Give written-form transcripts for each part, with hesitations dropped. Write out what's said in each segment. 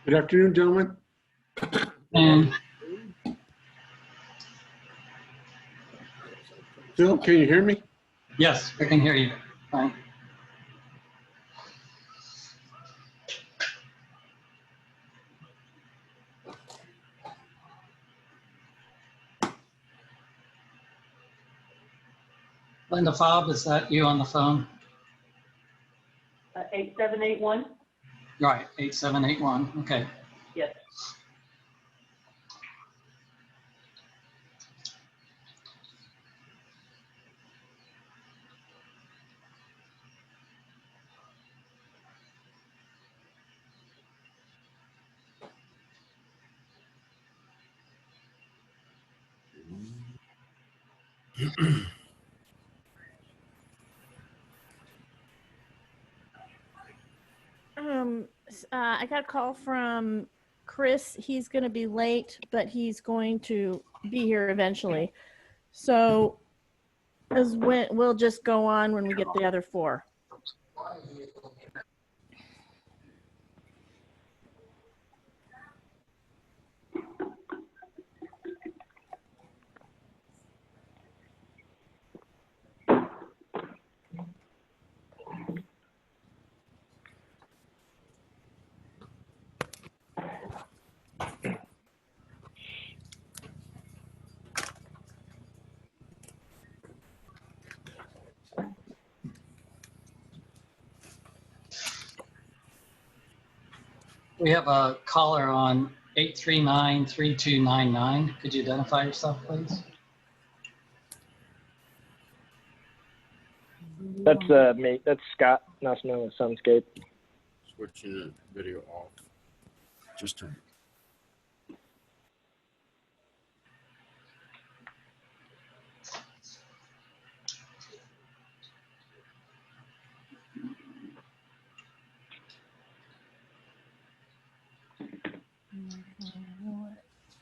Good afternoon, gentlemen. And Phil, can you hear me? yes, I can hear you. Fine. Linda Fobb, is that you on the phone? 8781? Right, 8781. Okay. Yes. I got a call from Chris. He's going to be late, but he's going to be here eventually. So as when we'll just go on when we get the other four. We have a caller on 839-3299. Could you identify yourself, please? That's me. That's Scott, also known as Sunscape. Switching the video off. Just to.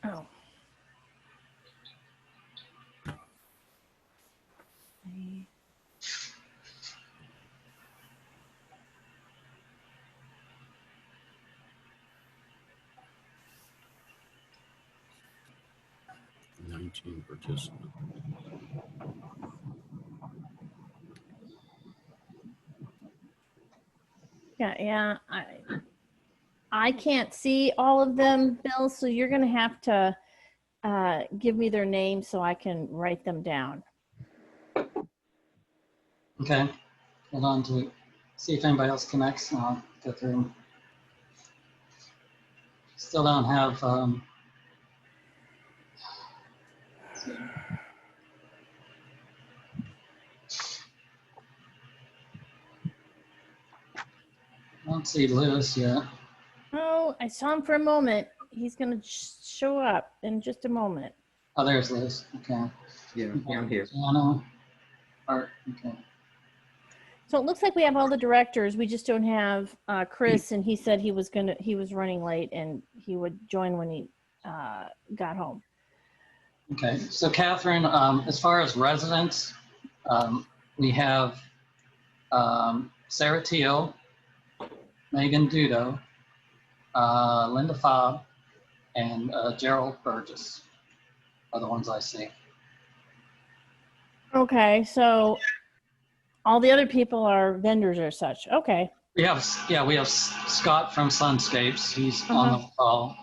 Oh. Nineteen participants. Yeah. I can't see all of them, Bill. So you're going to have to give me their names so I can write them down. Okay. Hold on to see if anybody else connects, and I'll go through them. Still don't have let's see. I don't see Lewis yet. Oh, I saw him for a moment. He's going to show up in just a moment. Oh, there's Lewis. Okay. Yeah, I'm here. Anna, Art. Okay. So it looks like we have all the directors. We just don't have Chris, and he said he was running late and he would join when he got home. Okay. So Catherine, as far as residents, we have Sarah Teal, Megan Dudo, Linda Fobb, and Gerald Burgess are the ones I see. Okay, so all the other people are vendors or such. Okay. We have Scott from Sunscapes. He's on the call.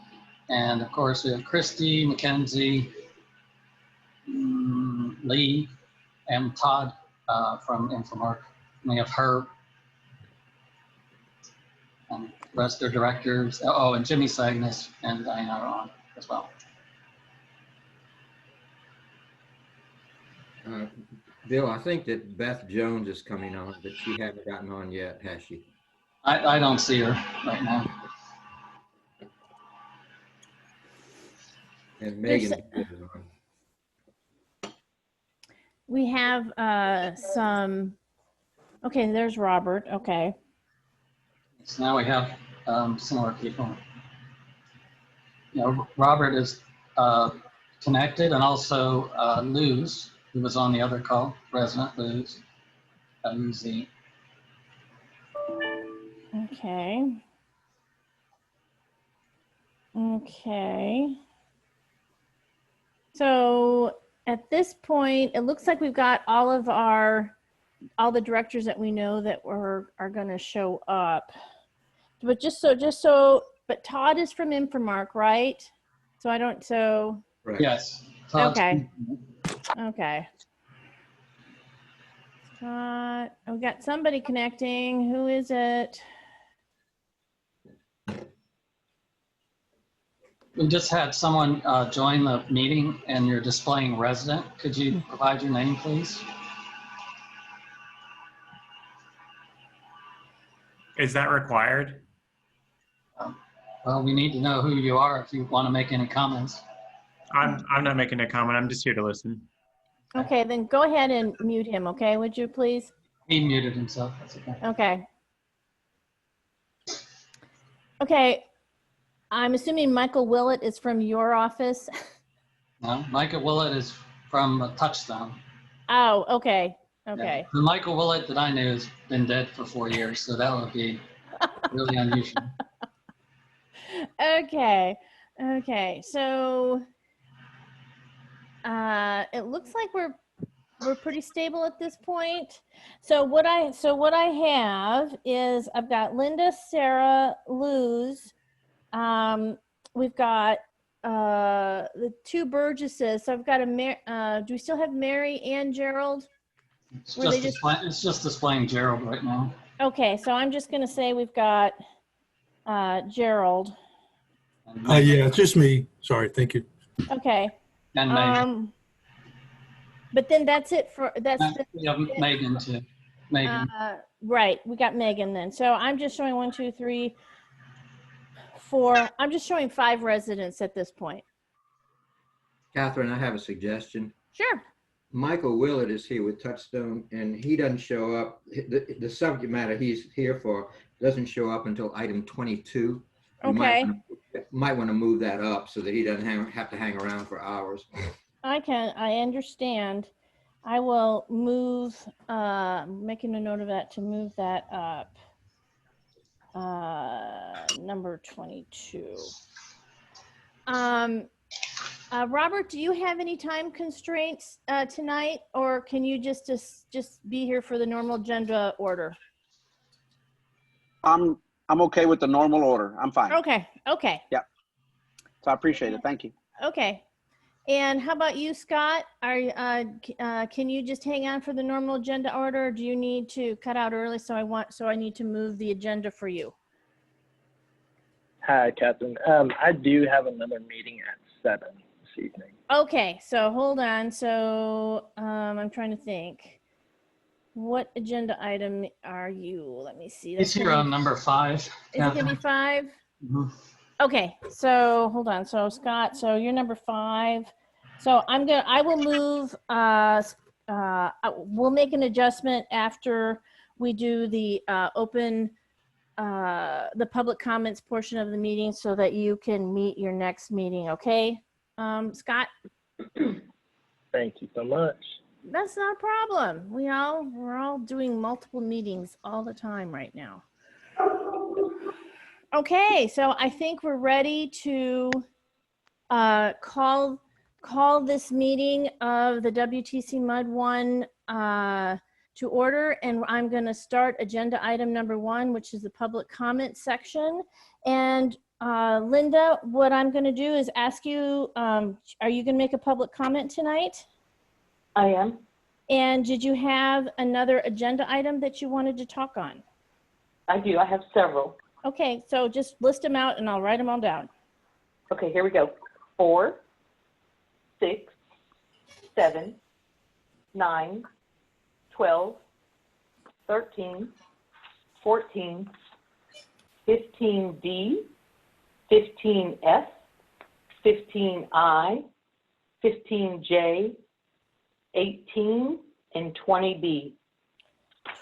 And of course we have Christy, Mackenzie, Lee, and Todd from Infomark. We have Herb. And the rest are directors. Oh, and Jimmy Sagnas and Diana are on as well. Bill, I think that Beth Jones is coming on, but she hasn't gotten on yet, has she? I don't see her right now. And Megan is on. We have some. Okay, there's Robert. Okay. So now we have some more people. You know, Robert is connected, and also Luz, who was on the other call, resident Luz, LUZ. Okay. Okay. So at this point, it looks like we've got all the directors that we know that are going to show up. But but Todd is from Infomark, right? Right. Yes. Todd's- Okay. Okay. Scott, we got somebody connecting. Who is it? We just had someone join the meeting and you're displaying resident. Could you provide your name, please? Is that required? Well, we need to know who you are if you want to make any comments. I'm not making a comment. I'm just here to listen. Okay, then go ahead and mute him, okay, would you please? He muted himself. That's okay. Okay. Okay, I'm assuming Michael Willett is from your office. No, Michael Willett is from Touchstone. Oh, okay, okay. Yeah. The Michael Willett that I knew has been dead for 4 years, so that would be really unusual. Okay, okay, so it looks like we're pretty stable at this point. So what I have is I've got Linda, Sarah, Luz. We've got the two Burgesses. So I've got do we still have Mary and Gerald? It's Were they it's just displaying Gerald right now. Okay, so I'm just gonna say we've got Gerald. Yeah, it's just me. Sorry, thank you. Okay. And Megan. But then that's it for We have Megan too. Megan. Right, we got Megan then. So I'm just showing 1, 2, 3, 4. I'm just showing 5 residents at this point. Catherine, I have a suggestion. Sure. Michael Willett is here with Touchstone, and he doesn't show up. The subject matter he's here for doesn't show up until item 22. You Okay. might want to move that up so that he doesn't have to hang around for hours. I understand. I will move, making a note of that to move that up. Number 22. Robert, do you have any time constraints tonight, or can you just be here for the normal agenda order? I'm okay with the normal order. I'm fine. Okay. Okay. Yeah. So I appreciate it. Thank you. Okay. And how about you, Scott? Can you just hang on for the normal agenda order? Or do you need to cut out early? So I need to move the agenda for you. Hi, Catherine. I do have another meeting at 7 this evening. Okay, so hold on. So I'm trying to think. What agenda item are you? Let me see. He's here on number 5. Is it gonna be 5? Mhm. Okay, so hold on. So Scott, so you're number 5. So I will move, we'll make an adjustment after we do the the public comments portion of the meeting so that you can meet your next meeting, okay? Scott? Thank you so much. That's not a problem. We're all doing multiple meetings all the time right now. Okay, so I think we're ready to call this meeting of the WTCMUD1 to order, and I'm going to start agenda item number 1, which is the public comment section. And Linda, what I'm going to do is ask you, are you going to make a public comment tonight? I am. And did you have another agenda item that you wanted to talk on? I do. I have several. Okay, so just list them out and I'll write them all down. Okay, here we go. 4, 6, 7, 9, 12, 13, 14, 15D, 15F, 15I, 15J, 18, and 20B.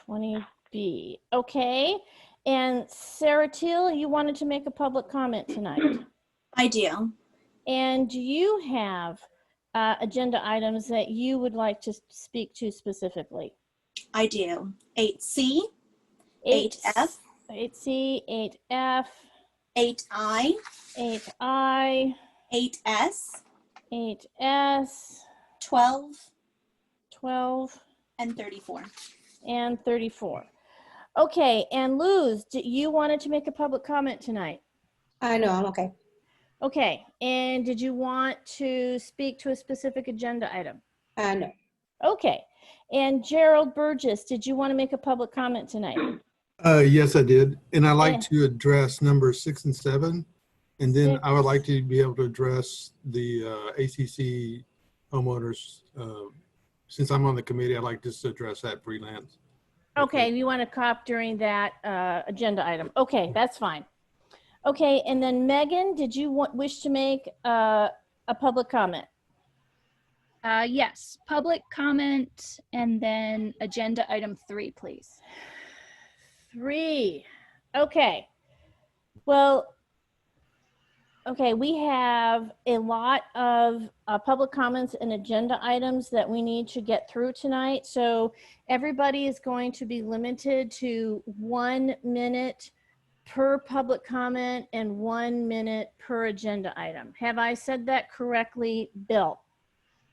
20B. Okay. And Sarah Teal, you wanted to make a public comment tonight. I do. And do you have agenda items that you would like to speak to specifically? I do. 8C, 8F, 8C, 8F, 8I, 8I, 8S, 8S, 12, 12, and 34. and 34. Okay, and Luz, you wanted to make a public comment tonight? No, I'm okay. Okay, and did you want to speak to a specific agenda item? No. Okay, and Gerald Burgess, did you want to make a public comment tonight? Yes, I did. And I'd like Eh. to address numbers 6 and 7. And then I would like to be able to address the ACC homeowners. Since I'm on the committee, I'd like just to address that freelance. Okay, you want to cop during that agenda item. Okay, that's fine. Okay, and then Megan, did you wish to make a public comment? Yes, public comment and then agenda item 3, please. 3. Okay. Well, okay, we have a lot of public comments and agenda items that we need to get through tonight. So everybody is going to be limited to 1 minute per public comment and 1 minute per agenda item. Have I said that correctly, Bill?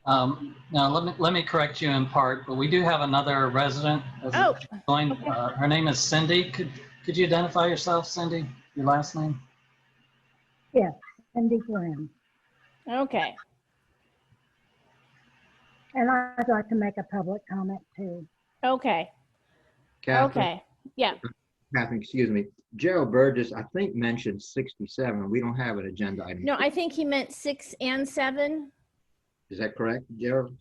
Now, let me correct you in part, but we do have another resident. Oh, Joined. okay. Her name is Cindy. Could you identify yourself, Cindy? Your last name? Yes, Cindy Glenn. Okay. And I'd like to make a public comment too. Okay. Catherine, Okay. Yeah. Catherine, excuse me. Gerald Burgess, I think, mentioned 67. We don't have an agenda item. No, I think he meant 6 and 7. Is that correct, Gerald?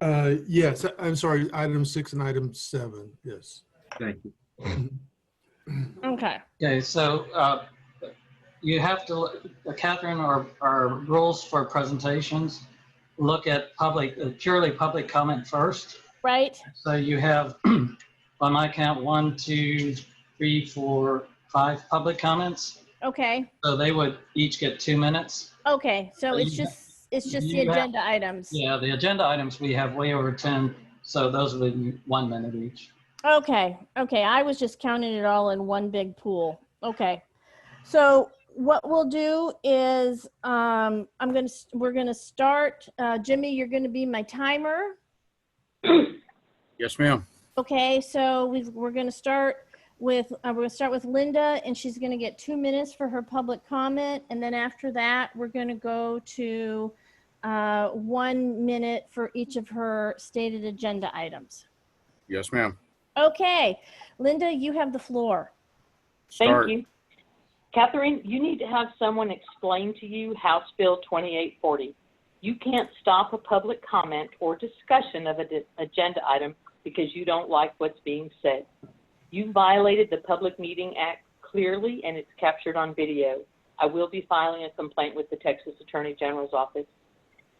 Yes, I'm sorry, item 6 and item 7. Yes. Thank you. Okay. Okay, so you have to, Catherine, our rules for presentations look at purely public comment first. Right. So you have, on my count, 1, 2, 3, 4, 5 public comments. Okay. So they would each get 2 minutes. Okay. So So it's just the agenda items. Yeah, the agenda items, we have way over 10. So those would be 1 minute each. Okay. Okay. I was just counting it all in one big pool. Okay. So what we'll do is we're gonna start. Jimmy, you're gonna be my timer. Yes, ma'am. Okay. So we're gonna start with Linda, and she's gonna get 2 minutes for her public comment, and then after that we're gonna go to 1 minute for each of her stated agenda items. Yes, ma'am. Okay, Linda, you have the floor. Start. Thank you. Catherine, you need to have someone explain to you House Bill 2840. You can't stop a public comment or discussion of an agenda item because you don't like what's being said. You violated the Public Meeting Act clearly, and it's captured on video. I will be filing a complaint with the Texas Attorney General's office.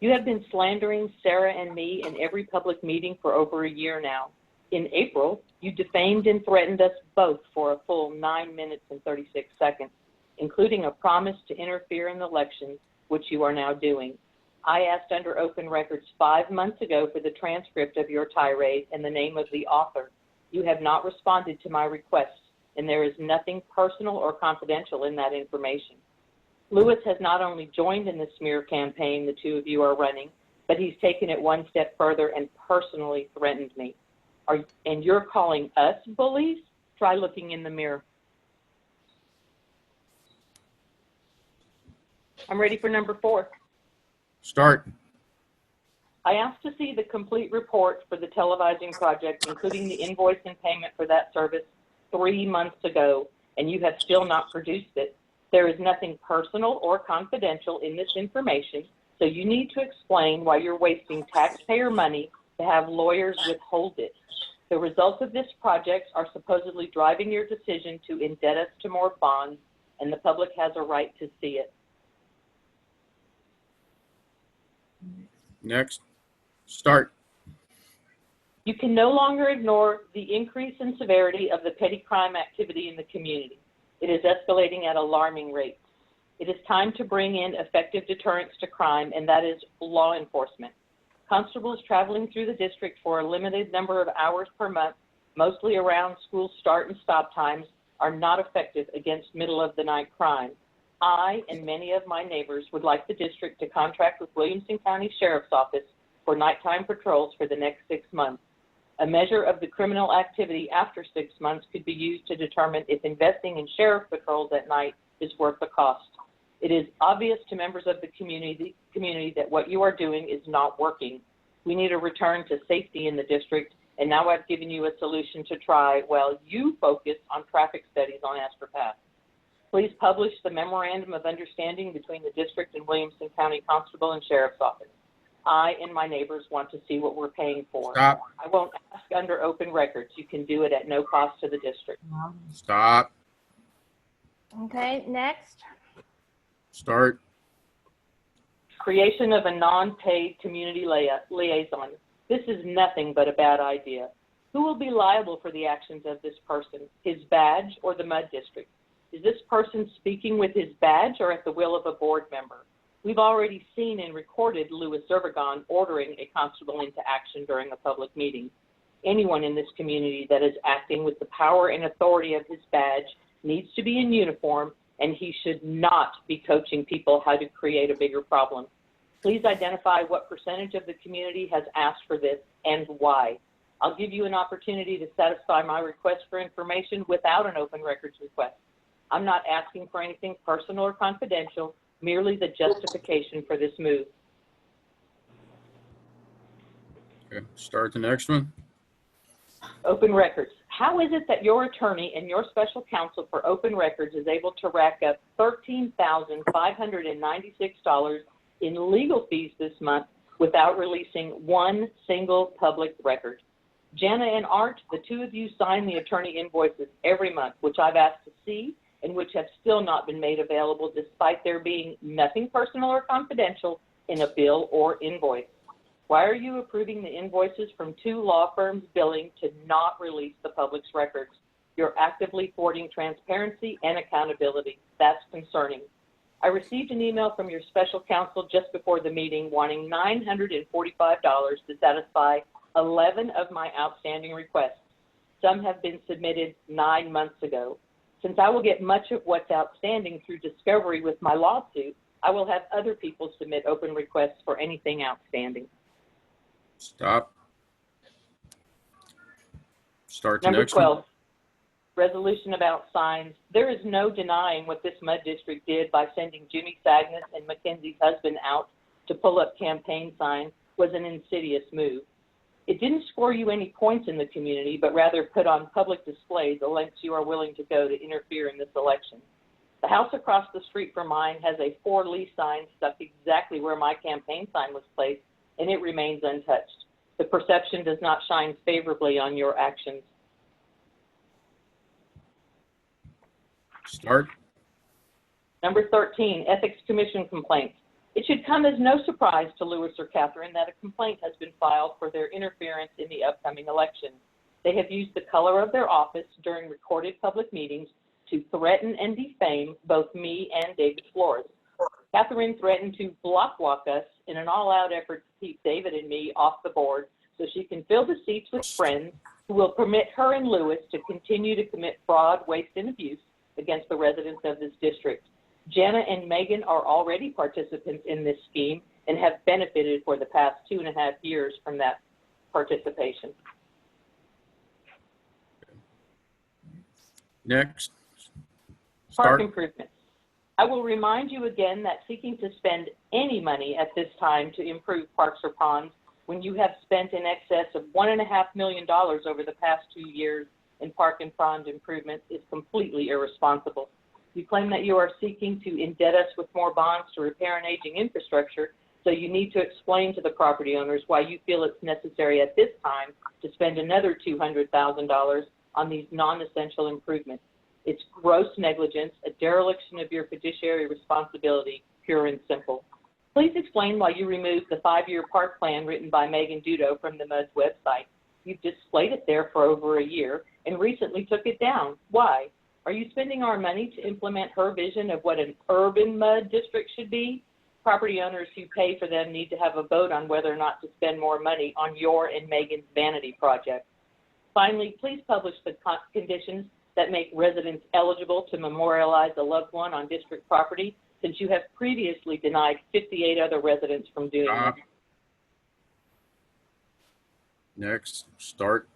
You have been slandering Sarah and me in every public meeting for over a year now. In April, you defamed and threatened us both for a full 9 minutes and 36 seconds, including a promise to interfere in the election, which you are now doing. I asked under open records 5 months ago for the transcript of your tirade and the name of the author. You have not responded to my requests, and there is nothing personal or confidential in that information. Lewis has not only joined in the smear campaign the two of you are running, but he's taken it one step further and personally threatened me. And you're calling us bullies? Try looking in the mirror. I'm ready for number 4. Start. I asked to see the complete report for the televising project, including the invoice and payment for that service 3 months ago, and you have still not produced it. There is nothing personal or confidential in this information, so you need to explain why you're wasting taxpayer money to have lawyers withhold it. The results of this project are supposedly driving your decision to indebt us to more bonds, and the public has a right to see it. Next. Start. You can no longer ignore the increase in severity of the petty crime activity in the community. It is escalating at alarming rates. It is time to bring in effective deterrence to crime, and that is law enforcement. Constables traveling through the district for a limited number of hours per month, mostly around school start and stop times, are not effective against middle-of-the-night crime. I and many of my neighbors would like the district to contract with Williamson County Sheriff's Office for nighttime patrols for the next 6 months. A measure of the criminal activity after 6 months could be used to determine if investing in sheriff patrols at night is worth the cost. It is obvious to members of the community that what you are doing is not working. We need a return to safety in the district, and now I've given you a solution to try while you focus on traffic studies on Astor Path. Please publish the Memorandum of Understanding between the district and Williamson County Constable and Sheriff's Office. I and my neighbors want to see what we're paying for. Stop. I won't ask under open records. You can do it at no cost to the district. Stop. Okay, next. Start. Creation of a non-paid community liaison. This is nothing but a bad idea. Who will be liable for the actions of this person, his badge or the MUD district? Is this person speaking with his badge or at the will of a board member? We've already seen and recorded Louis Zervigon ordering a constable into action during a public meeting. Anyone in this community that is acting with the power and authority of his badge needs to be in uniform, and he should not be coaching people how to create a bigger problem. Please identify what percentage of the community has asked for this and why. I'll give you an opportunity to satisfy my request for information without an open records request. I'm not asking for anything personal or confidential, merely the justification for this move. Okay. Start the next one. Open records. How is it that your attorney and your special counsel for open records is able to rack up $13,596 in legal fees this month without releasing one single public record? Jana and Art, the two of you sign the attorney invoices every month, which I've asked to see and which have still not been made available despite there being nothing personal or confidential in a bill or invoice. Why are you approving the invoices from two law firms billing to not release the public's records? You're actively thwarting transparency and accountability. That's concerning. I received an email from your special counsel just before the meeting wanting $945 to satisfy 11 of my outstanding requests. Some have been submitted 9 months ago. Since I will get much of what's outstanding through discovery with my lawsuit, I will have other people submit open requests for anything outstanding. Stop. Start the Number next 12, one. resolution about signs. There is no denying what this MUD district did by sending Jimmy Sagnas and Mackenzie's husband out to pull up campaign signs was an insidious move. It didn't score you any points in the community, but rather put on public display the lengths you are willing to go to interfere in this election. The house across the street from mine has a for lease sign stuck exactly where my campaign sign was placed, and it remains untouched. The perception does not shine favorably on your actions. Start. Number 13, Ethics Commission complaints. It should come as no surprise to Louis or Catherine that a complaint has been filed for their interference in the upcoming election. They have used the color of their office during recorded public meetings to threaten and defame both me and David Flores. Catherine threatened to block walk us in an all-out effort to keep David and me off the board so she can fill the seats with friends who will permit her and Louis to continue to commit fraud, waste, and abuse against the residents of this district. Jana and Megan are already participants in this scheme and have benefited for the past 2.5 years from that participation. Next. Park Start. improvements. I will remind you again that seeking to spend any money at this time to improve parks or ponds when you have spent in excess of $1.5 million over the past 2 years in park and pond improvements is completely irresponsible. You claim that you are seeking to indebt us with more bonds to repair an aging infrastructure, so you need to explain to the property owners why you feel it's necessary at this time to spend another $200,000 on these non-essential improvements. It's gross negligence, a dereliction of your fiduciary responsibility, pure and simple. Please explain why you removed the 5-year park plan written by Megan Dudo from the MUD's website. You've displayed it there for over a year and recently took it down. Why? Are you spending our money to implement her vision of what an urban MUD district should be? Property owners who pay for them need to have a vote on whether or not to spend more money on your and Megan's vanity project. Finally, please publish the conditions that make residents eligible to memorialize a loved one on district property, since you have previously denied 58 other residents from doing this? Next, start.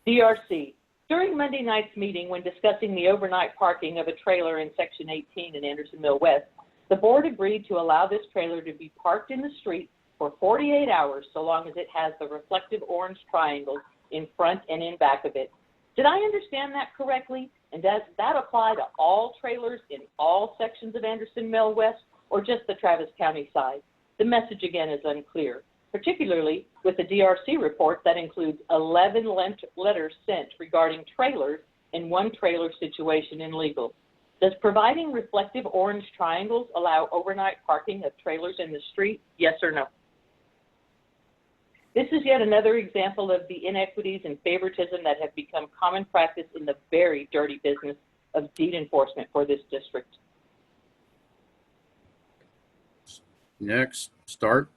DRC. During Monday night's meeting, when discussing the overnight parking of a trailer in Section 18 in Anderson Mill West, the board agreed to allow this trailer to be parked in the street for 48 hours so long as it has the reflective orange triangles in front and in back of it. Did I understand that correctly? And does that apply to all trailers in all sections of Anderson Mill West or just the Travis County side? The message again is unclear, particularly with the DRC report that includes 11 letters sent regarding trailers and one trailer situation in legal. Does providing reflective orange triangles allow overnight parking of trailers in the street? Yes or no? This is yet another example of the inequities and favoritism that have become common practice in the very dirty business of deed enforcement for this district. Next, start.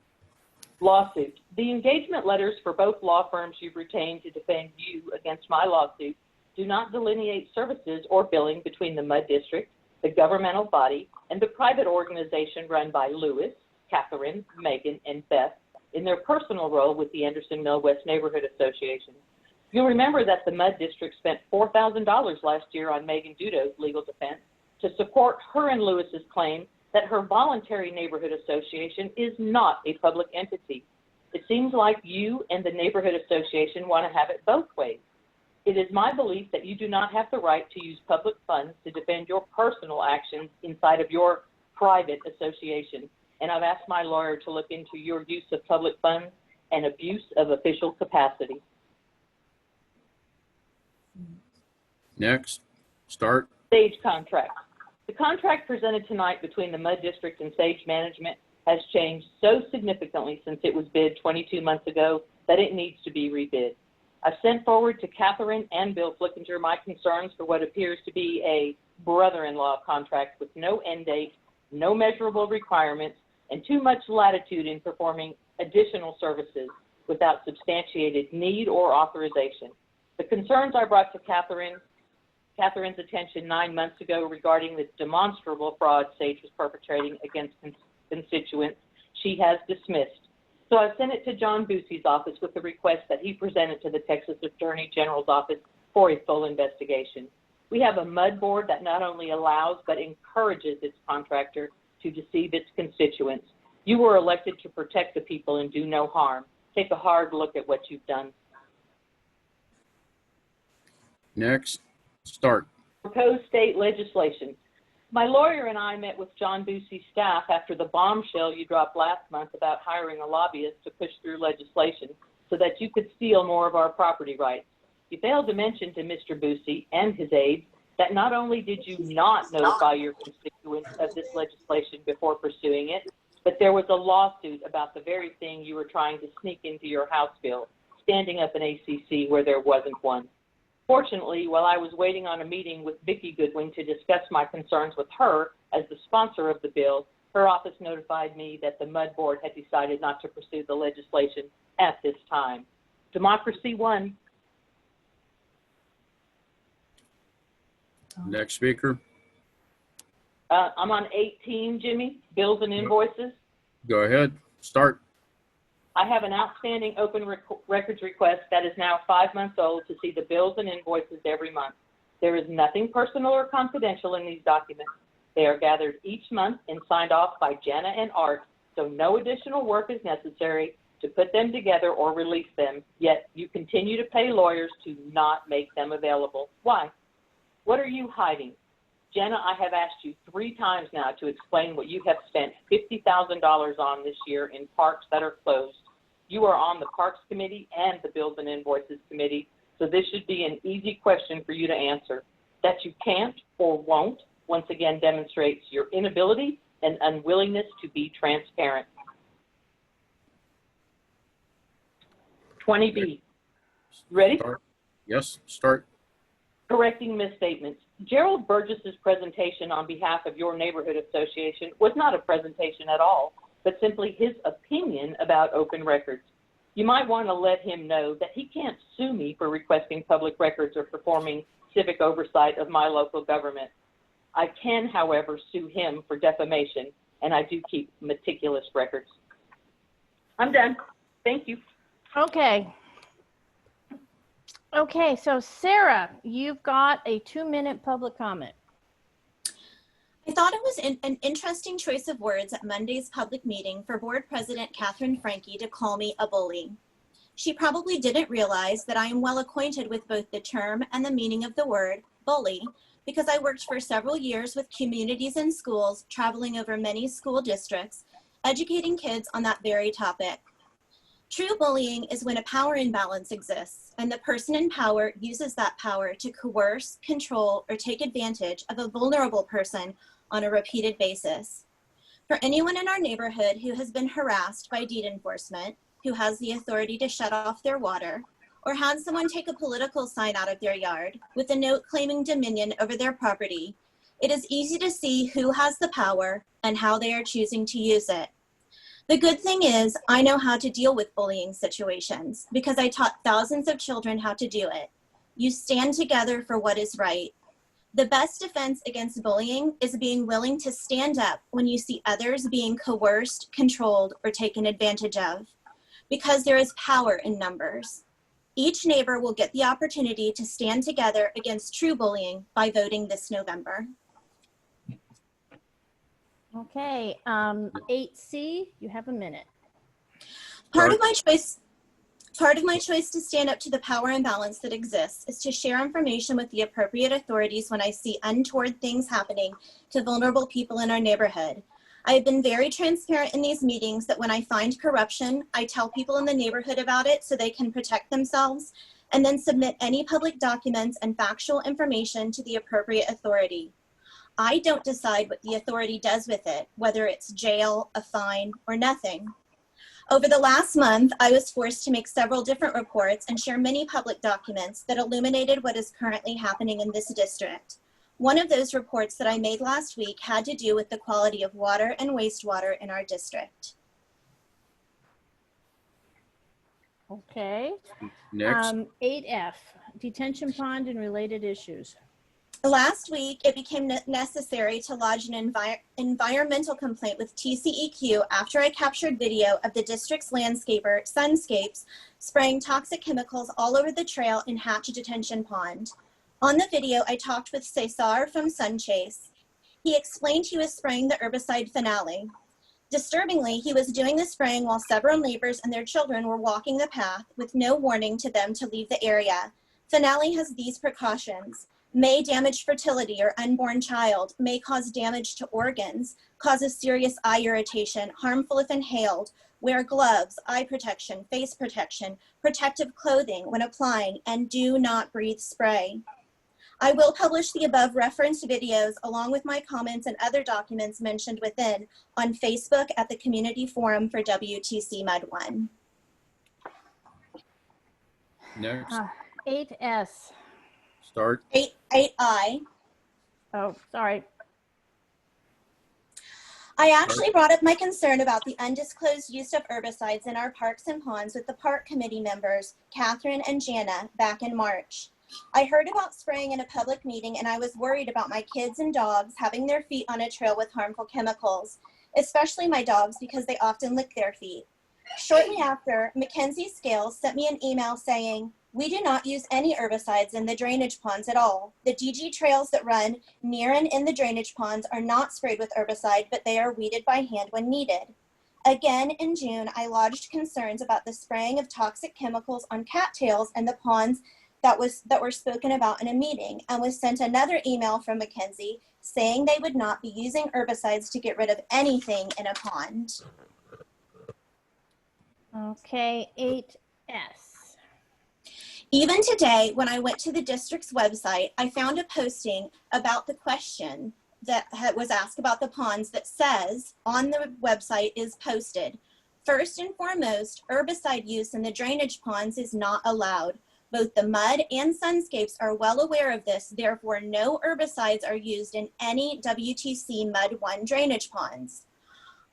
Lawsuit. The engagement letters for both law firms you've retained to defend you against my lawsuit do not delineate services or billing between the MUD district, the governmental body, and the private organization run by Lewis, Catherine, Megan, and Beth in their personal role with the Anderson Mill West Neighborhood Association. You'll remember that the MUD district spent $4,000 last year on Megan Dudo's legal defense to support her and Lewis's claim that her voluntary neighborhood association is not a public entity. It seems like you and the neighborhood association want to have it both ways. It is my belief that you do not have the right to use public funds to defend your personal actions inside of your private association, and I've asked my lawyer to look into your use of public funds and abuse of official capacity. Next, start. Sage contract. The contract presented tonight between the MUD District and Sage Management has changed so significantly since it was bid 22 months ago that it needs to be rebid. I've sent forward to Catherine and Bill Flickinger my concerns for what appears to be a brother-in-law contract with no end date, no measurable requirements, and too much latitude in performing additional services without substantiated need or authorization. The concerns I brought to Catherine's attention 9 months ago regarding the demonstrable fraud Sage was perpetrating against constituents, she has dismissed. So I sent it to John Busey's office with the request that he present it to the Texas Attorney General's office for a full investigation. We have a MUD board that not only allows but encourages its contractor to deceive its constituents. You were elected to protect the people and do no harm. Take a hard look at what you've done. Next, start. Proposed state legislation. My lawyer and I met with John Busey's staff after the bombshell you dropped last month about hiring a lobbyist to push through legislation so that you could steal more of our property rights. You failed to mention to Mr. Busey and his aides that not only did you not notify your constituents of this legislation before pursuing it, but there was a lawsuit about the very thing you were trying to sneak into your House bill, standing up an ACC where there wasn't one. Fortunately, while I was waiting on a meeting with Vicki Goodwin to discuss my concerns with her as the sponsor of the bill, her office notified me that the MUD board had decided not to pursue the legislation at this time. Democracy won. Next speaker. I'm on 18, Jimmy, bills and invoices. Go ahead, start. I have an outstanding open records request that is now 5 months old to see the bills and invoices every month. There is nothing personal or confidential in these documents. They are gathered each month and signed off by Jana and Art, so no additional work is necessary to put them together or release them, yet you continue to pay lawyers to not make them available. Why? What are you hiding? Jenna, I have asked you 3 times now to explain what you have spent $50,000 on this year in parks that are closed. You are on the Parks Committee and the Bills and Invoices Committee, so this should be an easy question for you to answer. That you can't or won't, once again, demonstrates your inability and unwillingness to be transparent. 20B. Ready? Start. Yes, start. Correcting misstatements. Gerald Burgess's presentation on behalf of your neighborhood association was not a presentation at all, but simply his opinion about open records. You might want to let him know that he can't sue me for requesting public records or performing civic oversight of my local government. I can, however, sue him for defamation, and I do keep meticulous records. I'm done. Thank you. Okay. Okay, so Sarah, you've got a 2-minute public comment. I thought it was an interesting choice of words at Monday's public meeting for Board President Catherine Franke to call me a bully. She probably didn't realize that I am well acquainted with both the term and the meaning of the word bully, because I worked for several years with communities and schools, traveling over many school districts, educating kids on that very topic. True bullying is when a power imbalance exists and the person in power uses that power to coerce, control, or take advantage of a vulnerable person on a repeated basis. For anyone in our neighborhood who has been harassed by deed enforcement, who has the authority to shut off their water, or had someone take a political sign out of their yard with a note claiming dominion over their property, it is easy to see who has the power and how they are choosing to use it. The good thing is I know how to deal with bullying situations because I taught thousands of children how to do it. You stand together for what is right. The best defense against bullying is being willing to stand up when you see others being coerced, controlled, or taken advantage of, because there is power in numbers. Each neighbor will get the opportunity to stand together against true bullying by voting this November. Okay, 8C, you have a minute. Part of my choice to stand up to the power imbalance that exists is to share information with the appropriate authorities when I see untoward things happening to vulnerable people in our neighborhood. I have been very transparent in these meetings that when I find corruption, I tell people in the neighborhood about it so they can protect themselves, and then submit any public documents and factual information to the appropriate authority. I don't decide what the authority does with it, whether it's jail, a fine, or nothing. Over the last month, I was forced to make several different reports and share many public documents that illuminated what is currently happening in this district. One of those reports that I made last week had to do with the quality of water and wastewater in our district. Okay. Next. 8F, detention pond and related issues. Last week, it became necessary to lodge an environmental complaint with TCEQ after I captured video of the district's landscaper, Sunscapes, spraying toxic chemicals all over the trail in Hatch Detention Pond. On the video, I talked with Cesar from Sunchase. He explained he was spraying the herbicide Finale. Disturbingly, he was doing the spraying while several neighbors and their children were walking the path with no warning to them to leave the area. Finale has these precautions: may damage fertility or unborn child, may cause damage to organs, causes serious eye irritation, harmful if inhaled, wear gloves, eye protection, face protection, protective clothing when applying, and do not breathe spray. I will publish the above referenced videos along with my comments and other documents mentioned within on Facebook at the Community Forum for WTCMUD1. Next. 8S. Start. 8I. Oh, sorry. I actually brought up my concern about the undisclosed use of herbicides in our parks and ponds with the park committee members, Catherine and Jana, back in March. I heard about spraying in a public meeting and I was worried about my kids and dogs having their feet on a trail with harmful chemicals, especially my dogs because they often lick their feet. Shortly after, Mackenzie Scales sent me an email saying, "We do not use any herbicides in the drainage ponds at all. The DG trails that run near and in the drainage ponds are not sprayed with herbicide, but they are weeded by hand when needed." Again, in June, I lodged concerns about the spraying of toxic chemicals on cattails in the ponds that were spoken about in a meeting, and was sent another email from Mackenzie saying they would not be using herbicides to get rid of anything in a pond. Okay, 8S. Even today, when I went to the district's website, I found a posting about the question that was asked about the ponds that says on the website is posted, "First and foremost, herbicide use in the drainage ponds is not allowed. Both the MUD and Sunscapes are well aware of this, therefore no herbicides are used in any WTC MUD1 drainage ponds."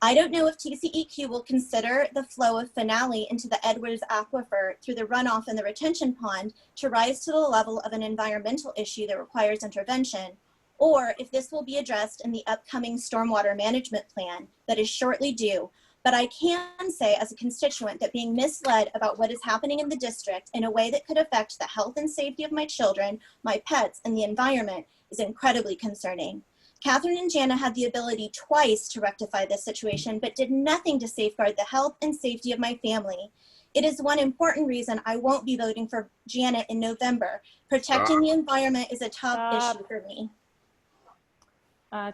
I don't know if TCEQ will consider the flow of phenolate into the Edwards Aquifer through the runoff in the retention pond to rise to the level of an environmental issue that requires intervention, or if this will be addressed in the upcoming stormwater management plan that is shortly due. But I can say as a constituent that being misled about what is happening in the district in a way that could affect the health and safety of my children, my pets, and the environment is incredibly concerning. Catherine and Jana had the ability twice to rectify this situation, but did nothing to safeguard the health and safety of my family. It is one important reason I won't be voting for Janet in November. Protecting the environment is a top issue for me.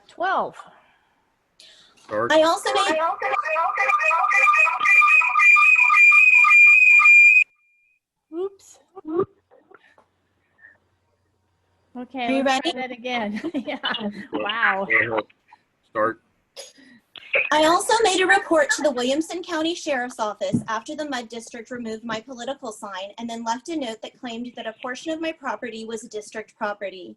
12. Start. I also made Oops. Okay, Are you let's try ready? that again. Yeah. Wow. Go ahead. Start. I also made a report to the Williamson County Sheriff's Office after the Mud District removed my political sign and then left a note that claimed that a portion of my property was district property.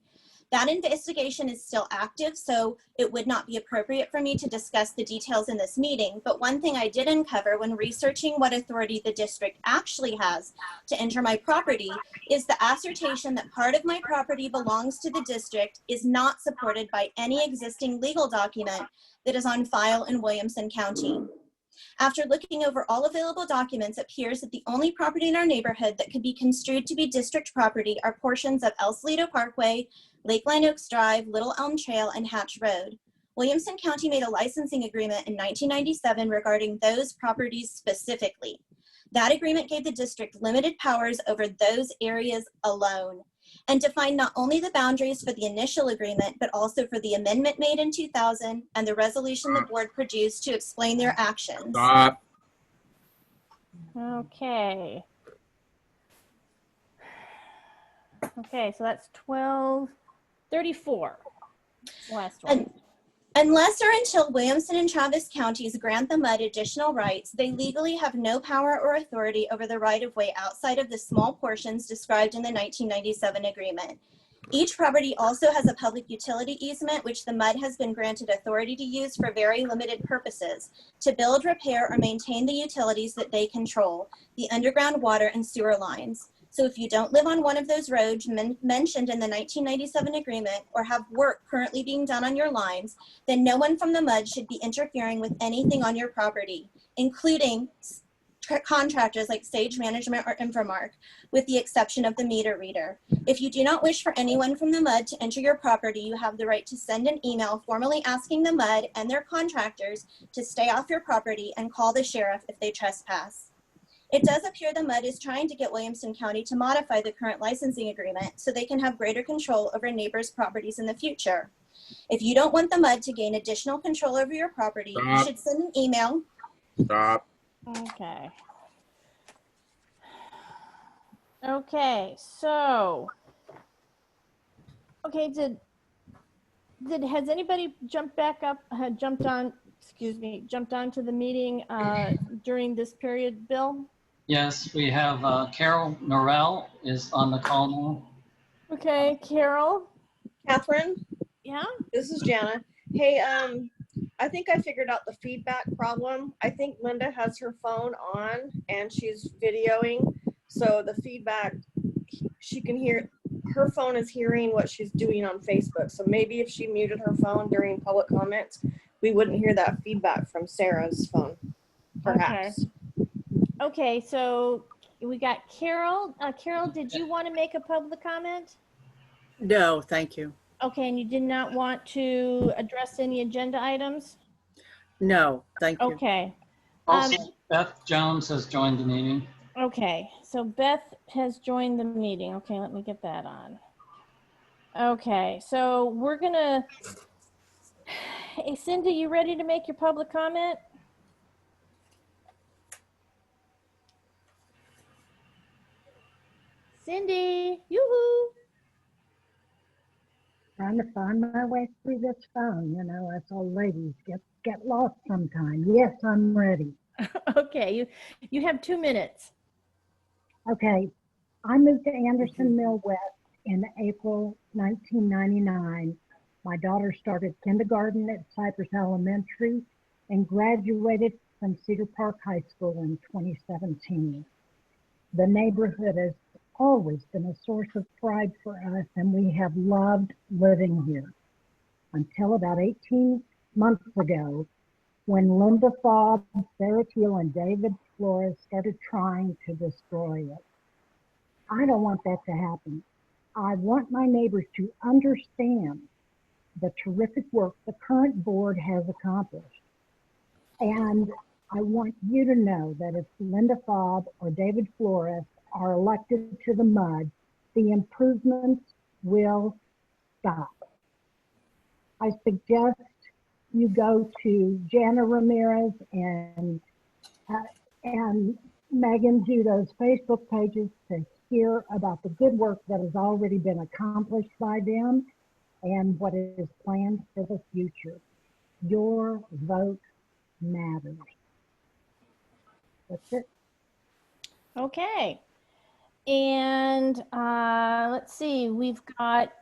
That investigation is still active, so it would not be appropriate for me to discuss the details in this meeting, but one thing I did uncover when researching what authority the district actually has to enter my property is the assertion that part of my property belongs to the district is not supported by any existing legal document that is on file in Williamson County. After looking over all available documents, it appears that the only property in our neighborhood that could be construed to be district property are portions of El Salito Parkway, Lakeline Oaks Drive, Little Elm Trail, and Hatch Road. Williamson County made a licensing agreement in 1997 regarding those properties specifically. That agreement gave the district limited powers over those areas alone, and defined not only the boundaries for the initial agreement, but also for the amendment made in 2000 and the resolution the board produced to explain their actions. Stop. Okay. Okay, so that's 1234. Last one. Unless or until Williamson and Travis counties grant the MUD additional rights, they legally have no power or authority over the right-of-way outside of the small portions described in the 1997 agreement. Each property also has a public utility easement, which the MUD has been granted authority to use for very limited purposes, to build, repair, or maintain the utilities that they control, the underground water and sewer lines. So if you don't live on one of those roads mentioned in the 1997 agreement or have work currently being done on your lines, then no one from the MUD should be interfering with anything on your property, including contractors like Sage Management or Infomark, with the exception of the meter reader. If you do not wish for anyone from the MUD to enter your property, you have the right to send an email formally asking the MUD and their contractors to stay off your property and call the sheriff if they trespass. It does appear the MUD is trying to get Williamson County to modify the current licensing agreement so they can have greater control over neighbors' properties in the future. If you don't want the MUD to gain additional control over your property, you should send an email. Stop. Okay. Okay, so, okay, has anybody jumped on to the meeting during this period, Bill? Yes, we have Carol Norrell is on the call now. Okay, Carol. Catherine, Yeah? this is Jana. Hey, I think I figured out the feedback problem. I think Linda has her phone on and she's videoing. So the feedback, she can hear, her phone is hearing what she's doing on Facebook. So maybe if she muted her phone during public comments, we wouldn't hear that feedback from Sarah's phone, perhaps. Okay, so we got Carol. Carol, did you want to make a public comment? No, thank you. Okay, and you did not want to address any agenda items? No, thank you. Okay. Also, Beth Jones has joined the meeting. Okay, so Beth has joined the meeting. Okay, let me get that on. Okay, so we're gonna, hey Cindy, you ready to make your public comment? Cindy, yoo-hoo. Trying to find my way through this phone, you know, us old ladies get lost sometime. Yes, I'm ready. Okay, you have 2 minutes. Okay, I moved to Anderson Mill West in April 1999. My daughter started kindergarten at Cypress Elementary, and graduated from Cedar Park High School in 2017. The neighborhood has always been a source of pride for us, and we have loved living here until about 18 months ago when Linda Fobb, Sarah Teal, and David Flores started trying to destroy it. I don't want that to happen. I want my neighbors to understand the terrific work the current board has accomplished. And I want you to know that if Linda Fobb or David Flores are elected to the MUD, the improvements will stop. I suggest you go to Jana Ramirez and Megan Judo's Facebook pages to hear about the good work that has already been accomplished by them and what is planned for the future. Your vote matters. That's it. Okay. And let's see, we've got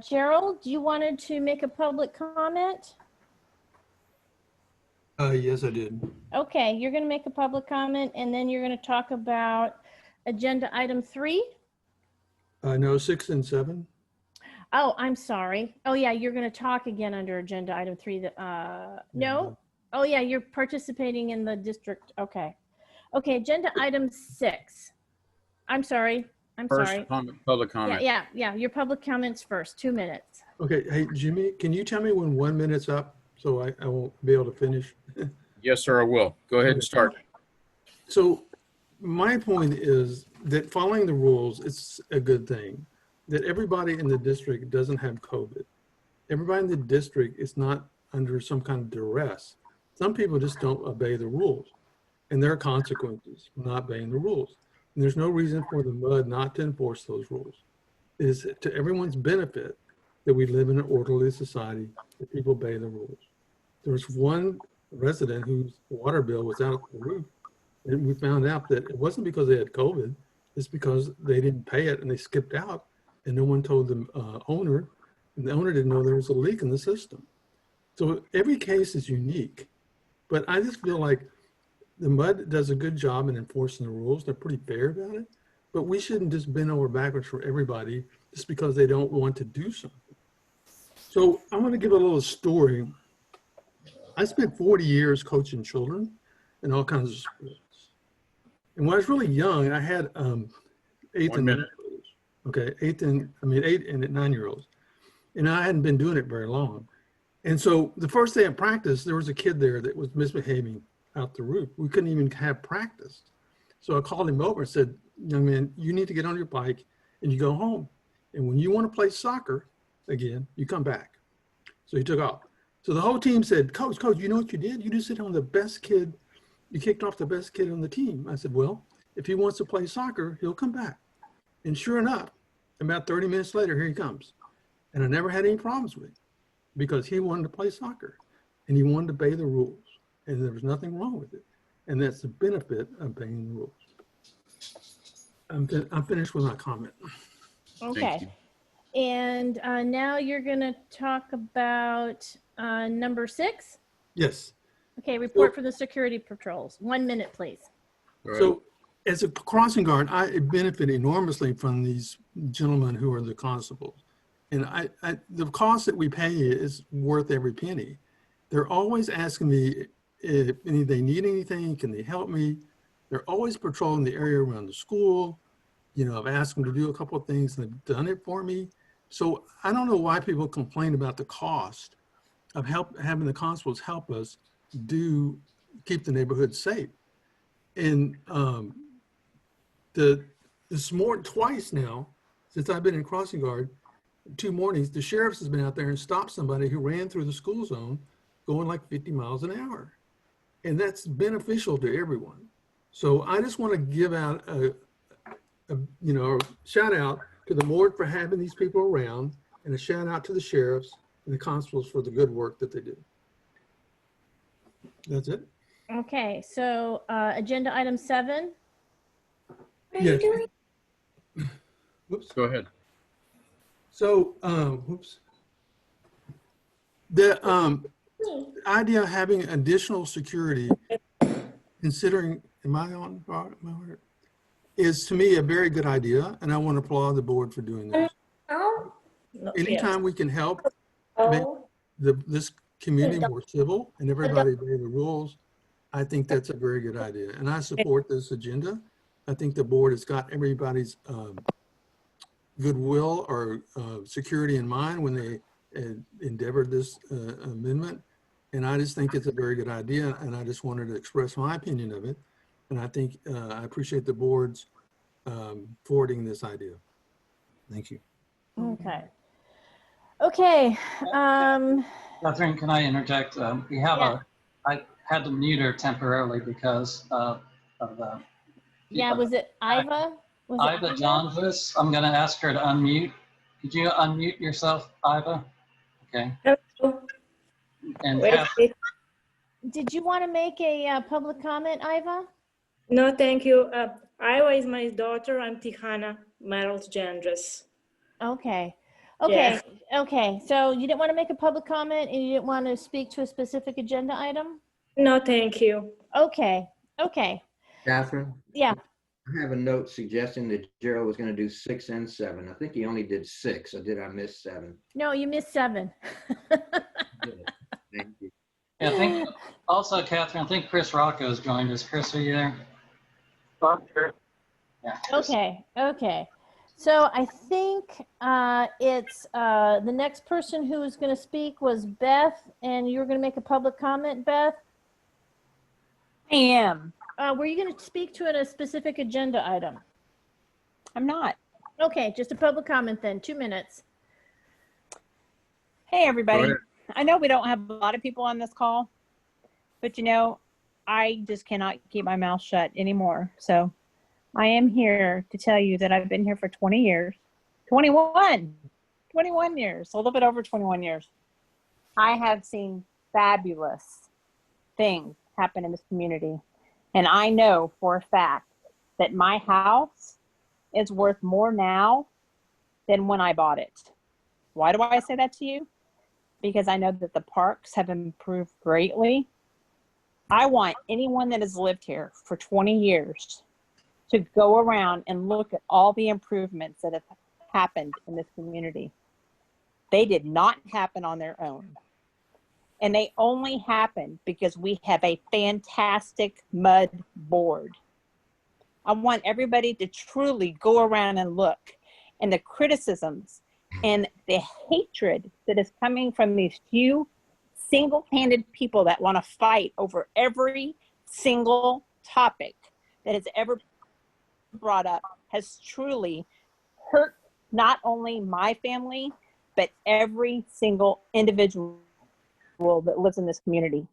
Gerald, you wanted to make a public comment? Yes, I did. Okay, you're going to make a public comment and then you're going to talk about agenda item 3. No, 6 and 7. Oh, I'm sorry. Oh yeah, you're going to talk again under agenda item 3. No? Oh yeah, you're participating in the district. Okay. Okay, agenda item 6. I'm sorry. First, public comment. Yeah. Your public comments first. 2 minutes. Okay, hey, Jimmy, can you tell me when 1 minute's up so I won't be able to finish? Yes, sir, I will. Go ahead and start. So my point is that following the rules, it's a good thing. That everybody in the district doesn't have COVID. Everybody in the district is not under some kind of duress. Some people just don't obey the rules, and there are consequences for not obeying the rules. And there's no reason for the MUD not to enforce those rules. It is to everyone's benefit that we live in an orderly society, that people obey the rules. There was one resident whose water bill was out of the roof, and we found out that it wasn't because they had COVID, it's because they didn't pay it and they skipped out, and no one told the owner, and the owner didn't know there was a leak in the system. So every case is unique, but I just feel like the MUD does a good job in enforcing the rules. They're pretty fair about it, but we shouldn't just bend over backwards for everybody just because they don't want to do something. So I'm going to give a little story. I spent 40 years coaching children in all kinds of sports. And when I was really young, I had 8th and 9-year-olds. Okay, 8 and 9-year-olds. And I hadn't been doing it very long. And so the first day of practice, there was a kid there that was misbehaving out the roof. We couldn't even have practice. So I called him over and said, young man, you need to get on your bike and you go home. And when you want to play soccer again, you come back. So he took off. So the whole team said, Coach, you know what you did? You just hit on the best kid. You kicked off the best kid on the team. I said, well, if he wants to play soccer, he'll come back. And sure enough, about 30 minutes later, here he comes. And I never had any problems with him because he wanted to play soccer and he wanted to obey the rules. And there was nothing wrong with it. And that's the benefit of obeying the rules. I'm finished with my comment. Okay. And now you're going to talk about number 6? Yes. Okay, report for the security patrols. 1 minute, please. So as a crossing guard, I benefit enormously from these gentlemen who are the constables. And the cost that we pay is worth every penny. They're always asking me if they need anything, can they help me? They're always patrolling the area around the school. You know, I've asked them to do a couple of things and they've done it for me. So I don't know why people complain about the cost of having the constables help us keep the neighborhood safe. And twice now, since I've been in crossing guard, 2 mornings, the sheriff's has been out there and stopped somebody who ran through the school zone going like 50 miles an hour. And that's beneficial to everyone. So I just want to give out a shout out to the board for having these people around, and a shout out to the sheriffs and the constables for the good work that they do. That's it. Okay, so agenda item 7. Yes. Whoops. Go ahead. So, the idea of having additional security, considering, am I on, is to me a very good idea, and I want to applaud the board for doing this. Anytime we can help make this community more civil and everybody obey the rules, I think that's a very good idea. And I support this agenda. I think the board has got everybody's goodwill or security in mind when they endeavored this amendment. And I just think it's a very good idea. And I just wanted to express my opinion of it. And I think I appreciate the board's forwarding this idea. Thank you. Okay. Okay. Catherine, can I interject? We have Yeah. I had to mute her temporarily because of the. Yeah, was it Iva? Was it Iva Johnvis, I'm going to ask her to unmute. Could you unmute yourself, Iva? Okay. And Did you want to make a public comment, Iva? No, thank you. Iowa is my daughter. I'm Tihana Merrill Gendris. Okay. Okay. Yeah. Okay. So you didn't want to make a public comment and you didn't want to speak to a specific agenda item? No, thank you. Okay. Okay. Catherine? Yeah. I have a note suggesting that Gerald was going to do 6 and 7. I think he only did 6, or did I miss 7? No, you missed 7. Thank you. I think also, Catherine, I think Chris Rocco's joined us. Chris, are you there? Yeah. Okay. Okay. So I think it's the next person who was going to speak was Beth, and you were going to make a public comment, Beth? I am. Were you going to speak to a specific agenda item? I'm not. Okay, just a public comment then, 2 minutes. Hey, everybody. I know we don't have a lot of people on this call, but you know, I just cannot keep my mouth shut anymore. So I am here to tell you that I've been here for 20 years, 21 years, a little bit over 21 years. I have seen fabulous things happen in this community. And I know for a fact that my house is worth more now than when I bought it. Why do I say that to you? Because I know that the parks have improved greatly. I want anyone that has lived here for 20 years to go around and look at all the improvements that have happened in this community. They did not happen on their own. And they only happen because we have a fantastic mud board. I want everybody to truly go around and look. And the criticisms and the hatred that is coming from these few single-handed people that want to fight over every single topic that has ever brought up has truly hurt not only my family, but every single individual that lives in this community.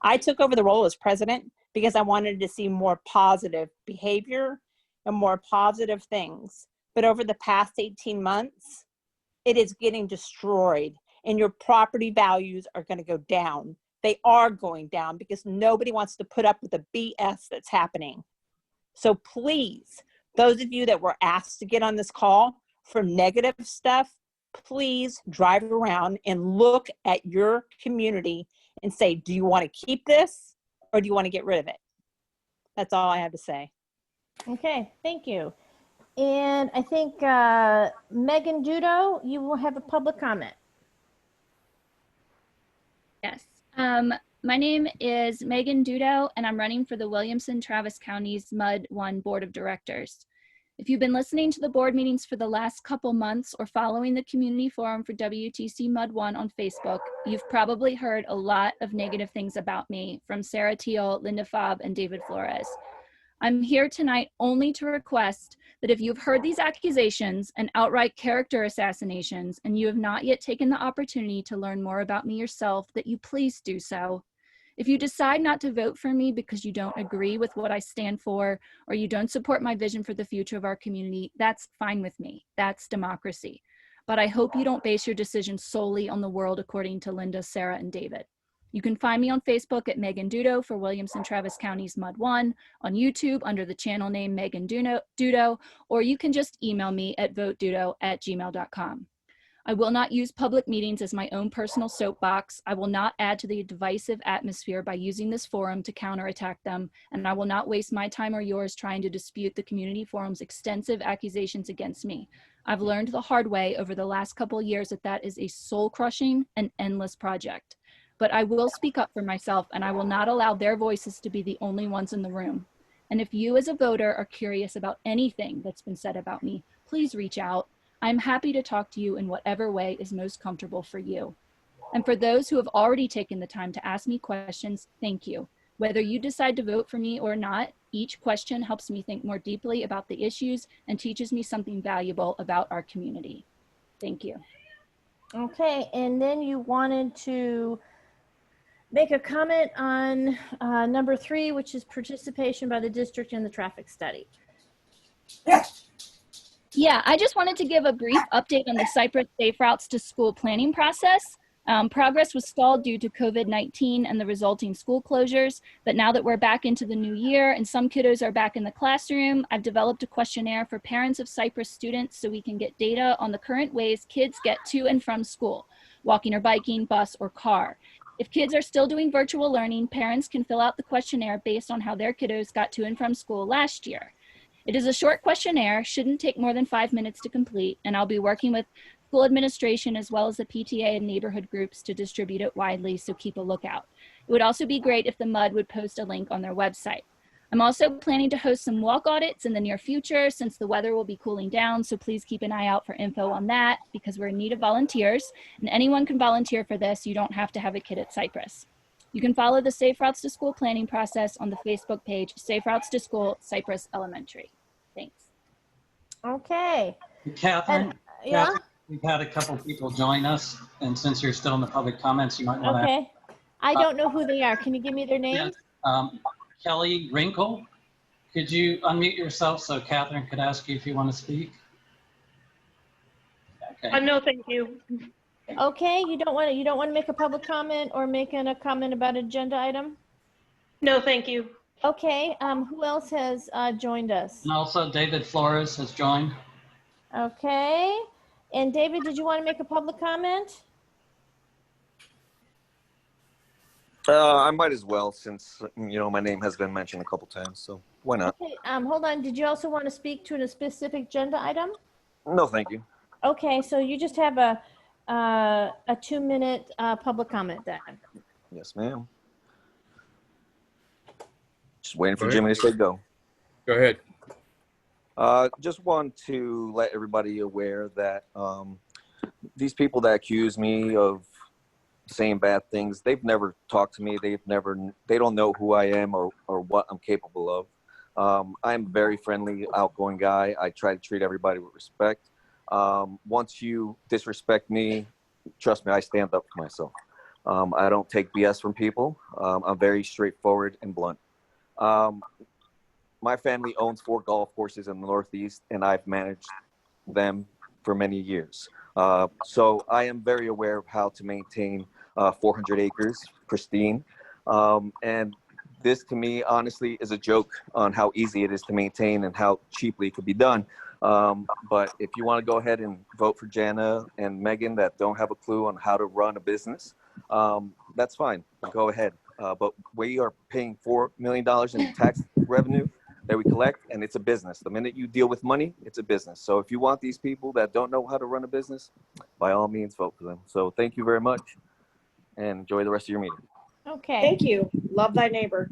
I took over the role as president because I wanted to see more positive behavior and more positive things. But over the past 18 months, it is getting destroyed and your property values are going to go down. They are going down because nobody wants to put up with the BS that's happening. So please, those of you that were asked to get on this call for negative stuff, please drive around and look at your community and say, do you want to keep this or do you want to get rid of it? That's all I have to say. Okay, thank you. And I think Megan Dudo, you will have a public comment. Yes. My name is Megan Dudo, and I'm running for the Williamson-Travis County's MUD1 Board of Directors. If you've been listening to the board meetings for the last couple months or following the community forum for WTCMUD1 on Facebook, you've probably heard a lot of negative things about me from Sarah Teal, Linda Faub, and David Flores. I'm here tonight only to request that if you've heard these accusations and outright character assassinations and you have not yet taken the opportunity to learn more about me yourself, that you please do so. If you decide not to vote for me because you don't agree with what I stand for or you don't support my vision for the future of our community, that's fine with me. That's democracy. But I hope you don't base your decision solely on the world according to Linda, Sarah, and David. You can find me on Facebook at Megan Dudo for Williamson-Travis County's MUD1, on YouTube under the channel name Megan Dudo, or you can just email me at votedudo@gmail.com. I will not use public meetings as my own personal soapbox. I will not add to the divisive atmosphere by using this forum to counterattack them, and I will not waste my time or yours trying to dispute the community forum's extensive accusations against me. I've learned the hard way over the last couple years that is a soul-crushing and endless project. But I will speak up for myself, and I will not allow their voices to be the only ones in the room. And if you as a voter are curious about anything that's been said about me, please reach out. I'm happy to talk to you in whatever way is most comfortable for you. And for those who have already taken the time to ask me questions, thank you. Whether you decide to vote for me or not, each question helps me think more deeply about the issues and teaches me something valuable about our community. Thank you. Okay, and then you wanted to make a comment on number 3, which is participation by the district in the traffic study. Yeah, I just wanted to give a brief update on the Cypress Safe Routes to School planning process. Progress was stalled due to COVID-19 and the resulting school closures, but now that we're back into the new year and some kiddos are back in the classroom, I've developed a questionnaire for parents of Cypress students so we can get data on the current ways kids get to and from school, walking or biking, bus, or car. If kids are still doing virtual learning, parents can fill out the questionnaire based on how their kiddos got to and from school last year. It is a short questionnaire, shouldn't take more than 5 minutes to complete, and I'll be working with school administration as well as the PTA and neighborhood groups to distribute it widely, so keep a lookout. It would also be great if the MUD would post a link on their website. I'm also planning to host some walk audits in the near future since the weather will be cooling down, so please keep an eye out for info on that because we're in need of volunteers, and anyone can volunteer for this. You don't have to have a kid at Cypress. You can follow the Safe Routes to School planning process on the Facebook page, Safe Routes to School, Cypress Elementary. Thanks. Okay. Catherine, And, yeah? Catherine, we've had a couple people join us, and since you're still in the public comments, you might want to. Okay. I don't know who they are. Can you give me their names? Yes. Kelly Wrinkle, could you unmute yourself so Catherine could ask you if you want to speak? Okay. No, thank you. Okay, you don't want to make a public comment or making a comment about agenda item? No, thank you. Okay, who else has joined us? And also David Flores has joined. Okay, and David, did you want to make a public comment? I might as well, since my name has been mentioned a couple times, so why not? Okay, hold on. Did you also want to speak to a specific agenda item? No, thank you. Okay, so you just have a 2-minute public comment then. Yes, ma'am. Just waiting for Jimmy to say go. Go ahead. Just want to let everybody aware that these people that accuse me of saying bad things, they've never talked to me. They don't know who I am or what I'm capable of. I'm a very friendly, outgoing guy. I try to treat everybody with respect. Once you disrespect me, trust me, I stand up for myself. I don't take BS from people. I'm very straightforward and blunt. My family owns 4 golf courses in the Northeast, and I've managed them for many years. So I am very aware of how to maintain 400 acres pristine. And this to me, honestly, is a joke on how easy it is to maintain and how cheaply it could be done. But if you want to go ahead and vote for Jana and Megan that don't have a clue on how to run a business, that's fine. Go ahead. But we are paying $4 million in tax revenue that we collect, and it's a business. The minute you deal with money, it's a business. So if you want these people that don't know how to run a business, by all means, vote for them. So thank you very much, and enjoy the rest of your meeting. Okay. Thank you. Love thy neighbor.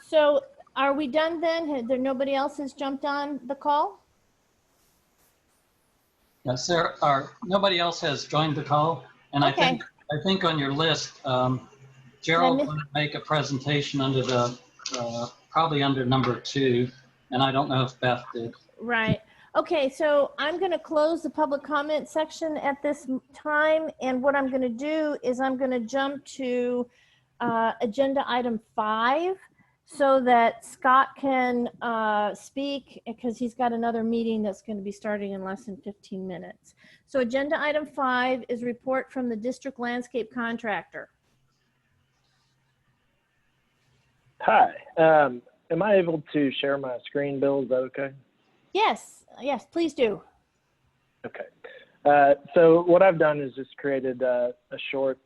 So are we done then? Nobody else has jumped on the call? Yes, there are. Nobody else has joined the call, and Okay. I think on your list, Gerald want to make a presentation under the probably under number 2, and I don't know if Beth did. Right. Okay, so I'm going to close the public comment section at this time, and what I'm going to do is I'm going to jump to agenda item 5 so that Scott can speak because he's got another meeting that's going to be starting in less than 15 minutes. So agenda item 5 is report from the district landscape contractor. Hi. Am I able to share my screen, Bill? Is that okay? Yes, yes, please do. Okay. So what I've done is just created a short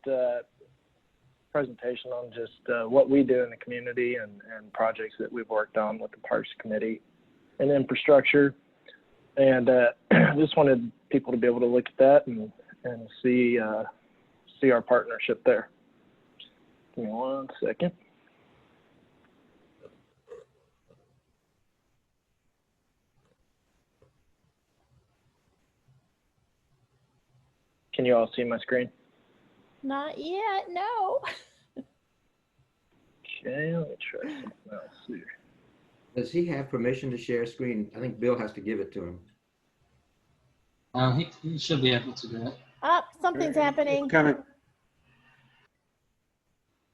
presentation on just what we do in the community and projects that we've worked on with the Parks Committee and infrastructure. And just wanted people to be able to look at that and see our partnership there. Give me 1 second. Can you all see my screen? Not yet, no. Okay, let me try something else here. Does he have permission to share screen? I think Bill has to give it to him. He should be able to do it. Up, something's happening. Coming.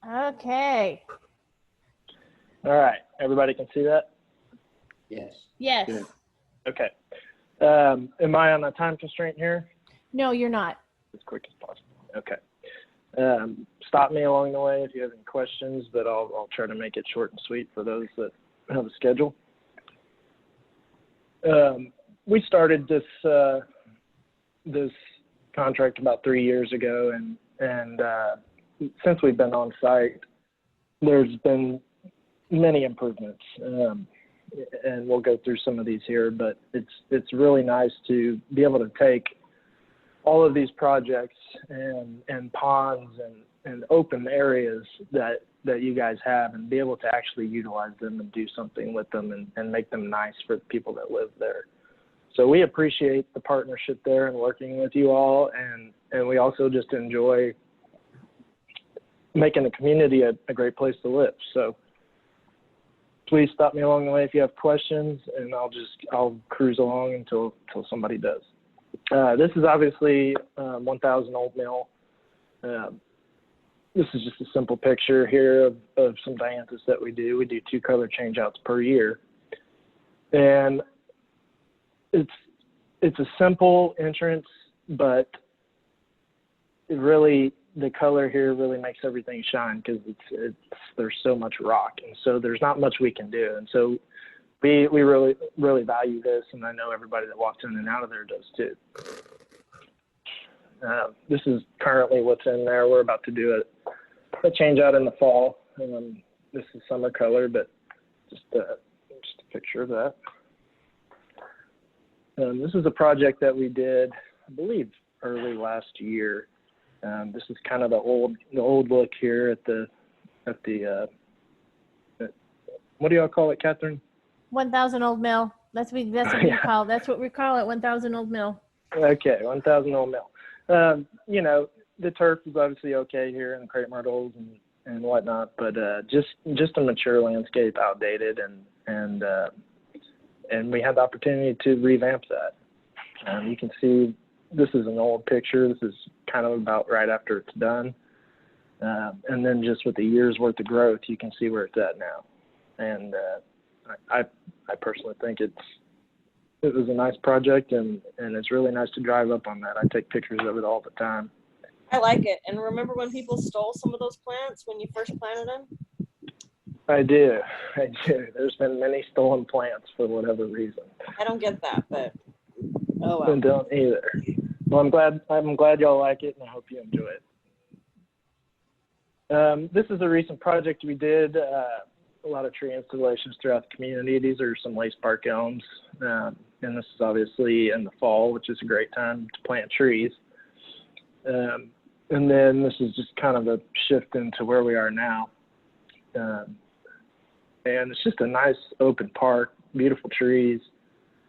Okay. All right, everybody can see that? Yes. Yes. Good. Okay. Am I on a time constraint here? No, you're not. As quick as possible. Okay. Stop me along the way if you have any questions, but I'll try to make it short and sweet for those that have a schedule. We started this contract about 3 years ago, and since we've been on site, there's been many improvements, and we'll go through some of these here. But it's really nice to be able to take all of these projects and ponds and open areas that you guys have and be able to actually utilize them and do something with them and make them nice for the people that live there. So we appreciate the partnership there and working with you all, and we also just enjoy making the community a great place to live. So please stop me along the way if you have questions, and I'll cruise along until somebody does. This is obviously 1000 Old Mill. This is just a simple picture here of some dianthus that we do. We do 2 color changeouts per year. And it's a simple entrance, but the color here really makes everything shine because there's so much rock, and so there's not much we can do. And so we really, really value this, and I know everybody that walks in and out of there does too. This is currently what's in there. We're about to do a change out in the fall. This is summer color, but just a picture of that. This is a project that we did, I believe, early last year. This is kind of the old look here at the what do y'all call it, Catherine? 1000 Old Mill. That's what we call. That's what we call it. 1000 Old Mill. Okay, 1000 Old Mill. You know, the turf is obviously okay here in the crepe myrtles and whatnot, but just a mature landscape, outdated, and we had the opportunity to revamp that. You can see this is an old picture. This is kind of about right after it's done, and then just with the year's worth of growth, you can see where it's at now. And I personally think it was a nice project, and it's really nice to drive up on that. I take pictures of it all the time. I like it. And remember when people stole some of those plants when you first planted them? I do. There's been many stolen plants for whatever reason. I don't get that, but oh I well. don't either. Well, I'm glad y'all like it, and I hope you enjoy it. This is a recent project we did. A lot of tree installations throughout the community. These are some lace bark elms, and this is obviously in the fall, which is a great time to plant trees. And then this is just kind of a shift into where we are now. And it's just a nice open park, beautiful trees,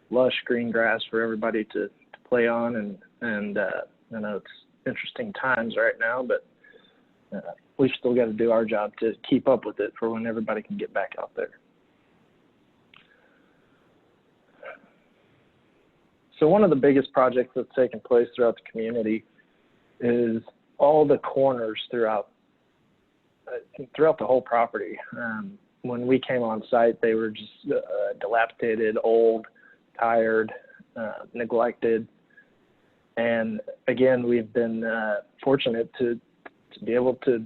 lush green grass for everybody to play on. And I know it's interesting times right now, but we've still got to do our job to keep up with it for when everybody can get back out there. So one of the biggest projects that's taken place throughout the community is all the corners throughout the whole property. When we came on site, they were just dilapidated, old, tired, neglected. And again, we've been fortunate to be able to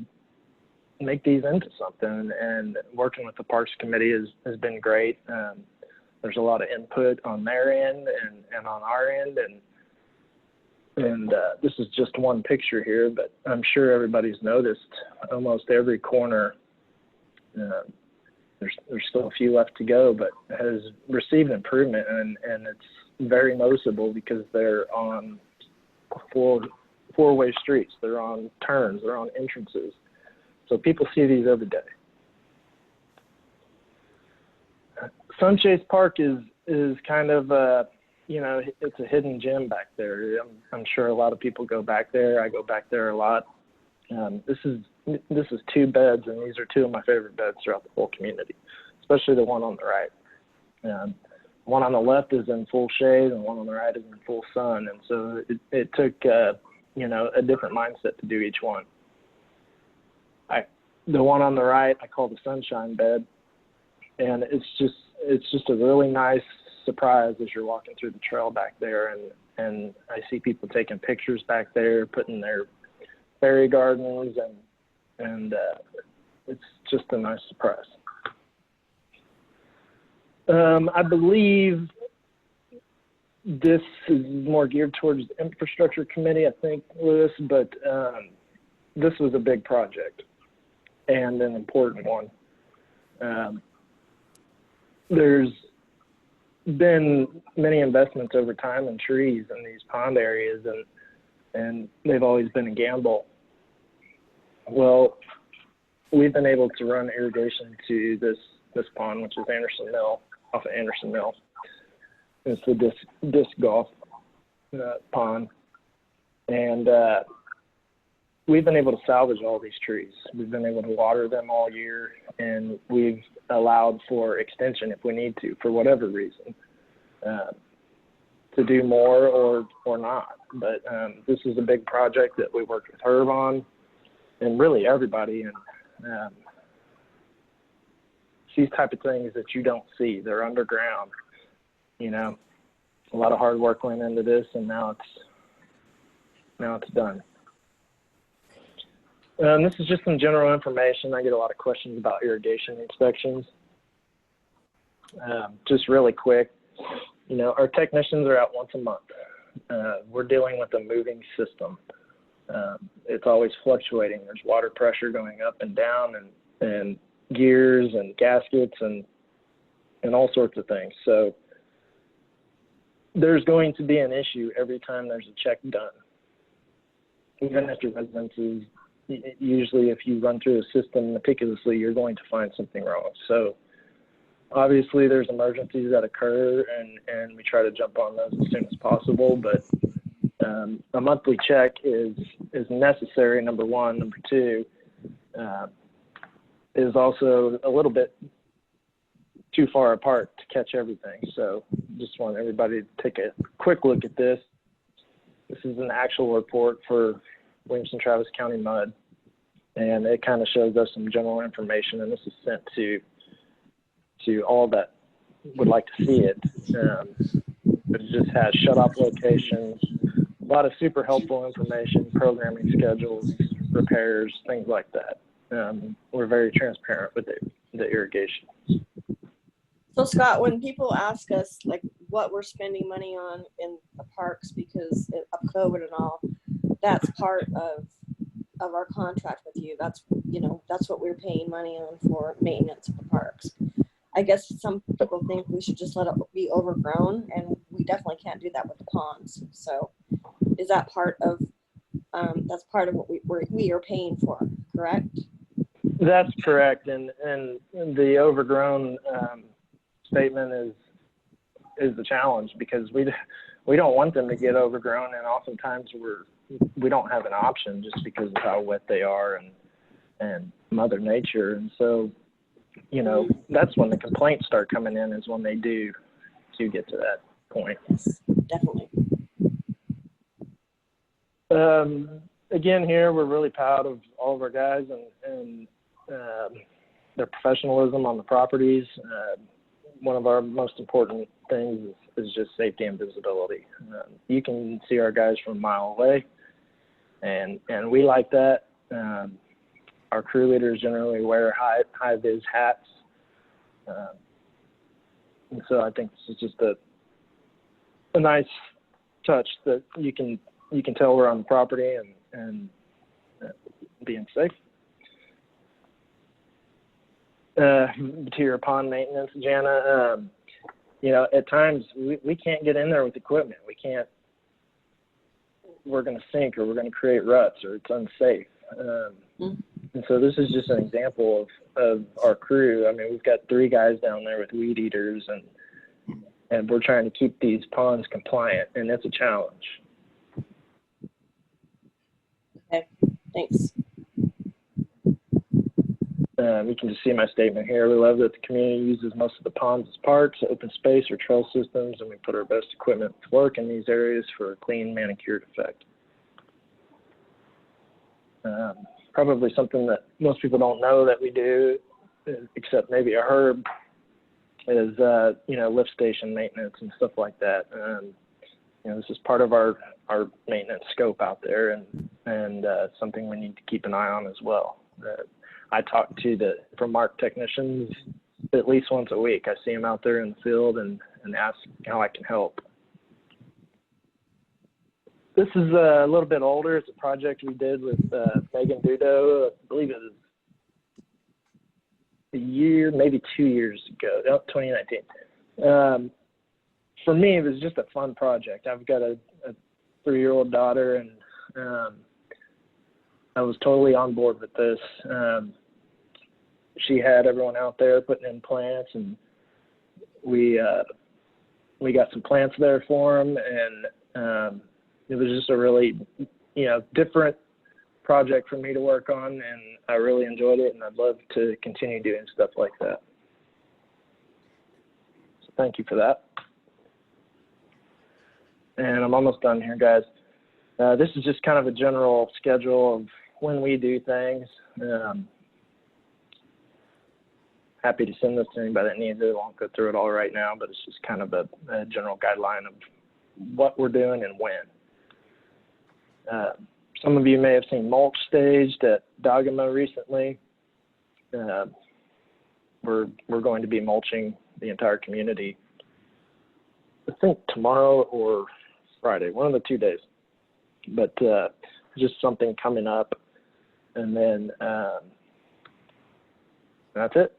make these into something, and working with the Parks Committee has been great. There's a lot of input on their end and on our end, And this is just one picture here, but I'm sure everybody's noticed almost every corner. There's still a few left to go, but has received improvement, and it's very noticeable because they're on four-way streets. They're on turns. They're on entrances. So people see these every day. Sunchase Park is kind of it's a hidden gem back there. I'm sure a lot of people go back there. I go back there a lot. This is 2 beds, and these are 2 of my favorite beds throughout the whole community, especially the one on the right. One on the left is in full shade, and the one on the right is in full sun. And so it took a different mindset to do each one. The one on the right I call the sunshine bed, and it's just a really nice surprise as you're walking through the trail back there, and I see people taking pictures back there, putting their fairy gardens, and it's just a nice surprise. I believe this is more geared towards the infrastructure committee, I think, Lewis, but this was a big project and an important one. There's been many investments over time in trees in these pond areas, and they've always been a gamble. Well, we've been able to run irrigation to this pond, which is Anderson Mill, off of Anderson Mill. It's a disc golf pond, and we've been able to salvage all these trees. We've been able to water them all year, and we've allowed for extension if we need to, for whatever reason, to do more or not. But this is a big project that we worked with Herb on, and really everybody. And these type of things that you don't see, they're underground. A lot of hard work went into this, and now it's done. This is just some general information. I get a lot of questions about irrigation inspections. Just really quick, our technicians are out once a month. We're dealing with a moving system. It's always fluctuating. There's water pressure going up and down, and gears and gaskets and all sorts of things. So there's going to be an issue every time there's a check done. Even after residences, usually if you run through the system meticulously, you're going to find something wrong. So obviously there's emergencies that occur, and we try to jump on those as soon as possible. But a monthly check is necessary, number one. Number two, is also a little bit too far apart to catch everything. So just want everybody to take a quick look at this. This is an actual report for Williamson-Travis County MUD, and it kind of shows us some general information, and this is sent to all that would like to see it. But it just has shut-off locations, a lot of super helpful information, programming schedules, repairs, things like that. We're very transparent with the irrigation. So Scott, when people ask us like what we're spending money on in the parks because of COVID and all, that's part of our contract with you. That's what we're paying money on for maintenance of the parks. I guess some people think we should just let it be overgrown, and we definitely can't do that with the ponds. So is that part of that's part of what we are paying for, correct? That's correct, and the overgrown statement is the challenge, because we don't want them to get overgrown, and oftentimes we don't have an option just because of how wet they are and Mother Nature. And so that's when the complaints start coming in, is when they do get to that point. Yes, definitely. Again, here we're really proud of all of our guys and their professionalism on the properties. One of our most important things is just safety and visibility. You can see our guys from a mile away, and we like that. Our crew leaders generally wear high vis hats, and so I think this is just a nice touch that you can you can tell we're on the property and being safe. To your pond maintenance, Jana, you know, at times we can't get in there with equipment. We're going to sink, or we're going to create ruts, or it's unsafe. And so this is just an example of our crew. I mean, we've got 3 guys down there with weed eaters, and we're trying to keep these ponds compliant, and it's a challenge. Okay, thanks. You can just see my statement here. We love that the community uses most of the ponds as parks, open space, or trail systems, and we put our best equipment to work in these areas for a clean, manicured effect. Probably something that most people don't know that we do, except maybe a Herb, is you know, lift station maintenance and stuff like that. You know, this is part of our maintenance scope out there, and something we need to keep an eye on as well. I talk to the Mark technicians at least once a week. I see them out there in the field and ask how I can help. This is a little bit older. It's a project we did with Megan Dudo. I believe it was a year, maybe 2 years ago, 2019. For me, it was just a fun project. I've got a 3-year-old daughter, and I was totally on board with this. She had everyone out there putting in plants, and we got some plants there for them, and it was just a really, you know, different project for me to work on, and I really enjoyed it, and I'd love to continue doing stuff like that. So thank you for that. And I'm almost done here, guys. This is just kind of a general schedule of when we do things. Happy to send this to anybody that needs it. I won't go through it all right now, but it's just kind of a general guideline of what we're doing and when. Some of you may have seen mulch staged at Dogama recently. We're going to be mulching the entire community, I think tomorrow or Friday, one of the 2 days. But just something coming up, and then that's it.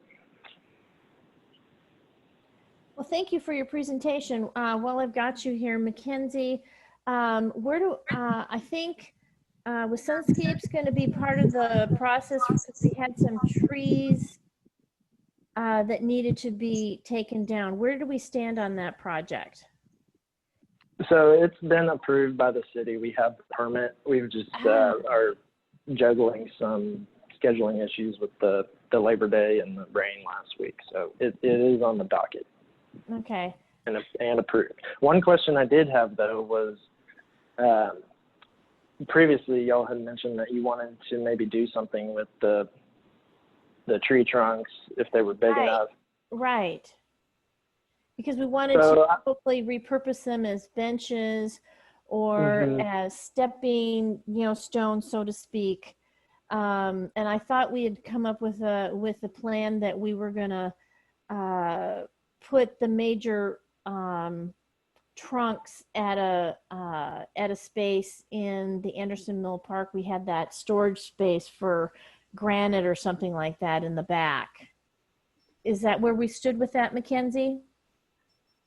Well, thank you for your presentation. While I've got you here, Mackenzie, I think was Sunscape's going to be part of the process because we had some trees that needed to be taken down. Where do we stand on that project? So it's been approved by the city. We have the permit. We've just are juggling some scheduling issues with the Labor Day and the rain last week. So it is on the docket. Okay. And approved. One question I did have, though, was previously y'all had mentioned that you wanted to maybe do something with the tree trunks if they were big enough. Right. Because we wanted to hopefully repurpose them as benches or as stepping, you know, stones, so to speak. And I thought we had come up with a plan that we were going to put the major trunks at a space in the Anderson Mill Park. We had that storage space for granite or something like that in the back. Is that where we stood with that, Mackenzie?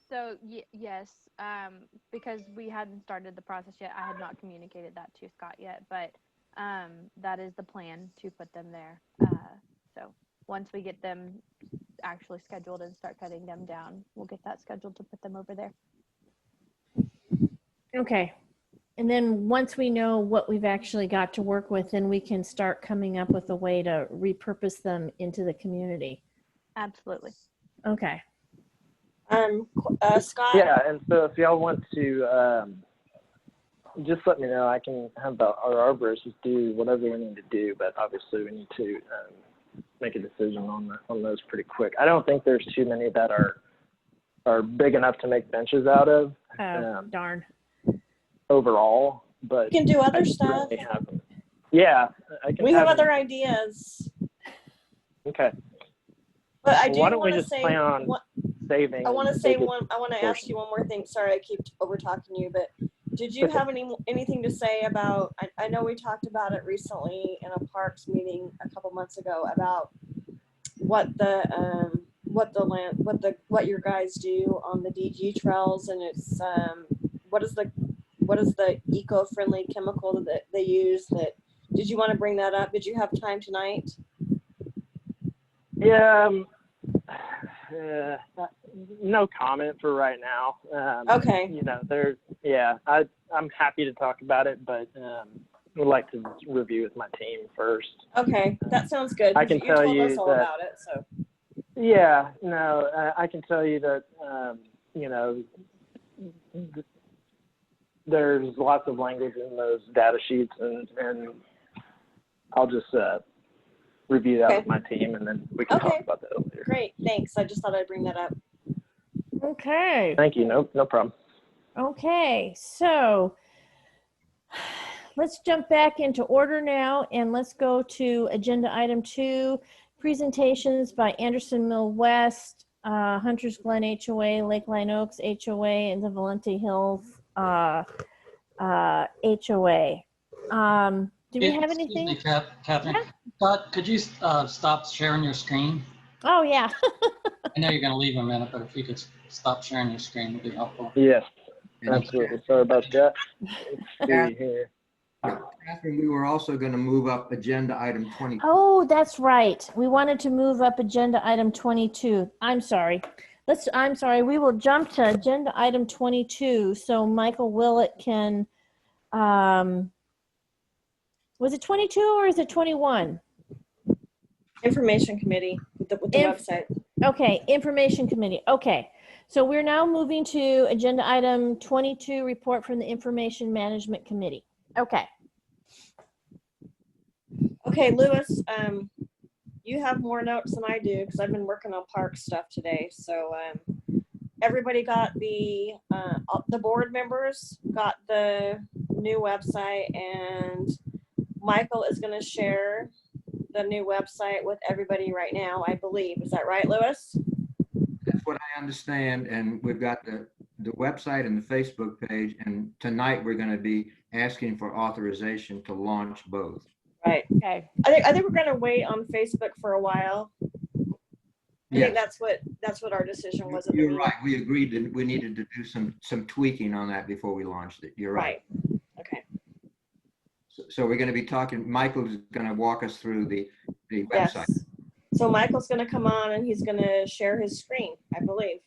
So yes, because we hadn't started the process yet, I had not communicated that to Scott yet, but that is the plan, to put them there. So once we get them actually scheduled and start cutting them down, we'll get that scheduled to put them over there. Okay. And then once we know what we've actually got to work with, then we can start coming up with a way to repurpose them into the community. Absolutely. Okay. Scott? Yeah, and so if y'all want to just let me know. I can have our arborists do whatever we need to do, but obviously we need to make a decision on those pretty quick. I don't think there's too many that are big enough to make benches out of. Darn. Overall, but you can do other stuff. Yeah, we have other ideas. Okay. But I do why don't want we to just say plan on saving? I want to say one. I want to ask you one more thing. Sorry, I keep over talking you, but did you have anything to say about, I know we talked about it recently in a parks meeting a couple months ago about what your guys do on the DG trails, and it's what is the eco-friendly chemical that they use? That, did you want to bring that up? Did you have time tonight? Yeah, no comment for right now. Okay. You know, I'm happy to talk about it, but would like to review with my team first. Okay, that sounds good. I can you tell told you us all that, about it, so. Yeah, no, I can tell you that, you know, there's lots of language in those data sheets, and I'll just review that with my team, and then we can talk about that later. Great, thanks. I just thought I'd bring that up. Okay. Thank you. No problem. Okay, so let's jump back into order now, and let's go to agenda item 2, presentations by Anderson Mill West, Hunters Glen HOA, Lakeline Oaks HOA, and the Valente Hills HOA. Do we have anything? Excuse me, Catherine. Scott, could you stop sharing your screen? Oh, yeah. I know you're going to leave in a minute, but if you could stop sharing your screen, would be helpful. Yes, absolutely. Sorry about that. Let's see here. Catherine, we were also going to move up agenda item 20. Oh, that's right. We wanted to move up agenda item 22. I'm sorry. I'm sorry. We will jump to agenda item 22 so Michael Willett can, was it 22 or is it 21? Information committee with the website. Okay, information committee. Okay. So we're now moving to agenda item 22, report from the Information Management Committee. Okay. Okay, Lewis, you have more notes than I do because I've been working on park stuff today. So everybody got the board members got the new website, and Michael is going to share the new website with everybody right now, I believe. Is that right, Lewis? That's what I understand. And we've got the website and the Facebook page. And tonight we're going to be asking for authorization to launch both. Right. Okay. I think we're going to wait on Facebook for a while. I think that's what our decision was. You're right. We agreed that we needed to do some tweaking on that before we launched it. You're right. Okay. So we're going to be talking. Michael's going to walk us through the website. Yes. So Michael's going to come on and he's going to share his screen, I believe.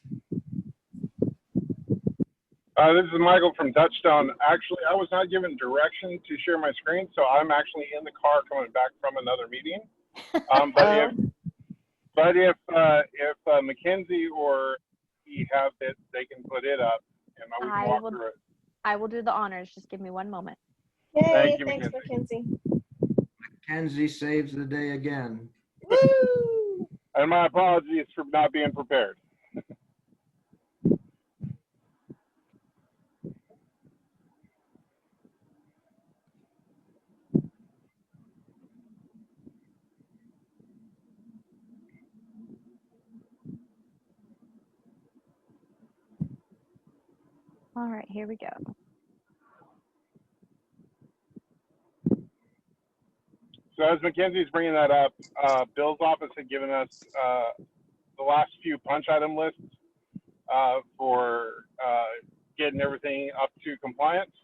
This is Michael from Touchstone. Actually, I was not given direction to share my screen, so I'm actually in the car coming back from another meeting. But if Mackenzie or he have it, they can put it up, and we can walk through it. I will do the honors. Just give me one moment. Yay, Thank you, thanks, Mackenzie. Mackenzie. Mackenzie saves the day again. Woo! And my apologies for not being prepared. All right, here we go. So as Mackenzie's bringing that up, Bill's office had given us the last few punch item lists for getting everything up to compliance.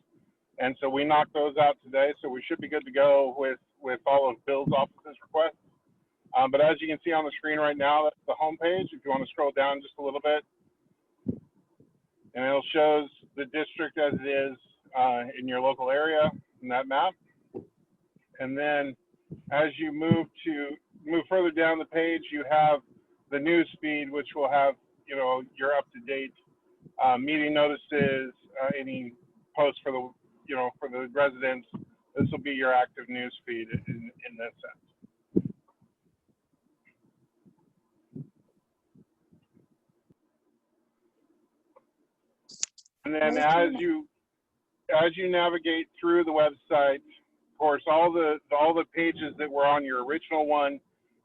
And so we knocked those out today. So we should be good to go with all of Bill's office's requests. But as you can see on the screen right now, that's the home page. If you want to scroll down just a little bit, and it shows the district as it is in your local area in that map. And then as you move further down the page, you have the news feed, which will have, you know, your up-to-date meeting notices, any posts for the, you know, for the residents. This will be your active news feed in this sense. And then as you navigate through the website, of course, all the pages that were on your original one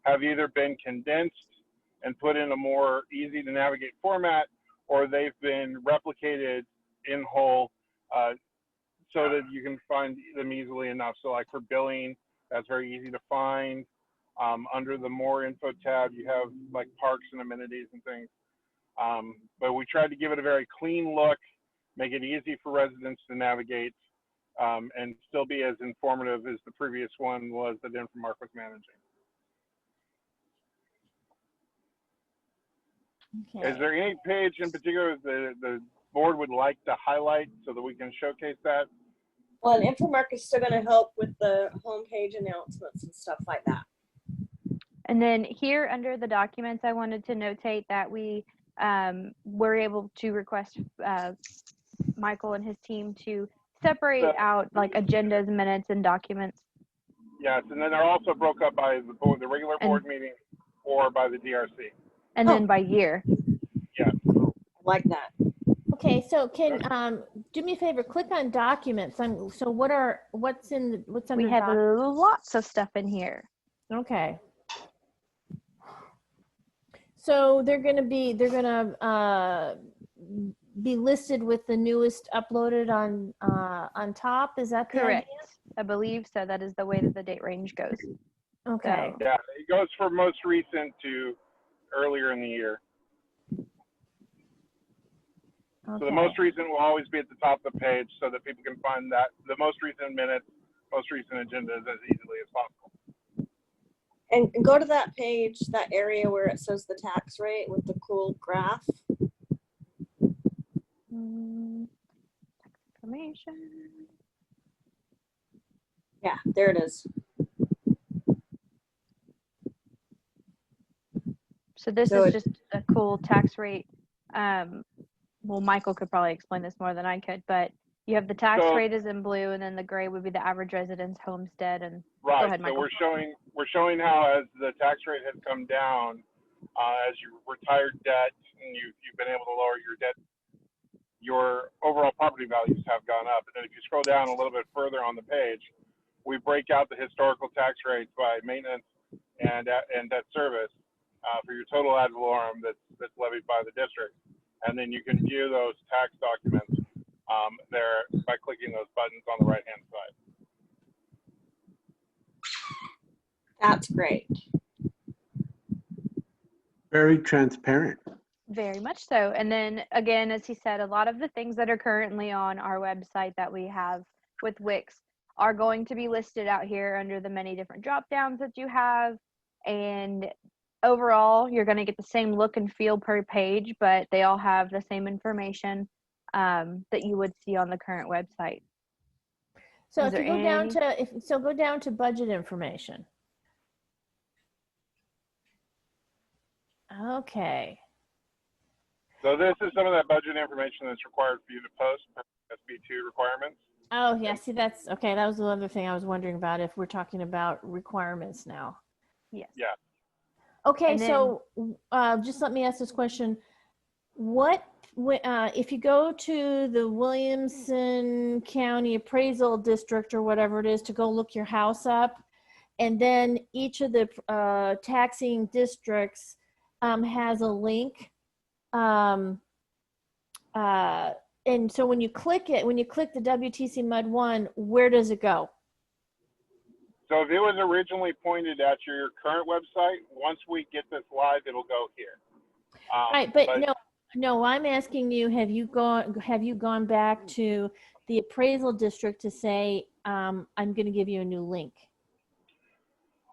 have either been condensed and put in a more easy to navigate format, or they've been replicated in whole so that you can find them easily enough. So like for billing, that's very easy to find. Under the more info tab, you have like parks and amenities and things. But we tried to give it a very clean look, make it easy for residents to navigate, and still be as informative as the previous one was that Infomark was managing. Okay. Is there any page in particular the board would like to highlight so that we can showcase that? Well, and Infomark is still going to help with the homepage announcements and stuff like that. And then here under the documents, I wanted to notate that we were able to request Michael and his team to separate out like agendas, minutes, and documents. Yes, and then they're also broke up by the regular board meeting or by the DRC. And then by year. Yeah. Like that. Okay, so can do me a favor, click on documents. So what's under We have lots of stuff in here. Okay. So they're gonna be listed with the newest uploaded on top. Is that the correct? idea? I believe so. That is the way that the date range goes. Okay. Yeah, it goes from most recent to earlier in the year. Okay. So the most recent will always be at the top of the page so that people can find that the most recent minutes, most recent agendas as easily as possible. And go to that page, that area where it says the tax rate with the cool graph. Tax information. Yeah, there it is. So this is just a cool tax rate. Well, Michael could probably explain this more than I could, but you have the tax rate is in blue, and then the gray would be the average residence homestead. And right. Go ahead, So Michael. we're showing how as the tax rate has come down, as you retired debt and you've been able to lower your debt, your overall property values have gone up. And then if you scroll down a little bit further on the page, we break out the historical tax rates by maintenance and debt service for your total ad valorem that's levied by the district. And then you can view those tax documents there by clicking those buttons on the right-hand side. That's great. Very transparent. very much so. And then again, as he said, a lot of the things that are currently on our website that we have with Wix are going to be listed out here under the many different drop downs that you have. And overall, you're going to get the same look and feel per page, but they all have the same information that you would see on the current website. So if you go down to go down to budget information. Okay. So this is some of that budget information that's required for you to post SB2 requirements. Oh yeah, see that's okay. That was the other thing I was wondering about, if we're talking about requirements now. Yes. Yeah. Okay, so just let me ask this question. What if you go to the Williamson County Appraisal District or whatever it is to go look your house up, and then each of the taxing districts has a link, and so when you click it, when you click the WTCMUD1, where does it go? So if it was originally pointed at your current website, once we get this live, it'll go here. Right, but no, I'm asking you, have you gone back to the appraisal district to say, I'm going to give you a new link?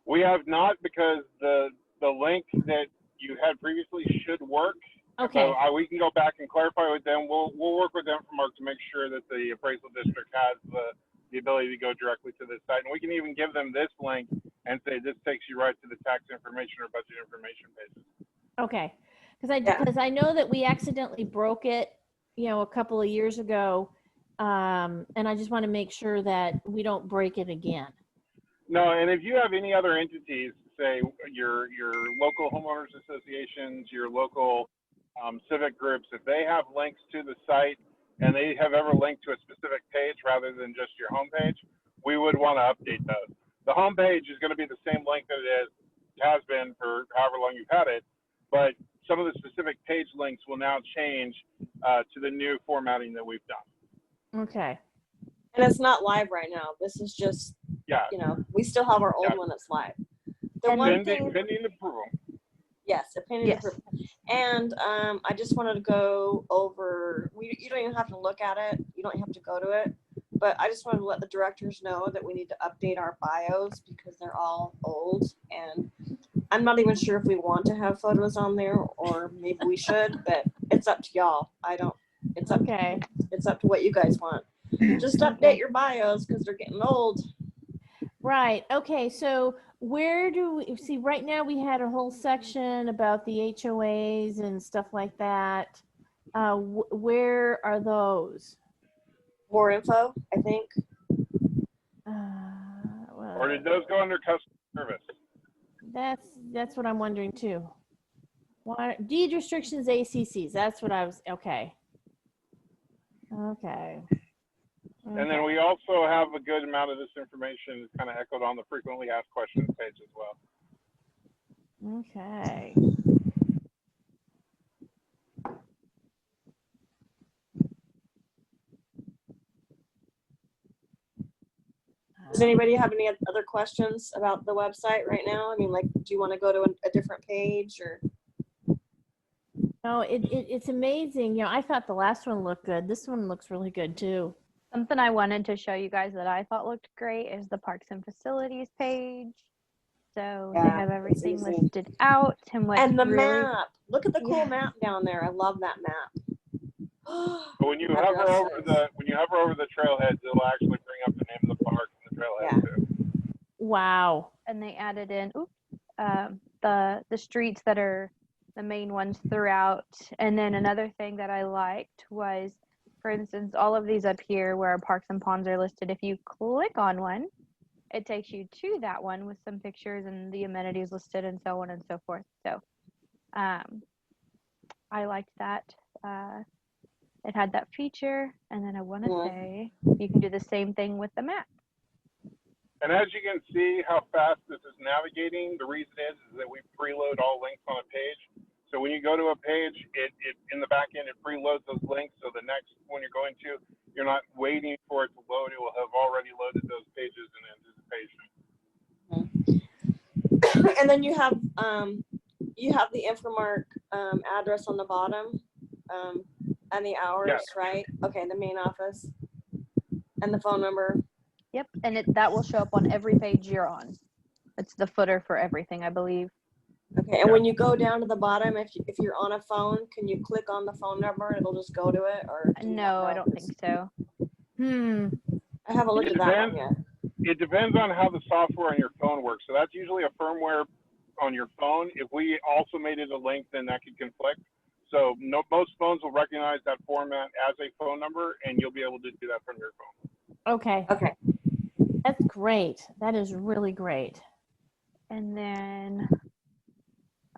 We have not, because the link that you had previously should work. Okay. So we can go back and clarify with them. We'll work with Infomark to make sure that the appraisal district has the ability to go directly to this site. And we can even give them this link and say, this takes you right to the tax information or budget information pages. Okay. Because I know that we accidentally broke it, a couple of years ago. And I just want to make sure that we don't break it again. No, and if you have any other entities, say your local homeowners associations, your local civic groups, if they have links to the site and they have ever linked to a specific page rather than just your homepage, we would want to update those. The homepage is going to be the same link that it has been for however long you've had it, but some of the specific page links will now change to the new formatting that we've done. Okay. And it's not live right now. This is just, Yeah. you know, we still have our old Yeah. one that's live. The one Pending, thing, pending approval. yes, opinion approval. And I just wanted to go over, you don't even have to look at it. You don't have to go to it. But I just wanted to let the directors know that we need to update our bios because they're all old. And I'm not even sure if we want to have photos on there or maybe we should, but it's up to y'all. I don't, it's up, it's up to what you guys want. Just update your bios because they're getting old. Right. Okay. So where do we see right now? We had a whole section about the HOAs and stuff like that. Where are those? More info, I think. Or did those go under customer service? That's what I'm wondering too. Why deed restrictions, ACCs? That's what I was. Okay. Okay. And then we also have a good amount of this information kind of echoed on the frequently asked questions page as well. Okay. Does anybody have any other questions about the website right now? I mean, like, do you want to go to a different page or? No, it's amazing. You know, I thought the last one looked good. This one looks really good too. Something I wanted to show you guys that I thought looked great is the parks and facilities page. So they have everything listed out and what's And the really, map. Look at the cool map down there. I love that map. But when you hover over the trailheads, it'll actually bring up the name of the park and the trailhead too. Wow. And they added in the streets that are the main ones throughout. And then another thing that I liked was, for instance, all of these up here where our parks and ponds are listed, if you click on one, it takes you to that one with some pictures and the amenities listed and so on and so forth. So I liked that. It had that feature. And then I want to say you can do the same thing with the map. And as you can see how fast this is navigating, the reason is that we preload all links on a page. So when you go to a page, it in the back end, it preloads those links. So the next one you're going to, you're not waiting for it to load. It will have already loaded those pages in anticipation. And then you have the Infomark address on the bottom and the hours, right? Okay, the main office and the phone number. Yep, and that will show up on every page you're on. It's the footer for everything, I believe. Okay, and when you go down to the bottom, if you're on a phone, can you click on the phone number and it'll just go to it? Or no, I don't think so. I haven't looked at that one yet. It depends on how the software on your phone works. So that's usually a firmware on your phone. If we also made it a link, then that could conflict. So most phones will recognize that format as a phone number, and you'll be able to do that from your phone. Okay. Okay. That's great. That is really great. And then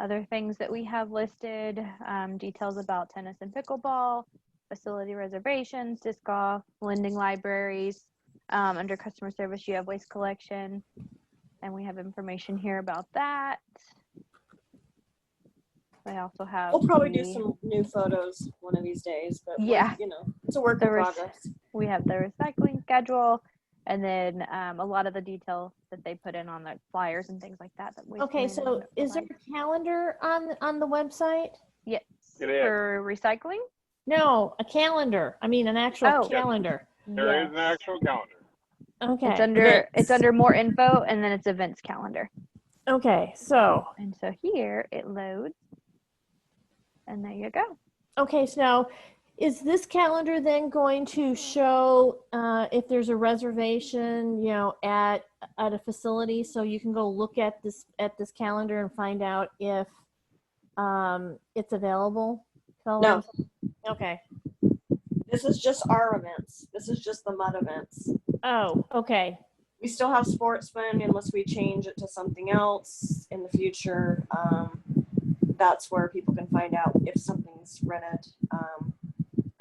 other things that we have listed, details about tennis and pickleball, facility reservations, disc golf, lending libraries. Under customer service, you have waste collection, and we have information here about that. I also have. We'll probably do some new photos one of these days, but yeah, you know, it's a work in progress. We have the recycling schedule, and then a lot of the detail that they put in on the flyers and things like that. Okay, so is there a calendar on the website? Yes. It is. For recycling? No, a calendar. I mean, an actual calendar. There is an actual calendar. Okay. It's under more info, and then it's events calendar. Okay, so. And so here it loads, and there you go. Okay, so now, is this calendar then going to show if there's a reservation, you know, at a facility, so you can go look at this calendar and find out if it's available? No. Okay. This is just our events. This is just the MUD events. Oh, okay. We still have Sportsman unless we change it to something else in the future. That's where people can find out if something's rented.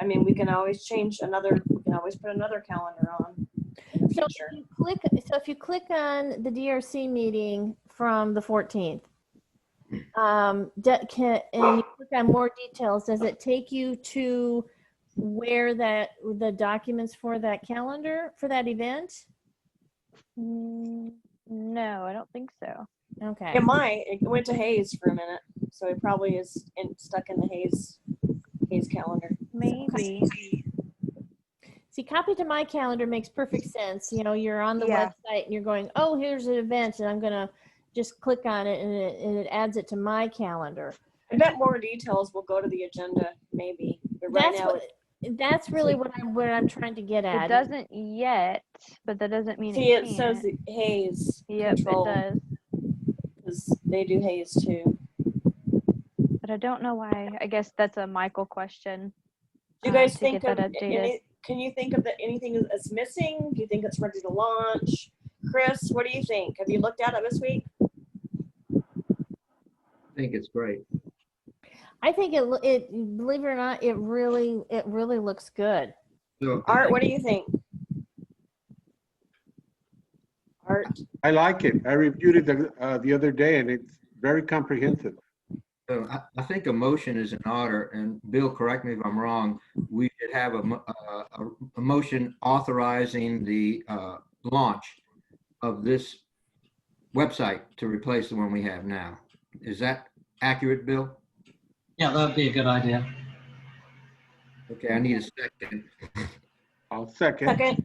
I mean, we can always we can always put another calendar on in the future. If you click on the DRC meeting from the 14th, and you click on more details, does it take you to where the documents for that calendar for that event? No, I don't think so. Okay. It might. It went to Hayes for a minute, so it probably is stuck in the Hayes calendar. Maybe. See, copy to my calendar makes perfect sense. You know, you're on the Yeah. website and you're going, oh, here's an event, and I'm gonna just click on it, and it adds it to my calendar. I bet more details will go to the agenda, maybe. But right now, That's really what I'm trying to get at. It doesn't yet, but that doesn't mean see, it it says can't. the Hayes Yep, control. it does. Because they do Hayes too. But I don't know why. I guess that's a Michael question. Do you guys to think get of that updated. can you think of anything that's missing? Do you think it's ready to launch? Chris, what do you think? Have you looked at it this week? I think it's great. I think it believe it or not, it really looks good. So Art, what do you think? Art, I like it. I reviewed it the other day, and it's very comprehensive. So I think a motion is in order, and Bill, correct me if I'm wrong, we should have a motion authorizing the launch of this website to replace the one we have now. Is that accurate, Bill? Yeah, that'd be a good idea. Okay, I need a second. I'll second.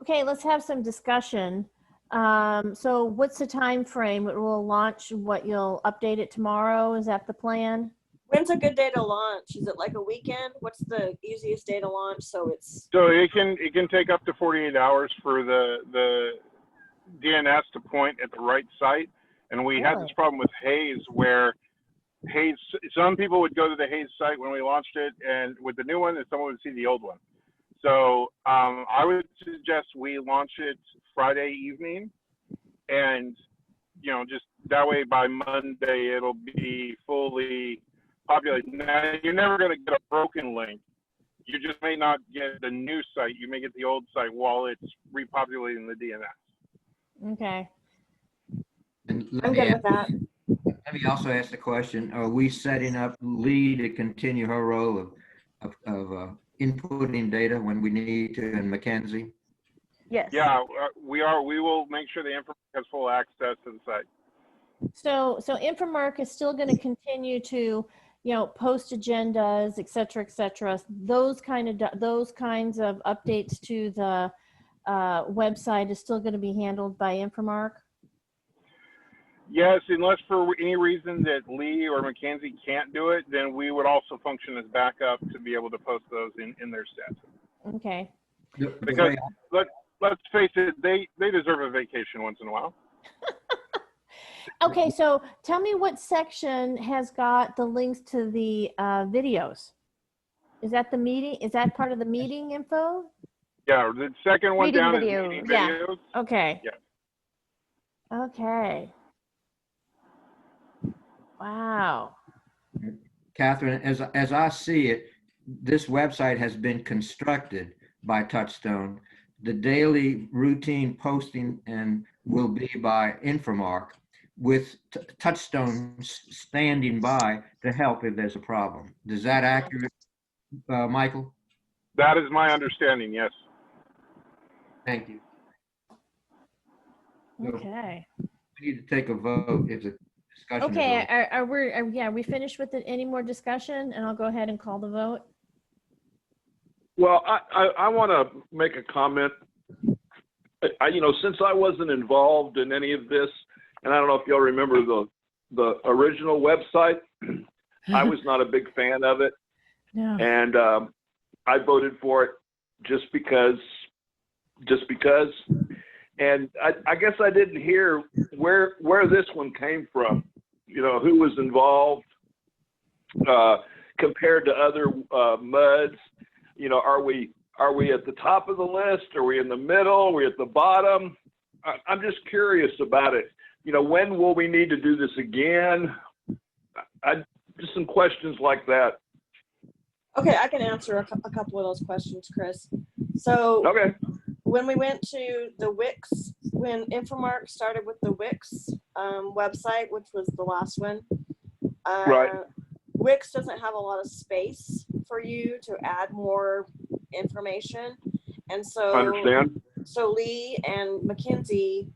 Okay, let's have some discussion. So what's the time frame? It will launch, what, you'll update it tomorrow? Is that the plan? when's a good day to launch? Is it like a weekend? What's the easiest day to launch? So it can take up to 48 hours for the DNS to point at the right site. And we had this problem with Hayes where some people would go to the Hayes site when we launched it, and with the new one, and someone would see the old one. So I would suggest we launch it Friday evening, and just that way by Monday it'll be fully populated. Now you're never going to get a broken link. You just may not get the new site. You may get the old site while it's repopulating the DNS. Okay. And I'm good with that. Let me also ask the question, are we setting up Lee to continue her role of inputting data when we need to, and Mackenzie? Yes. Yeah, we are. We will make sure the information has full access to the site. So Infomark is still going to continue to, post agendas, et cetera, those kinds of updates to the website is still going to be handled by Infomark? Yes, unless for any reason that Lee or Mackenzie can't do it, then we would also function as backup to be able to post those in their stead. Okay. Because let's face it, they deserve a vacation once in a while. Okay, so tell me what section has got the links to the videos? Is that the meeting? Is that part of the meeting info? Yeah, the second one Reading down videos. is meeting Yeah. videos. Okay. Yeah. Okay. Wow. Catherine, as I see it, this website has been constructed by Touchstone. The daily routine posting and will be by Infomark, with Touchstone standing by to help if there's a problem. Is that accurate, Michael? That is my understanding, yes. Thank you. Okay. We need to take a vote if the discussion Okay, is over. are we finished with it? Any more discussion? And I'll go ahead and call the vote. Well, I want to make a comment. Since I wasn't involved in any of this, and I don't know if y'all remember the original website, I was not a big fan of it. No. And I voted for it just because. And I guess I didn't hear where this one came from. Who was involved compared to other MUDs. Are we at the top of the list? Are we in the middle? Are we at the bottom? I'm just curious about it. When will we need to do this again? Just some questions like that. okay, I can answer a couple of those questions, Chris. So okay. When we went to the Wix, when Infomark started with the Wix website, which was the last one, right. Wix doesn't have a lot of space for you to add more information. And so, Understand? so Lee and Mackenzie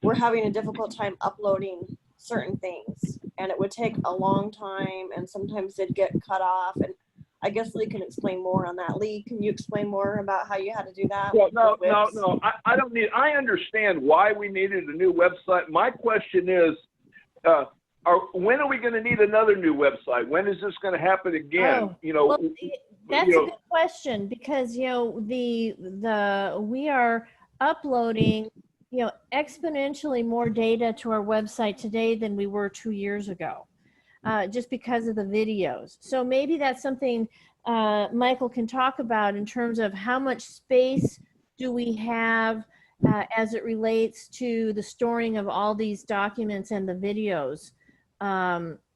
were having a difficult time uploading certain things, and it would take a long time, and sometimes they'd get cut off. And I guess Lee can explain more on that. Lee, can you explain more about how you had to do that? Well, no. I don't need. I understand why we needed a new website. My question is, when are we going to need another new website? When is this going to happen again? Oh, You know, well, that's you a know, good question, because we are uploading exponentially more data to our website today than we were 2 years ago, just because of the videos. So maybe that's something Michael can talk about in terms of how much space do we have as it relates to the storing of all these documents and the videos,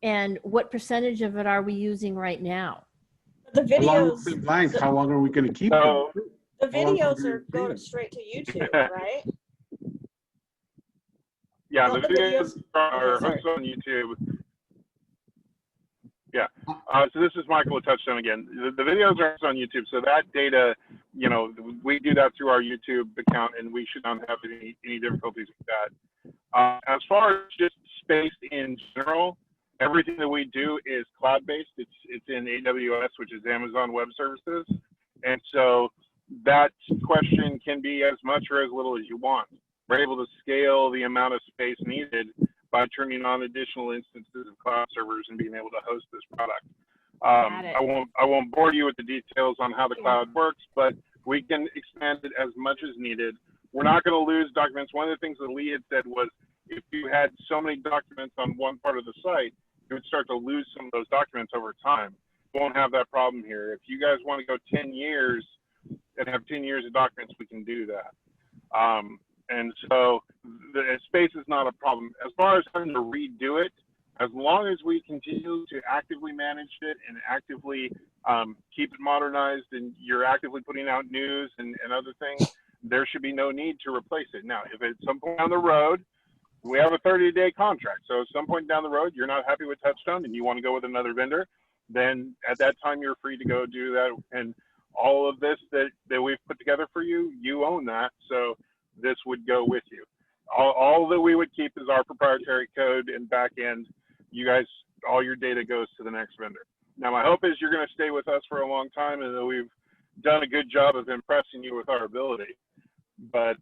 and what percentage of it are we using right now? The How long videos, has it been blank? How long are we going to keep them? So, the How long videos are we are gonna go keep straight to YouTube, right? yeah, Don't the the videos videos? are Okay, sorry. hosted on YouTube. Yeah. So this is Michael at Touchstone again. The videos are on YouTube, so that data, you know, we do that through our YouTube account, and we should not have any difficulties with that. As far as just space in general, everything that we do is cloud-based. It's in AWS, which is Amazon Web Services, and so that question can be as much or as little as you want. We're able to scale the amount of space needed by turning on additional instances of cloud servers and being able to host this product. I won't bore you with the details on how the cloud works, but we can expand it as much as needed. We're not going to lose documents. One of the things that Lee had said was, if you had so many documents on one part of the site, you would start to lose some of those documents over time. Won't have that problem here. If you guys want to go 10 years and have 10 years of documents, we can do that. And so the space is not a problem. As far as having to redo it, as long as we continue to actively manage it and actively keep it modernized, and you're actively putting out news and other things, there should be no need to replace it. Now, if at some point down the road, we have a 30-day contract. So at some point down the road, you're not happy with Touchstone and you want to go with another vendor, then at that time, you're free to go do that. And all of this that we've put together for you, you own that. So this would go with you. All that we would keep is our proprietary code and back end. You guys, all your data goes to the next vendor. Now, my hope is you're going to stay with us for a long time and that we've done a good job of impressing you with our ability. But,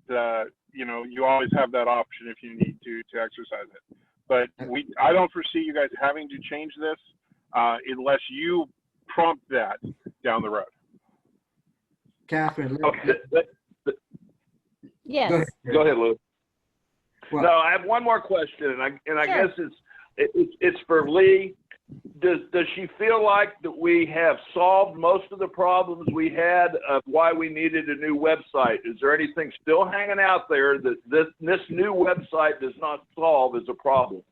you know, you always have that option if you need to exercise it. But I don't foresee you guys having to change this unless you prompt that down the road. Catherine, okay. Yes. Go ahead, Lou. Well, No, I have one more question, and I Sure. guess it's for Lee. Does she feel like that we have solved most of the problems we had of why we needed a new website? Is there anything still hanging out there that this new website does not solve as a problem?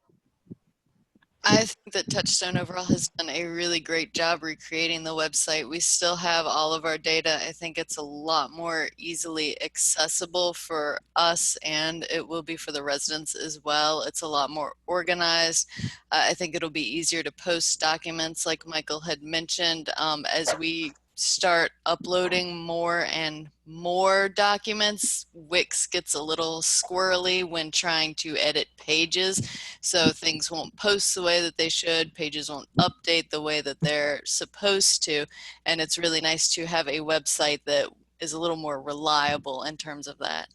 I think that Touchstone overall has done a really great job recreating the website. We still have all of our data. I think it's a lot more easily accessible for us, and it will be for the residents as well. It's a lot more organized. I think it'll be easier to post documents like Michael had mentioned as we start uploading more and more documents. Wix gets a little squirrely when trying to edit pages, so things won't post the way that they should, pages won't update the way that they're supposed to, and it's really nice to have a website that is a little more reliable in terms of that.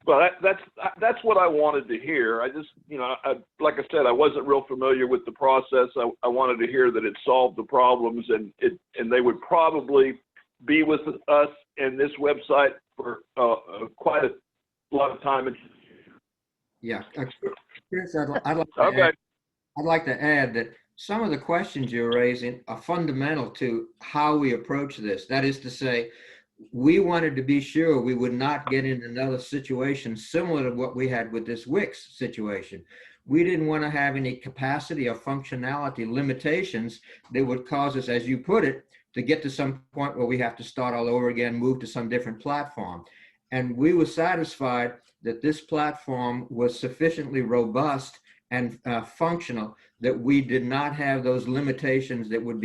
Well, that's what I wanted to hear. I just, you know, like I said, I wasn't real familiar with the process. I wanted to hear that it solved the problems, and they would probably be with us and this website for quite a lot of time. Yeah, Chris, I'd like to add that some of the questions you're raising are fundamental to how we approach this. That is to say, we wanted to be sure we would not get in another situation similar to what we had with this Wix situation. We didn't want to have any capacity or functionality limitations that would cause us, as you put it, to get to some point where we have to start all over again, move to some different platform. And we were satisfied that this platform was sufficiently robust and functional, that we did not have those limitations that we would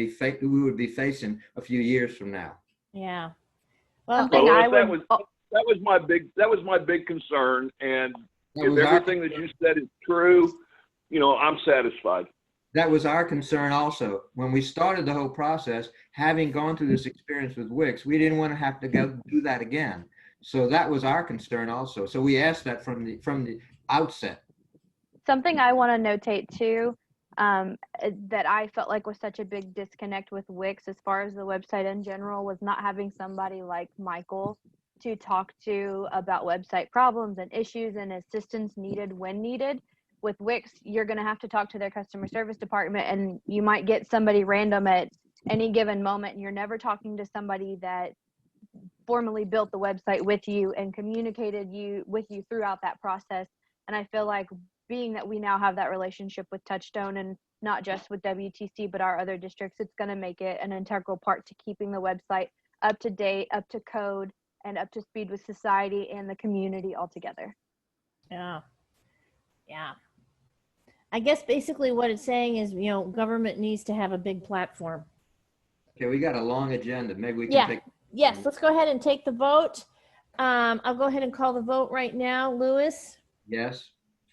be facing a few years from now. Yeah. Well, Well, that was my big concern, and if everything that you said is true, I'm satisfied. That was our concern also. When we started the whole process, having gone through this experience with Wix, we didn't want to have to go do that again. So that was our concern also. So we asked that from the outset. Something I want to notate too, that I felt like was such a big disconnect with Wix as far as the website in general, was not having somebody like Michael to talk to about website problems and issues and assistance needed when needed. With Wix, you're going to have to talk to their customer service department, and you might get somebody random at any given moment, and you're never talking to somebody that formally built the website with you and communicated with you throughout that process. And I feel like, being that we now have that relationship with Touchstone, and not just with WTC, but our other districts, it's going to make it an integral part to keeping the website up to date, up to code, and up to speed with society and the community altogether. Yeah. Yeah. I guess basically what it's saying is, government needs to have a big platform. Okay, we got a long agenda. Maybe we can take. Yes, let's go ahead and take the vote. I'll go ahead and call the vote right now. Louis? Yes.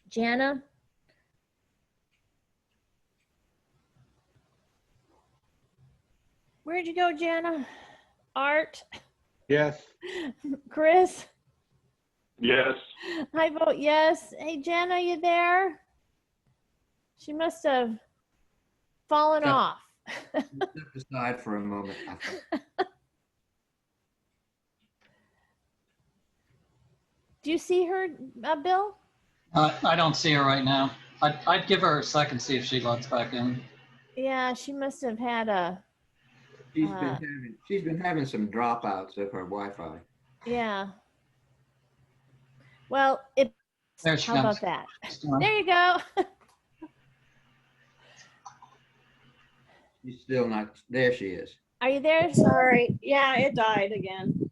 Jana? Where'd you go, Jana? Art? Yes. Chris? Yes. I vote yes. Hey, Jana, you there? She must have fallen off. Step aside for a moment. Do you see her, Bill? I don't see her right now. I'd give her a second, see if she logs back in. Yeah, she must have had a. She's been having some dropouts of her Wi-Fi. Yeah. Well, how about that? There you go. She's still not there. She is. Are you there? Sorry. Yeah, it died again.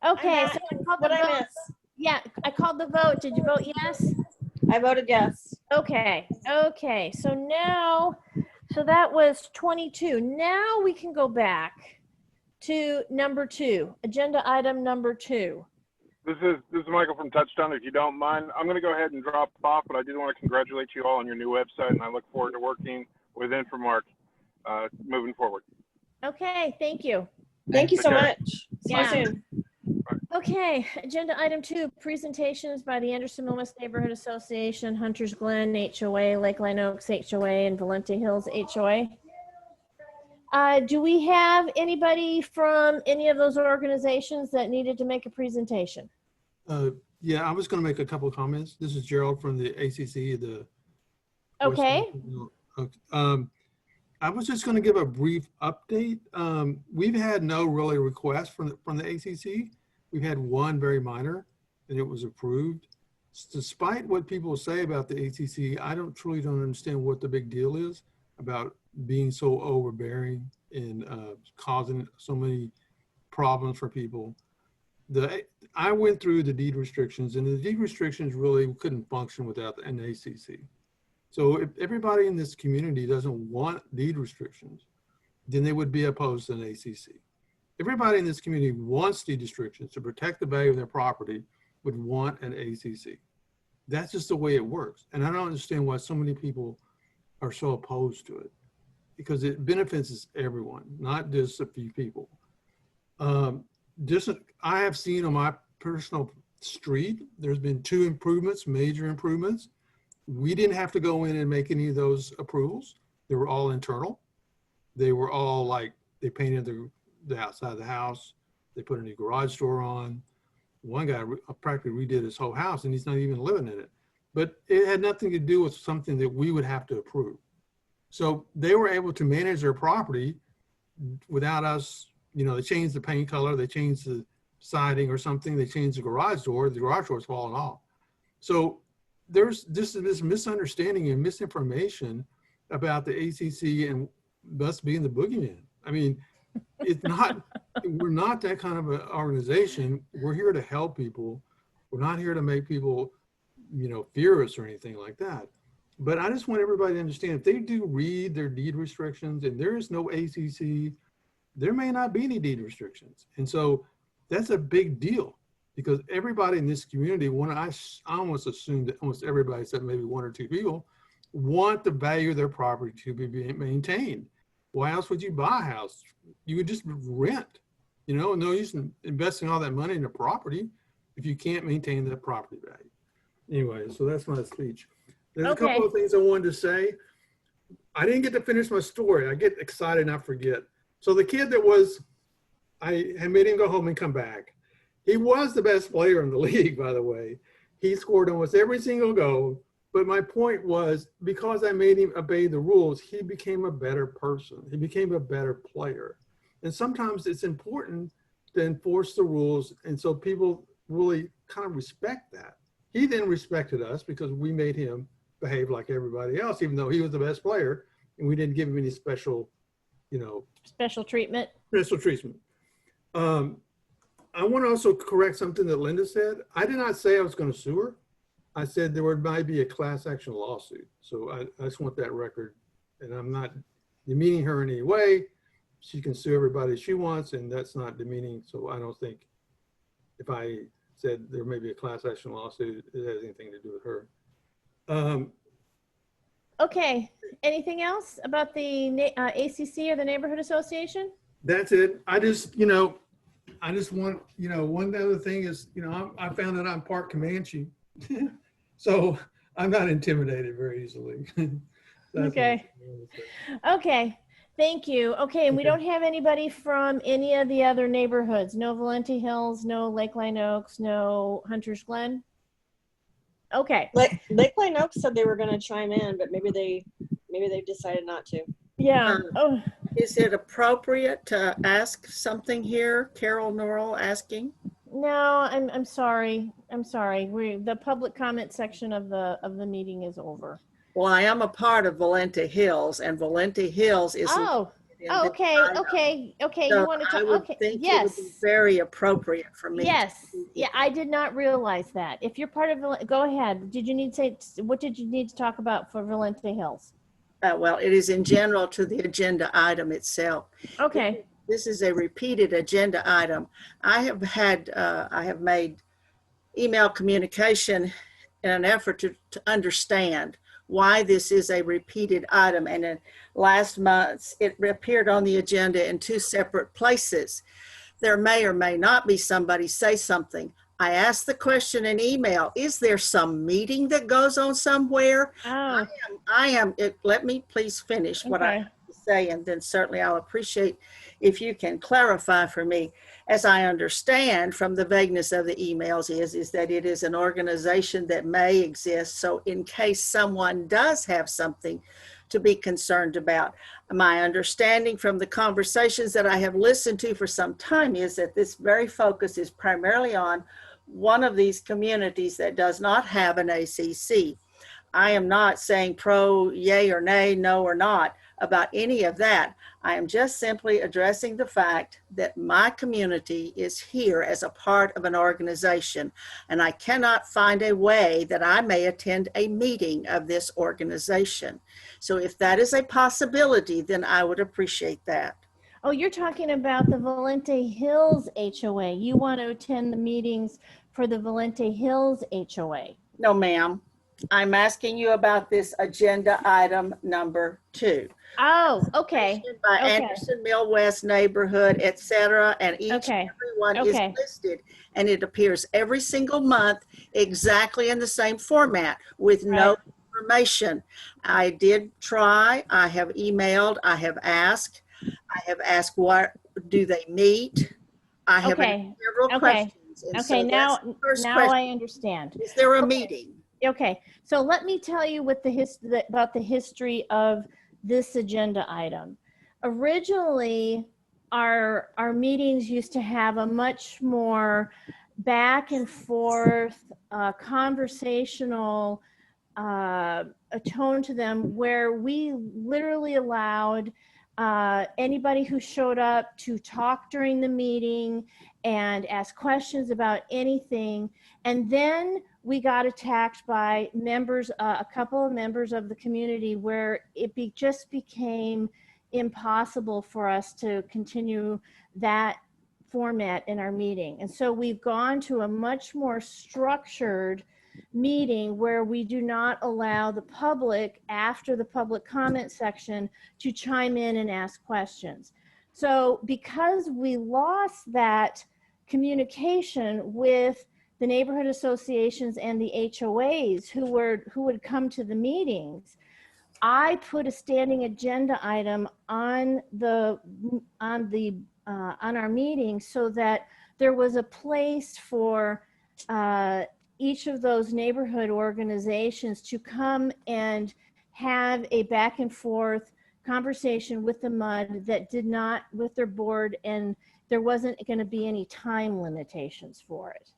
Okay, so I called the What'd I vote. miss? Yeah, I called the vote. Did you vote yes? I voted yes. Okay. So now, that was 22. Now we can go back to number 2, agenda item number 2. This is Michael from Touchstone. If you don't mind, I'm going to go ahead and drop off, but I did want to congratulate you all on your new website, and I look forward to working with Infomark moving forward. Okay, thank you. Thank you so much. See you Yeah. soon. Okay, agenda item 2, presentations by the Anderson West Neighborhood Association, Hunters Glen HOA, Lakeline Oaks HOA, and Valente Hills HOA. Do we have anybody from any of those organizations that needed to make a presentation? Yeah, I was going to make a couple of comments. This is Gerald from the ACC. Okay. I was just going to give a brief update. We've had no really requests from the ACC. We've had one very minor, and it was approved. Despite what people say about the ACC, I truly don't understand what the big deal is about being so overbearing and causing so many problems for people. I went through the deed restrictions, and the deed restrictions really couldn't function without an ACC. So if everybody in this community doesn't want deed restrictions, then they would be opposed to an ACC. Everybody in this community wants deed restrictions to protect the value of their property, would want an ACC. That's just the way it works. And I don't understand why so many people are so opposed to it, because it benefits everyone, not just a few people. I have seen on my personal street, there's been 2 improvements, major improvements. We didn't have to go in and make any of those approvals. They were all internal. They were all they painted the outside of the house. They put a new garage door on. One guy practically redid his whole house, and he's not even living in it. But it had nothing to do with something that we would have to approve. So they were able to manage their property without us. They changed the paint color, they changed the siding or something, they changed the garage door's falling off. So there's this misunderstanding and misinformation about the ACC and us being the boogeyman. I mean, it's not, we're not that kind of an organization. We're here to help people. We're not here to make people, fear us or anything like that. But I just want everybody to understand, if they do read their deed restrictions and there is no ACC, there may not be any deed restrictions. And so that's a big deal because everybody in this community, I almost assume that almost everybody except maybe one or two people want the value of their property to be maintained. Why else would you buy a house? You would just rent, you know, no use in investing all that money in a property if you can't maintain that property value. Anyway, so that's my speech. There's a couple of things I wanted to say. I didn't get to finish my story. I get excited and I forget. So the kid I had made him go home and come back. He was the best player in the league, by the way. He scored almost every single goal. But my point was, because I made him obey the rules, he became a better person. He became a better player. And sometimes it's important to enforce the rules. And so people really kind of respect that. He then respected us because we made him behave like everybody else, even though he was the best player and we didn't give him any special, you know, special treatment. Special treatment. I want to also correct something that Linda said. I did not say I was going to sue her. I said there might be a class action lawsuit. So I just want that record. And I'm not demeaning her in any way. She can sue everybody she wants, and that's not demeaning. So I don't think if I said there may be a class action lawsuit, it has anything to do with her. Okay. Anything else about the ACC or the Neighborhood Association? That's it. I just want, one other thing is, I found that I'm part Comanche. So I'm not intimidated very easily. Okay. Okay. Thank you. Okay. And we don't have anybody from any of the other neighborhoods. No Valente Hills, no Lakeline Oaks, no Hunters Glen. Okay. Lakeline Oaks said they were going to chime in, but maybe they decided not to. Yeah. Is it appropriate to ask something here? Carol Norrell asking. No, I'm sorry. I'm sorry. The public comment section of the meeting is over. Well, I am a part of Valente Hills, and Valente Hills is. Okay. So you want to talk? I would think it would be very appropriate for me. Yes. Yeah, I did not realize that. If you're part of, go ahead. What did you need to talk about for Valente Hills? Well, it is in general to the agenda item itself. Okay. This is a repeated agenda item. I have made email communication in an effort to understand why this is a repeated item. And in last month, it appeared on the agenda in two separate places. There may or may not be somebody say something. I asked the question in email, is there some meeting that goes on somewhere? Oh. Let me please finish what I have to say, and then certainly I'll appreciate if you can clarify for me. As I understand from the vagueness of the emails is that it is an organization that may exist. So in case someone does have something to be concerned about, my understanding from the conversations that I have listened to for some time is that this very focus is primarily on one of these communities that does not have an ACC. I am not saying pro, yay or nay, no or not about any of that. I am just simply addressing the fact that my community is here as a part of an organization, and I cannot find a way that I may attend a meeting of this organization. So if that is a possibility, then I would appreciate that. Oh, you're talking about the Valente Hills HOA. You want to attend the meetings for the Valente Hills HOA. No, ma'am. I'm asking you about this agenda item number 2. Oh, okay. By Anderson Mill West neighborhood, etc. And everyone is listed, and it appears every single month exactly in the same format with no information. I did try. I have emailed. I have asked. What do they meet? I have several questions. And so now I understand. Is there a meeting? Okay, so let me tell you what about the history of this agenda item. Originally, our meetings used to have a much more back and forth conversational a tone to them, where we literally allowed anybody who showed up to talk during the meeting and ask questions about anything. And then we got attacked by members, a couple of members of the community, where just became impossible for us to continue that format in our meeting. And so we've gone to a much more structured meeting where we do not allow the public, after the public comment section, to chime in and ask questions. So because we lost that communication with the neighborhood associations and the HOAs who would come to the meetings, I put a standing agenda item on our meeting so that there was a place for each of those neighborhood organizations to come and have a back and forth conversation with the MUD that did not, with their board, and there wasn't going to be any time limitations for it.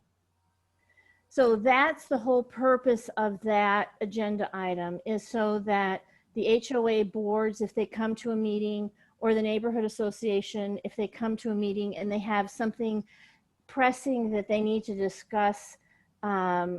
So that's the whole purpose of that agenda item, is so that the HOA boards, if they come to a meeting, or the neighborhood association, if they come to a meeting and they have something pressing that they need to discuss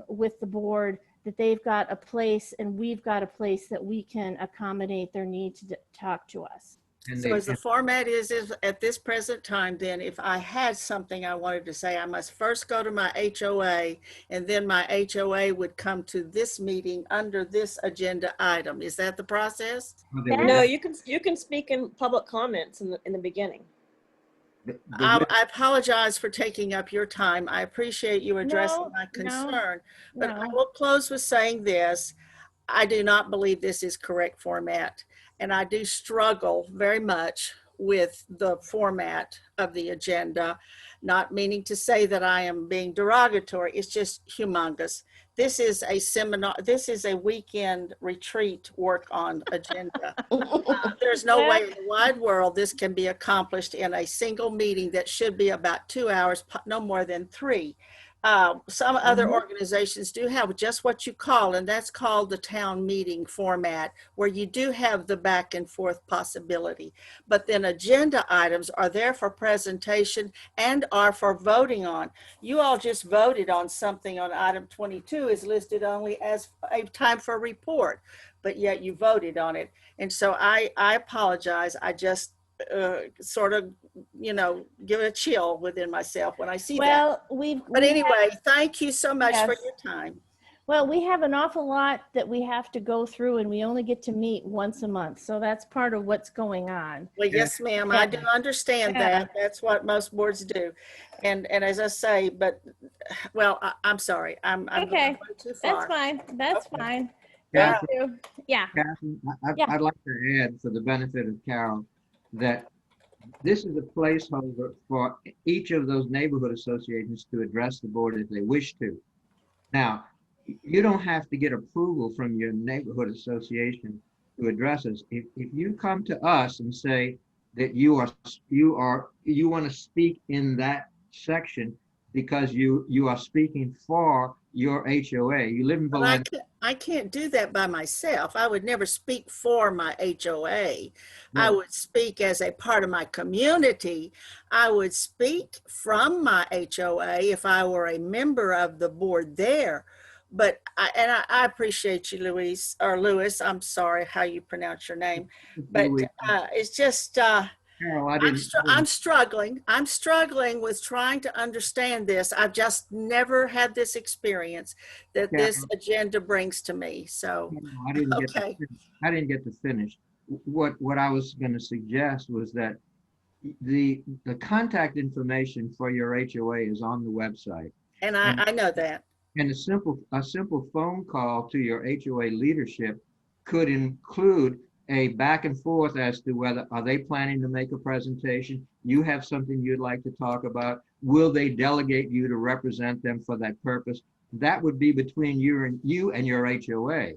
with the board, that they've got a place and we've got a place that we can accommodate their need to talk to us. So as the format is at this present time, then if I had something I wanted to say, I must first go to my HOA, and then my HOA would come to this meeting under this agenda item. Is that the process? No, you can speak in public comments in the beginning. I apologize for taking up your time. I appreciate you addressing my concern, but I will close with saying this. I do not believe this is correct format, and I do struggle very much with the format of the agenda, not meaning to say that I am being derogatory. It's just humongous. This is a seminar, this is a weekend retreat work on agenda. There's no way in the wide world this can be accomplished in a single meeting that should be about 2 hours, no more than 3. Some other organizations do have just what you call, and that's called the town meeting format, where you do have the back and forth possibility. But then agenda items are there for presentation and are for voting on. You all just voted on something on item 22 is listed only as a time for a report, but yet you voted on it. And so I apologize. I just sort of, give it a chill within myself when I see that. But anyway, thank you so much for your time. Well, we have an awful lot that we have to go through, and we only get to meet once a month. So that's part of what's going on. Well, yes, ma'am, I do understand that. That's what most boards do. And as I say, but, well, I'm sorry. I'm okay. Going too far. That's fine. That's fine. Yeah. Thank you. Yeah. Catherine, I'd like to add, for the benefit of Carol, that this is a placeholder for each of those neighborhood associations to address the board if they wish to. Now, you don't have to get approval from your neighborhood association to address us. If you come to us and say that you want to speak in that section because you are speaking for your HOA, you live in Berlin. I can't do that by myself. I would never speak for my HOA. No. I would speak as a part of my community. I would speak from my HOA if I were a member of the board there. But I appreciate you, Louis. I'm sorry how you pronounce your name, but it's just Carol, I'm struggling. I'm struggling with trying to understand this. I've just never had this experience that this agenda brings to me. So I didn't get to finish. What I was going to suggest was that the contact information for your HOA is on the website, and I know that. And a simple phone call to your HOA leadership could include a back and forth as to whether are they planning to make a presentation, you have something you'd like to talk about, will they delegate you to represent them for that purpose? That would be between you and your HOA.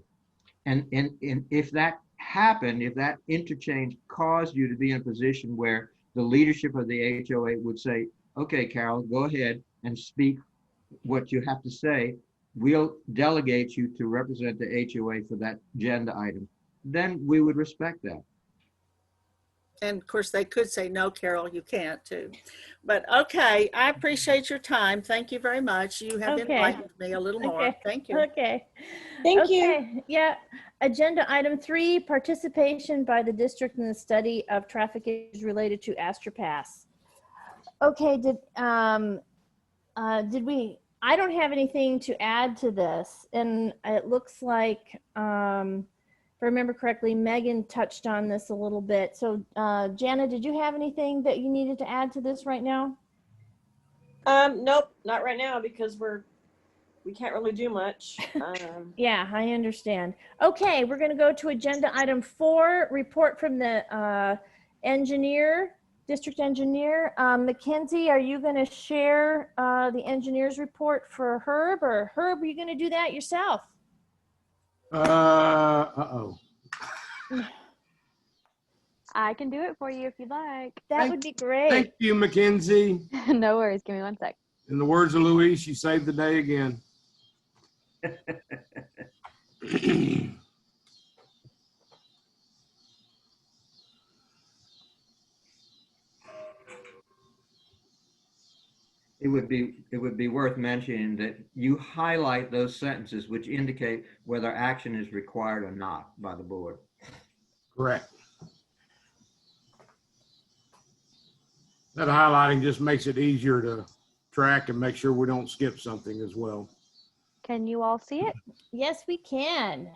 And if that happened, if that interchange caused you to be in a position where the leadership of the HOA would say, okay, Carol, go ahead and speak what you have to say, we'll delegate you to represent the HOA for that agenda item, then we would respect that. And of course, they could say, no, Carol, you can't too. But okay, I appreciate your time. Thank you very much. You have Okay. enlightened me a little more. Okay. Thank you. Okay. Thank you. Okay. Yeah. Agenda item 3, participation by the district in the study of traffic issues related to Astor Pass. Okay. Did we, I don't have anything to add to this. And it looks like, if I remember correctly, Megan touched on this a little bit. So Jana, did you have anything that you needed to add to this right now? Nope, not right now because we can't really do much. Yeah, I understand. Okay, we're going to go to agenda item 4, report from the engineer, district engineer. Mackenzie, are you going to share the engineer's report for Herb, or Herb, are you going to do that yourself? Uh-oh. I can do it for you if you'd like. That would be great. Thank you, Mackenzie. No worries. Give me 1 sec. In the words of Louise, she saved the day again. It would be worth mentioning that you highlight those sentences which indicate whether action is required or not by the board. Correct. That highlighting just makes it easier to track and make sure we don't skip something as well. Can you all see it? Yes, we can.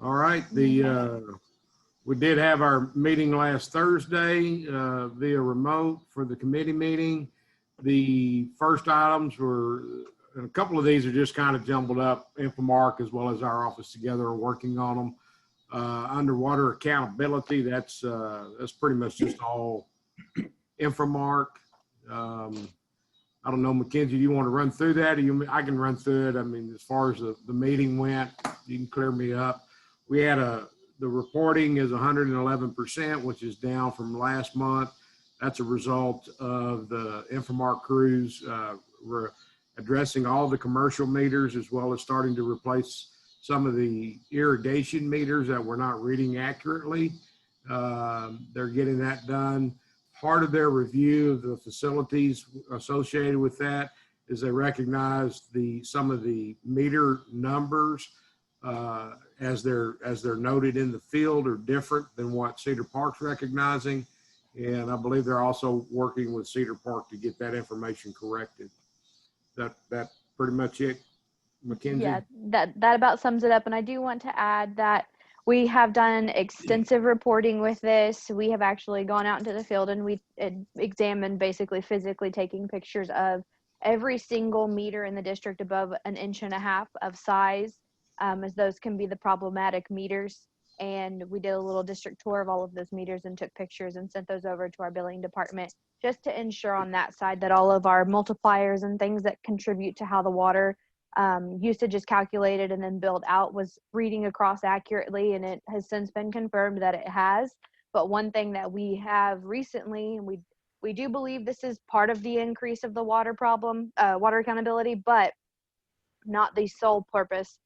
All right, we did have our meeting last Thursday via remote for the committee meeting. The first items were, and a couple of these are just kind of jumbled up. Infomark as well as our office together are working on them. Underwater accountability, that's pretty much just all Infomark. I don't know, Mackenzie, do you want to run through that? Or I can run through it. I mean, as far as the meeting went, you can clear me up. We had the reporting is 111%, which is down from last month. That's a result of the Infomark crews addressing all the commercial meters, as well as starting to replace some of the irrigation meters that were not reading accurately. They're getting that done. Part of their review of the facilities associated with that is they recognize some of the meter numbers as they're noted in the field are different than what Cedar Park's recognizing. And I believe they're also working with Cedar Park to get that information corrected. That pretty much it, Mackenzie? Yeah, that about sums it up. And I do want to add that we have done extensive reporting with this. We have actually gone out into the field and we examined, basically physically taking pictures of every single meter in the district above 1.5 inches of size, as those can be the problematic meters. And we did a little district tour of all of those meters and took pictures and sent those over to our billing department, just to ensure on that side that all of our multipliers and things that contribute to how the water usage is calculated and then billed out was reading across accurately. And it has since been confirmed that it has. But one thing that we have recently, and we do believe this is part of the increase of the water problem, water accountability, but not the sole purpose.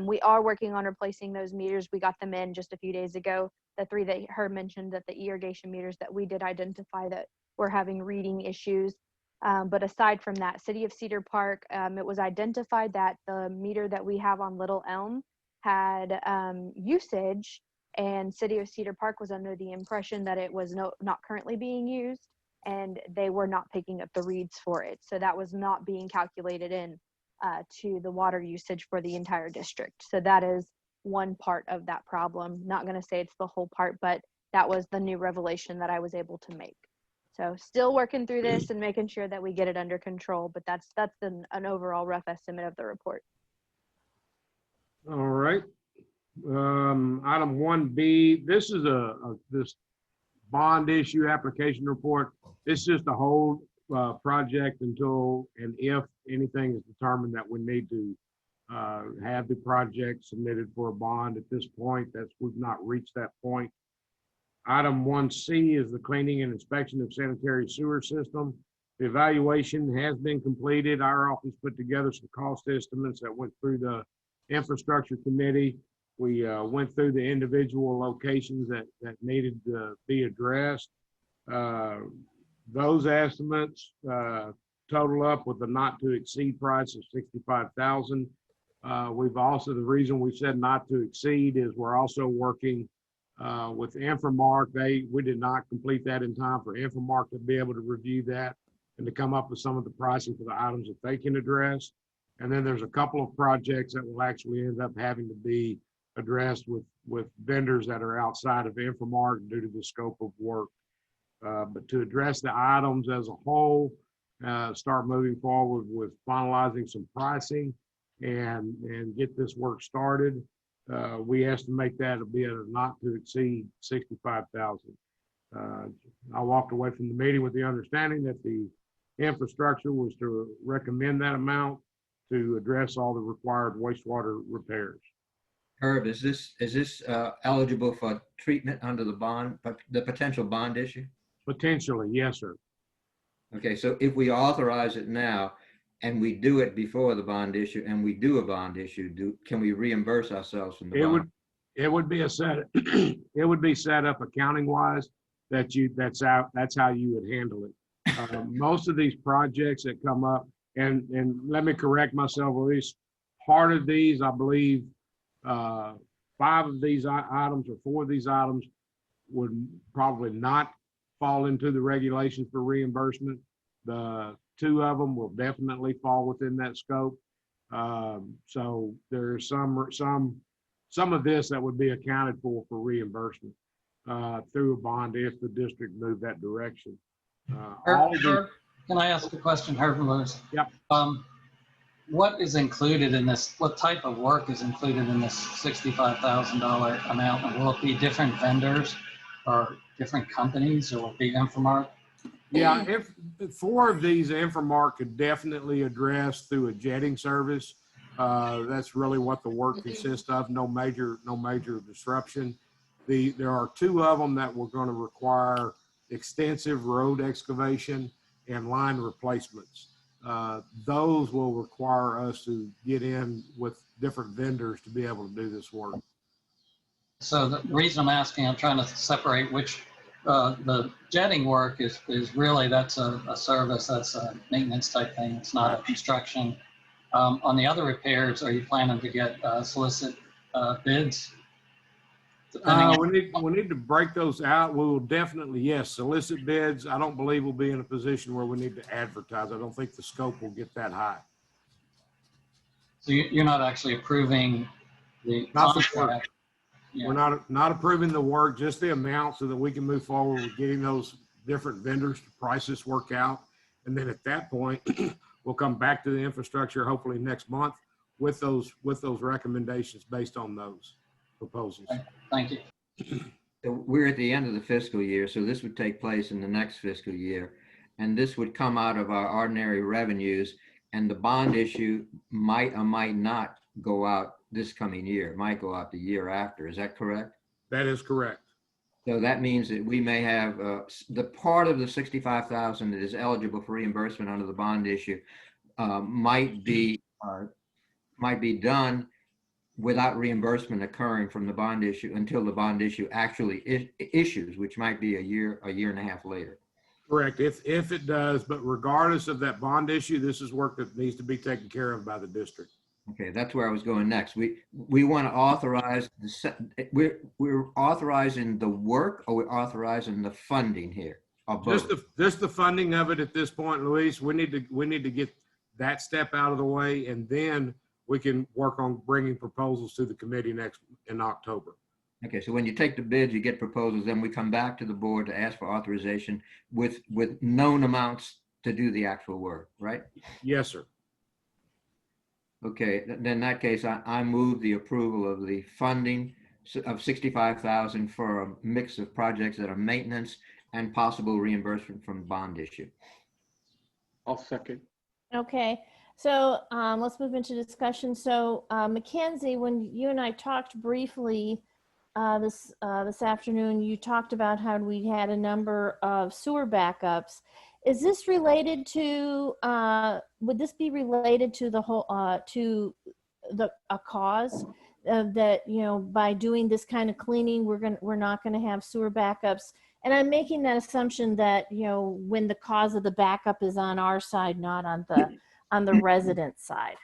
We are working on replacing those meters. We got them in just a few days ago. The 3 that Herb mentioned, that the irrigation meters that we did identify that were having reading issues. But aside from that, City of Cedar Park, it was identified that the meter that we have on Little Elm had usage, and City of Cedar Park was under the impression that it was not currently being used, and they were not picking up the reads for it. So that was not being calculated in to the water usage for the entire district. So that is one part of that problem. Not going to say it's the whole part, but that was the new revelation that I was able to make. So still working through this and making sure that we get it under control, but that's an overall rough estimate of the report. All right. Item 1B, this is this bond issue application report. This is just a hold project until and if anything is determined that we need to have the project submitted for a bond. At this point, we've not reached that point. Item 1C is the cleaning and inspection of sanitary sewer system. The evaluation has been completed. Our office put together some cost estimates that went through the infrastructure committee. We went through the individual locations that needed to be addressed. Those estimates total up with a not to exceed price of $65,000. We've also, the reason we said not to exceed is we're also working with Infomark. We did not complete that in time for Infomark to be able to review that and to come up with some of the pricing for the items that they can address. And then there's a couple of projects that will actually end up having to be addressed with vendors that are outside of Infomark due to the scope of work. But to address the items as a whole, start moving forward with finalizing some pricing and get this work started. We estimate that to be at a not to exceed $65,000. I walked away from the meeting with the understanding that the infrastructure was to recommend that amount to address all the required wastewater repairs. Herb, is this eligible for treatment under the potential bond issue? Potentially, yes, sir. Okay, so if we authorize it now and we do it before the bond issue and we do a bond issue, can we reimburse ourselves from the bond? It would be it would be set up accounting wise that's how you would handle it. Most of these projects that come up, and let me correct myself, at least part of these, I believe 5 of these items or 4 of these items would probably not fall into the regulations for reimbursement. The 2 of them will definitely fall within that scope. So there's some of this that would be accounted for reimbursement through a bond if the district moved that direction. Can I ask a question, Herb and Lewis? Yep. What is included in this? What type of work is included in this $65,000 amount? And will it be different vendors or different companies, or will it be Infomark? Yeah, if 4 of these Infomark could definitely address through a jetting service. That's really what the work consists of. No major disruption. There are 2 of them that we're going to require extensive road excavation and line replacements. Those will require us to get in with different vendors to be able to do this work. So the reason I'm asking, I'm trying to separate which the jetting work is really, that's a service, that's a maintenance type thing. It's not a construction. On the other repairs, are you planning to get solicit bids? We need to break those out. We will definitely, yes, solicit bids. I don't believe we'll be in a position where we need to advertise. I don't think the scope will get that high. So you're not actually approving the Not the contract? work. Yeah. We're not approving the work, just the amount, so that we can move forward with getting those different vendors to price this work out. And then at that point, we'll come back to the infrastructure hopefully next month with those recommendations based on those proposals. Thank you. So we're at the end of the fiscal year, so this would take place in the next fiscal year. And this would come out of our ordinary revenues, and the bond issue might or might not go out this coming year. It might go out the year after. Is that correct? That is correct. So that means that we may have the part of the $65,000 that is eligible for reimbursement under the bond issue might be done without reimbursement occurring from the bond issue until the bond issue actually issues, which might be a year and a half later. Correct. If it does, but regardless of that bond issue, this is work that needs to be taken care of by the district. Okay, that's where I was going next. We want to authorize we're authorizing the work, or we're authorizing the funding here? Just the funding of it at this point, Luis. We need to get that step out of the way, and then we can work on bringing proposals to the committee in October. Okay, so when you take the bids, you get proposals, then we come back to the board to ask for authorization with known amounts to do the actual work, right? Yes, sir. Okay, then in that case, I move the approval of the funding of $65,000 for a mix of projects that are maintenance and possible reimbursement from bond issue. I'll second. Okay, so let's move into discussion. So Mackenzie, when you and I talked briefly this afternoon, you talked about how we had a number of sewer backups. Is this related to, would this be related to the whole, a cause that, you know, by doing this kind of cleaning, we're not going to have sewer backups. And I'm making that assumption that, you know, when the cause of the backup is on our side, not on the resident side.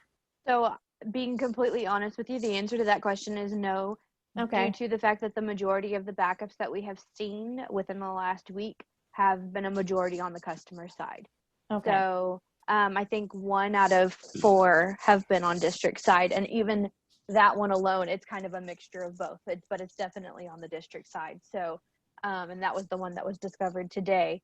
So being completely honest with you, the answer to that question is no. Okay. Due to the fact that the majority of the backups that we have seen within the last week have been a majority on the customer side. Okay. So I think 1 out of 4 have been on district side, and even that one alone, it's kind of a mixture of both, but it's definitely on the district side. So, and that was the one that was discovered today.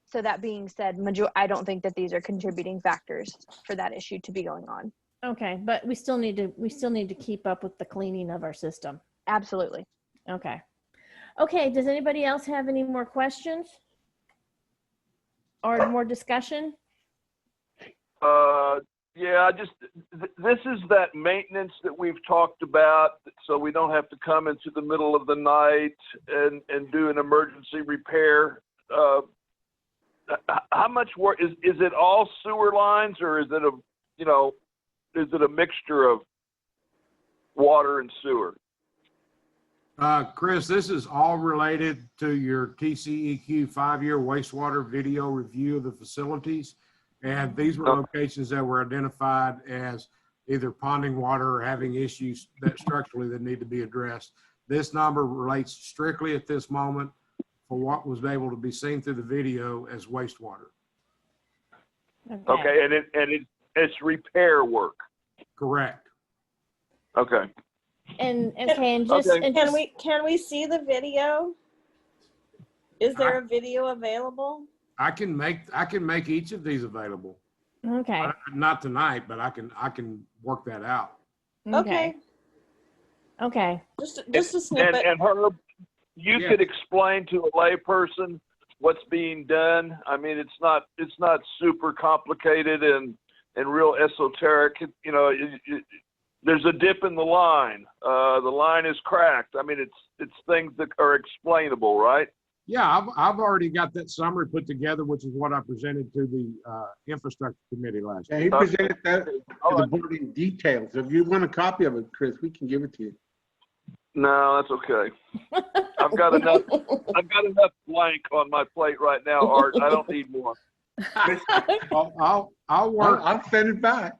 So that being said, I don't think that these are contributing factors for that issue to be going on. Okay, but we still need to keep up with the cleaning of our system. Absolutely. Okay. Okay, does anybody else have any more questions or more discussion? Yeah, this is that maintenance that we've talked about, so we don't have to come into the middle of the night and do an emergency repair. How much work is it? All sewer lines, or is it a mixture of water and sewer? Chris, this is all related to your TCEQ 5-year wastewater video review of the facilities. And these were locations that were identified as either ponding water or having issues that structurally that need to be addressed. This number relates strictly at this moment for what was able to be seen through the video as wastewater. Okay, and it's repair work. Correct. Okay. And just Okay. and Can we see the video? Is there a video available? I can make each of these available. Okay. Not tonight, but I can work that out. Okay. Okay. Just a snippet. And Herb, you could explain to a layperson what's being done. I mean, it's not super complicated and real esoteric. You know, there's a dip in the line. The line is cracked. I mean, it's things that are explainable, right? Yeah, I've already got that summary put together, which is what I presented to the infrastructure committee last Yeah, year. he presented that to the board in detail. So if you want a copy of it, Chris, we can give it to you. No, that's okay. I've got enough blank on my plate right now, Art. I don't need more. I'll work. I'll send it back.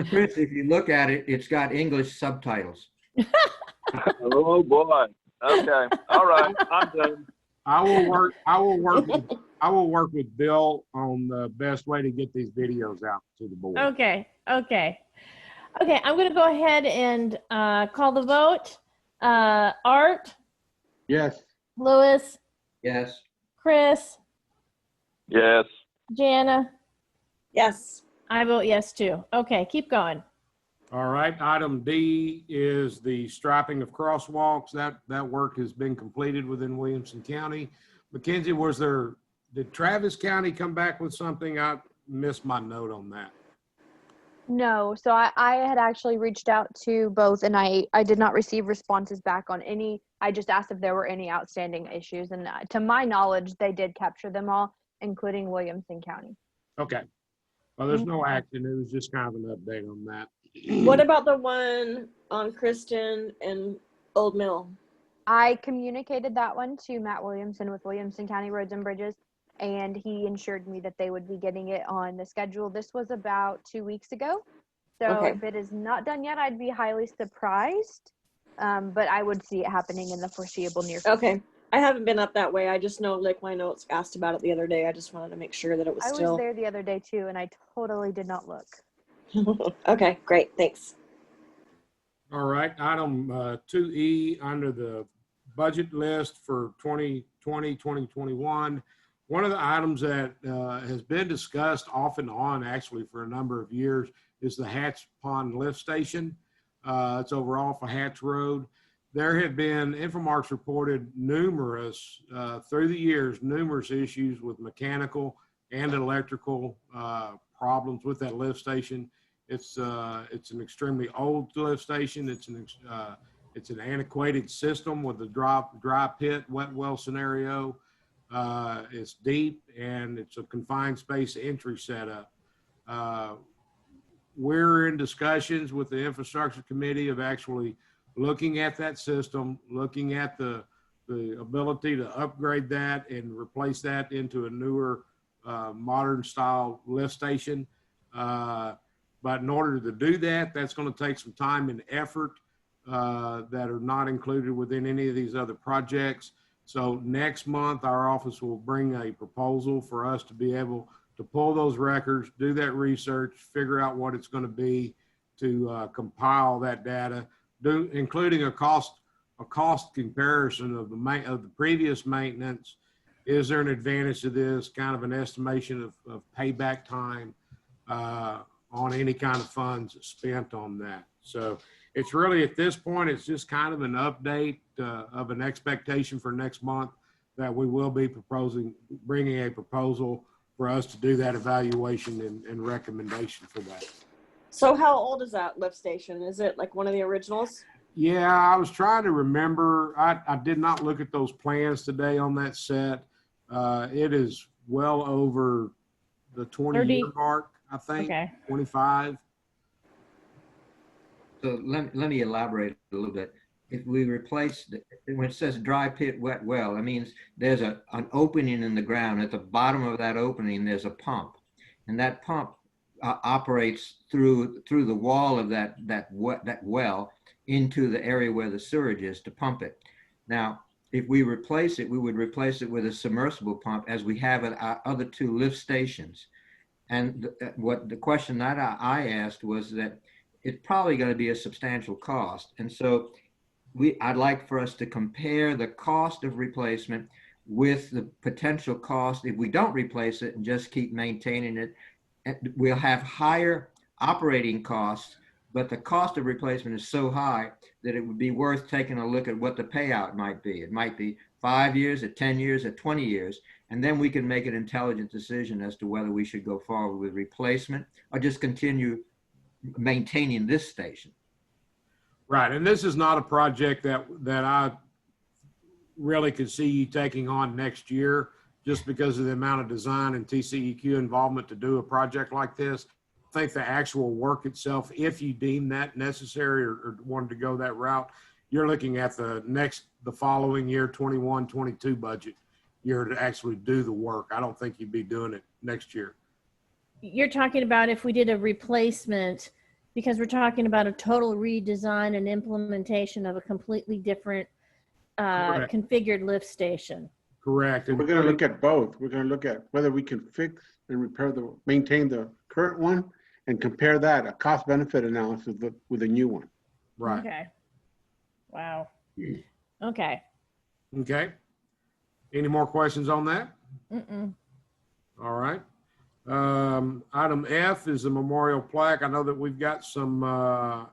Chris, if you look at it, it's got English subtitles. Oh boy. Okay. All right. I'm done. I will work with Bill on the best way to get these videos out to the board. Okay. I'm going to go ahead and call the vote. Art? Yes. Louis? Yes. Chris? Yes. Jana? Yes. I vote yes too. Okay, keep going. All right, item D is the striping of crosswalks. That work has been completed within Williamson County. Mackenzie, did Travis County come back with something? I missed my note on that. No, so I had actually reached out to both, and I did not receive responses back on any. I just asked if there were any outstanding issues, and to my knowledge, they did capture them all, including Williamson County. Okay. Well, there's no action. It was just kind of an update on that. What about the one on Kristen and Old Mill? I communicated that one to Matt Williamson with Williamson County Roads and Bridges, and he assured me that they would be getting it on the schedule. This was about 2 weeks ago. So Okay. if it is not done yet, I'd be highly surprised. But I would see it happening in the foreseeable near future. Okay. I haven't been up that way. I just know Lick My Notes asked about it the other day. I just wanted to make sure that it was I still. was there the other day too, and I totally did not look. Okay, great. Thanks. All right, item 2E under the budget list for 2020, 2021. One of the items that has been discussed off and on actually for a number of years is the Hatch Pond Lift Station. It's over off of Hatch Road. There have been, Infomark's reported numerous, through the years, numerous issues with mechanical and electrical problems with that lift station. It's an extremely old lift station. It's an antiquated system with a dry pit, wet well scenario. It's deep and it's a confined space entry setup. We're in discussions with the infrastructure committee of actually looking at that system, looking at the ability to upgrade that and replace that into a newer modern style lift station. But in order to do that, that's going to take some time and effort that are not included within any of these other projects. So next month, our office will bring a proposal for us to be able to pull those records, do that research, figure out what it's going to be, to compile that data, including a cost comparison of the previous maintenance. Is there an advantage to this? Kind of an estimation of payback time on any kind of funds spent on that. So it's really, at this point, it's just kind of an update of an expectation for next month that we will be bringing a proposal for us to do that evaluation and recommendation for that. So how old is that lift station? Is it like one of the originals? Yeah, I was trying to remember. I did not look at those plans today on that set. It is well over the 20-year mark, I think. Okay. 25. So let me elaborate a little bit. If we replace, when it says dry pit, wet well, it means there's an opening in the ground. At the bottom of that opening, there's a pump. And that pump operates through the wall of that well into the area where the sewage is to pump it. Now, if we replace it, we would replace it with a submersible pump, as we have at our other two lift stations. And what the question that I asked was that it's probably going to be a substantial cost. And so I'd like for us to compare the cost of replacement with the potential cost if we don't replace it and just keep maintaining it. We'll have higher operating costs, but the cost of replacement is so high that it would be worth taking a look at what the payout might be. It might be 5 years, at 10 years, at 20 years, and then we can make an intelligent decision as to whether we should go forward with replacement or just continue maintaining this station. Right, and this is not a project that I really could see you taking on next year, just because of the amount of design and TCEQ involvement to do a project like this. I think the actual work itself, if you deem that necessary or wanted to go that route, you're looking at the following year, 21, 22 budget year to actually do the work. I don't think you'd be doing it next year. You're talking about if we did a replacement, because we're talking about a total redesign and implementation of a completely different configured lift station. Correct. We're going to look at both. We're going to look at whether we can fix and maintain the current one and compare that, a cost benefit analysis with a new one. Right. Okay. Wow. Okay. Okay. Any more questions on that? Mm-mm. All right. Item F is a memorial plaque. I know that we've got some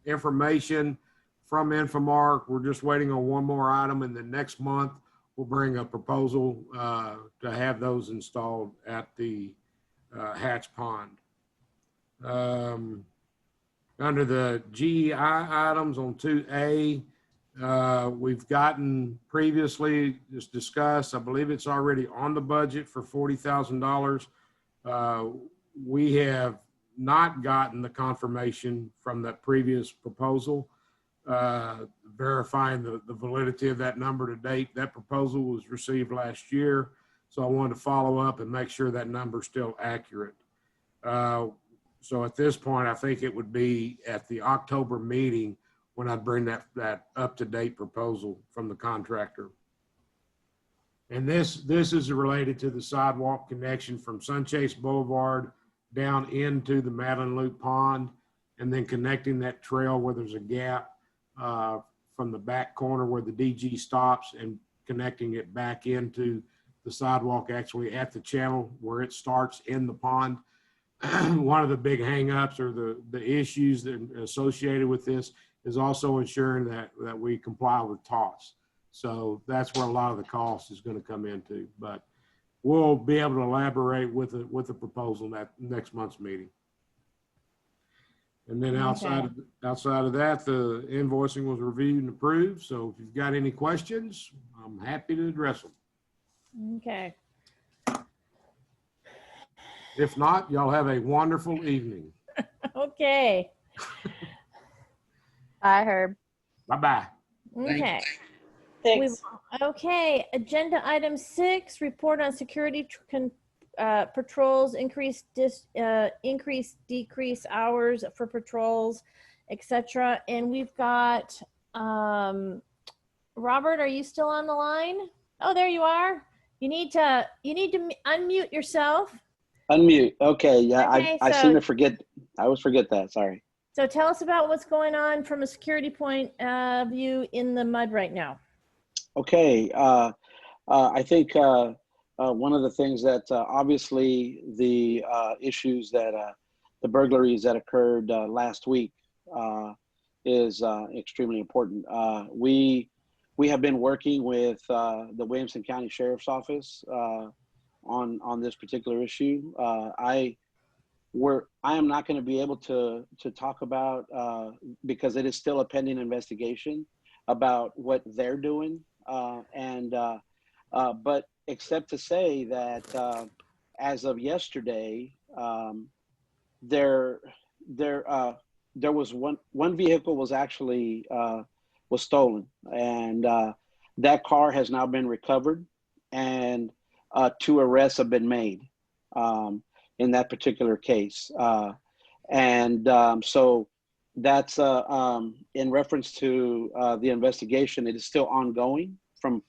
information from Infomark. We're just waiting on one more item, and then next month we'll bring a proposal to have those installed at the Hatch Pond. Under the GEI items on 2A, we've gotten previously just discussed, I believe it's already on the budget for $40,000. We have not gotten the confirmation from that previous proposal, verifying the validity of that number to date. That proposal was received last year, so I wanted to follow up and make sure that number is still accurate. So at this point, I think it would be at the October meeting when I'd bring that up-to-date proposal from the contractor. And this is related to the sidewalk connection from Sunchase Boulevard down into the Madeline Loop Pond, and then connecting that trail where there's a gap from the back corner where the DG stops and connecting it back into the sidewalk actually at the channel where it starts in the pond. One of the big hangups or the issues that associated with this is also ensuring that we comply with TOS. So that's where a lot of the cost is going to come into, but we'll be able to elaborate with the proposal at next month's meeting. And then outside of that, the invoicing was reviewed and approved. So if you've got any questions, I'm happy to address them. Okay. If not, y'all have a wonderful evening. Okay. Bye, Herb. Bye-bye. Okay. Thanks. Okay, agenda item 6, report on security patrols, increase, decrease hours for patrols, etc. And we've got, Robert, are you still on the line? Oh, there you are. You need to unmute yourself. Unmute. Okay. Yeah. Okay, I seem to forget. I always forget that. Sorry. So tell us about what's going on from a security point of view in the MUD right now. Okay. I think one of the things that obviously the issues that the burglaries that occurred last week is extremely important. We have been working with the Williamson County Sheriff's Office on this particular issue. I am not going to be able to talk about because it is still a pending investigation about what they're doing, but except to say that as of yesterday, there was one vehicle was actually was stolen, and that car has now been recovered, and 2 arrests have been made in that particular case, so that's in reference to the investigation. It is still ongoing. From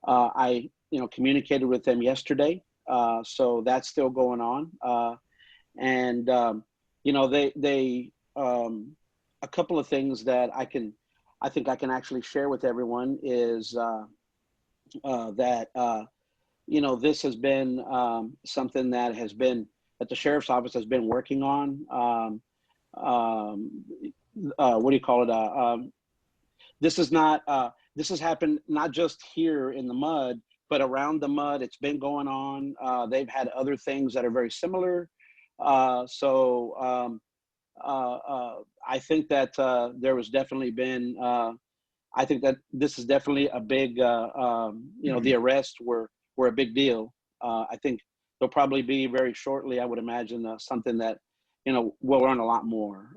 I communicated with them yesterday, so that's still going on, they a couple of things that I think I can actually share with everyone is that this has been something that the sheriff's office has been working on. What do you call it? This is not. This has happened not just here in the MUD, but around the MUD. It's been going on. They've had other things that are very similar. I think that there was definitely been. I think that this is definitely a big. The arrests were a big deal. I think there'll probably be very shortly, I would imagine, something that we'll learn a lot more.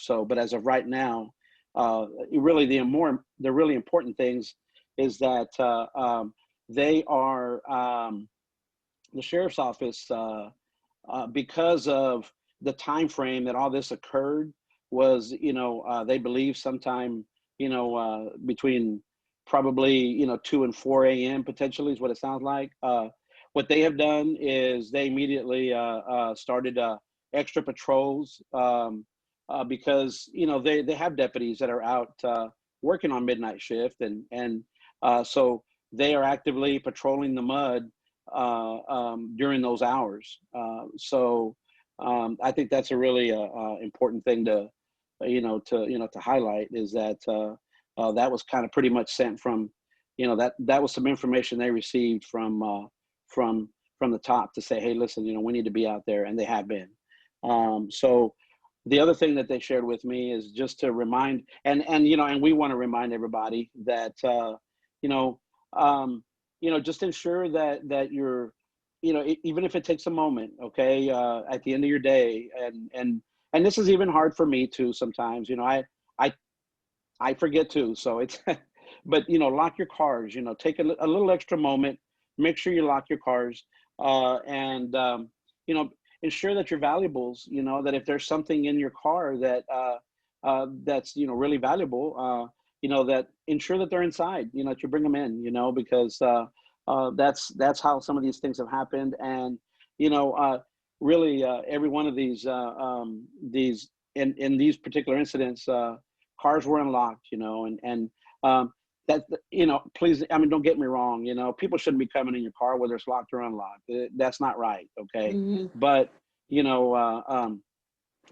But as of right now, really the really important things is that they are the sheriff's office because of the time frame that all this occurred was they believe sometime between probably 2 and 4 a.m. potentially is what it sounds like. What they have done is they immediately started extra patrols because they have deputies that are out working on midnight shift, and so they are actively patrolling the MUD during those hours. I think that's a really important thing to highlight, is that that was kind of pretty much sent from that was some information they received from the top to say, hey, listen, we need to be out there, and they have been. So the other thing that they shared with me is just to remind, and we want to remind everybody that just ensure that you're even if it takes a moment, okay, at the end of your day, and this is even hard for me too sometimes. I forget too, so it's but lock your cars. Take a little extra moment, make sure you lock your cars, and ensure that your valuables, that if there's something in your car that that's really valuable, that ensure that they're inside, that you bring them in, because that's how some of these things have happened. And really every one of these in these particular incidents, cars were unlocked, that please, I mean, don't get me wrong, people shouldn't be coming in your car whether it's locked or unlocked. That's not right. Okay. Mm-hmm. But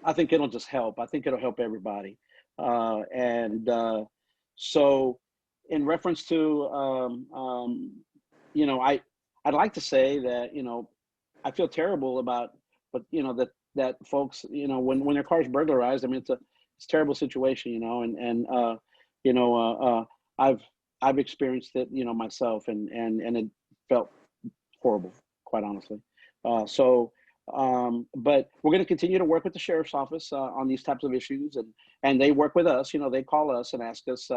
I think it'll just help. I think it'll help everybody. So in reference to I'd like to say that I feel terrible about, but that folks, when their car's burglarized, I mean, it's a terrible situation, I've experienced it, myself, and it felt horrible, quite honestly. But we're going to continue to work with the sheriff's office on these types of issues, and they work with us. They call us and ask us,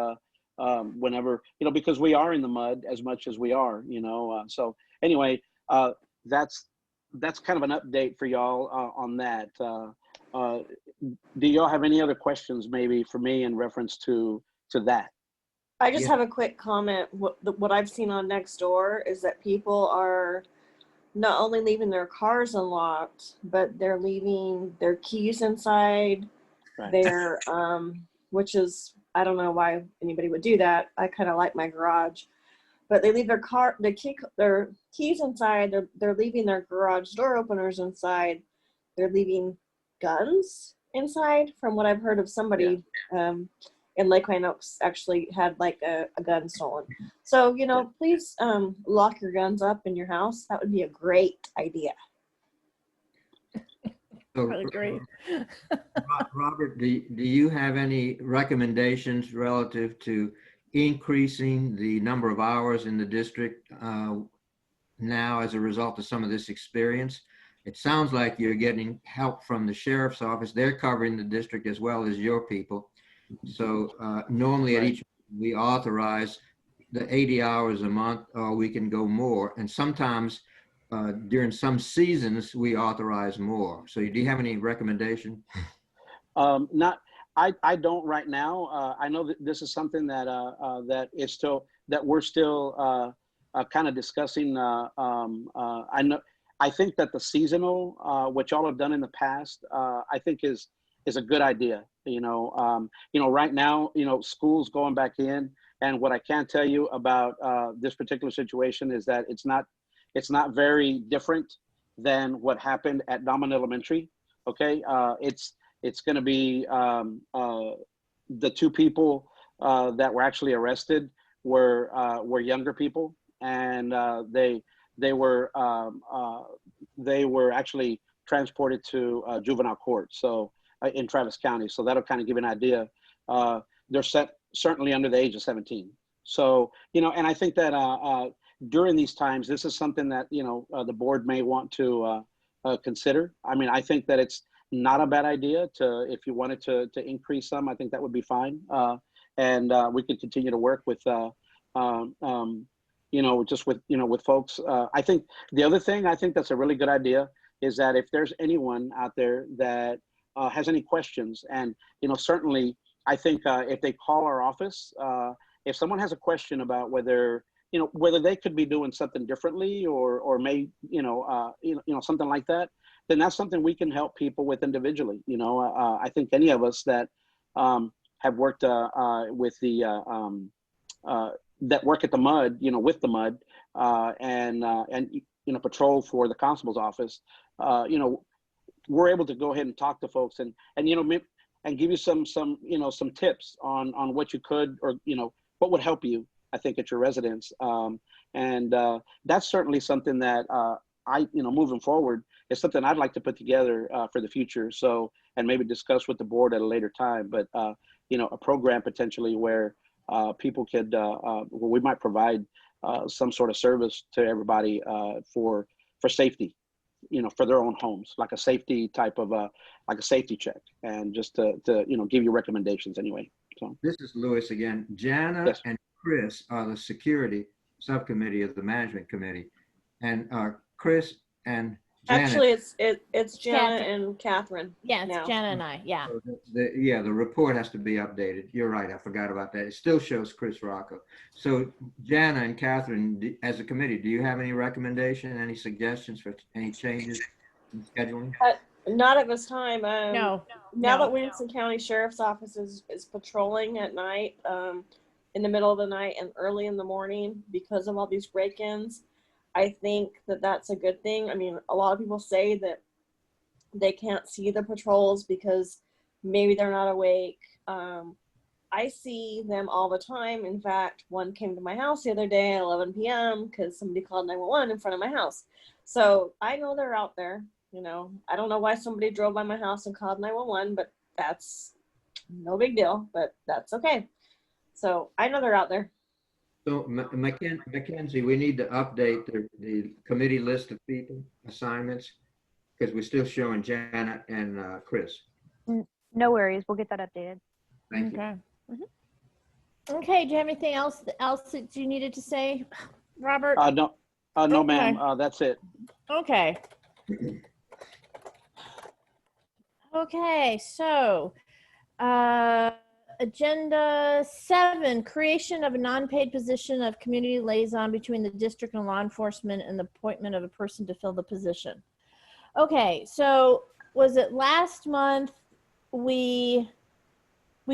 whenever, because we are in the mud as much as we are, so anyway, that's kind of an update for y'all on that. Do y'all have any other questions maybe for me in reference to that? I just have a quick comment. What I've seen on Nextdoor is that people are not only leaving their cars unlocked, but they're leaving their keys inside. Right. Their which is, I don't know why anybody would do that. I kind of like my garage, but they leave their keys inside. They're leaving their garage door openers inside. They're leaving guns inside. From what I've heard of somebody in Lake Pine Oaks actually had like a gun stolen. So, please lock your guns up in your house. That would be a great idea. So, Great. Robert, do you have any recommendations relative to increasing the number of hours in the district now as a result of some of this experience? It sounds like you're getting help from the sheriff's office. They're covering the district as well as your people. So normally at each, we authorize the 80 hours a month, or we can go more. And sometimes during some seasons, we authorize more. So do you have any recommendation? I don't right now. I know that this is something that we're still kind of discussing. I think that the seasonal, what y'all have done in the past, I think is a good idea. Right now, school's going back in, and what I can tell you about this particular situation is that it's not very different than what happened at Dahlman Elementary. Okay, it's going to be the two people that were actually arrested were younger people, and they were actually transported to juvenile court. So in Travis County. So that'll kind of give an idea. They're certainly under the age of 17. So, and I think that during these times, this is something that, the board may want to consider. I mean, I think that it's not a bad idea if you wanted to increase some, I think that would be fine. And we could continue to work with, just with folks. I think the other thing I think that's a really good idea is that if there's anyone out there that has any questions, and certainly I think if they call our office, if someone has a question about whether they could be doing something differently or may something like that, then that's something we can help people with individually. I think any of us that have worked with the that work at the MUD, with the MUD and patrol for the constable's office, we're able to go ahead and talk to folks and give you some tips on what you could, or what would help you, I think, at your residence. And that's certainly something that moving forward is something I'd like to put together for the future. So, and maybe discuss with the board at a later time, but a program potentially where people could, where we might provide some sort of service to everybody for safety, for their own homes, like a safety type of like a safety check, and just to give you recommendations anyway. So this is Louis again. Jana and Chris are the security subcommittee of the management committee, and Chris and Janet. Actually, it's Jana and Catherine. Yeah, it's Jana and I. Yeah. So the report has to be updated. You're right. I forgot about that. It still shows Chris Rocco. So Jana and Catherine, as a committee, do you have any recommendation, any suggestions for any changes in scheduling? Not at this time. No. Now that Williamson County Sheriff's Office is patrolling at night, in the middle of the night and early in the morning because of all these break-ins, I think that that's a good thing. I mean, a lot of people say that they can't see the patrols because maybe they're not awake. I see them all the time. In fact, one came to my house the other day at 11 p.m. because somebody called 911 in front of my house. So I know they're out there. I don't know why somebody drove by my house and called 911, but that's no big deal, but that's okay. So I know they're out there. So Mackenzie, we need to update the committee list of people, assignments, because we're still showing Janet and Chris. No worries. We'll get that updated. Thank you. Okay. Mm-hmm. Okay, do you have anything else that you needed to say, Robert? No, no, ma'am. That's it. Okay. Okay, so agenda 7, creation of a non-paid position of community liaison between the district and law enforcement and the appointment of a person to fill the position. Okay, so was it last month we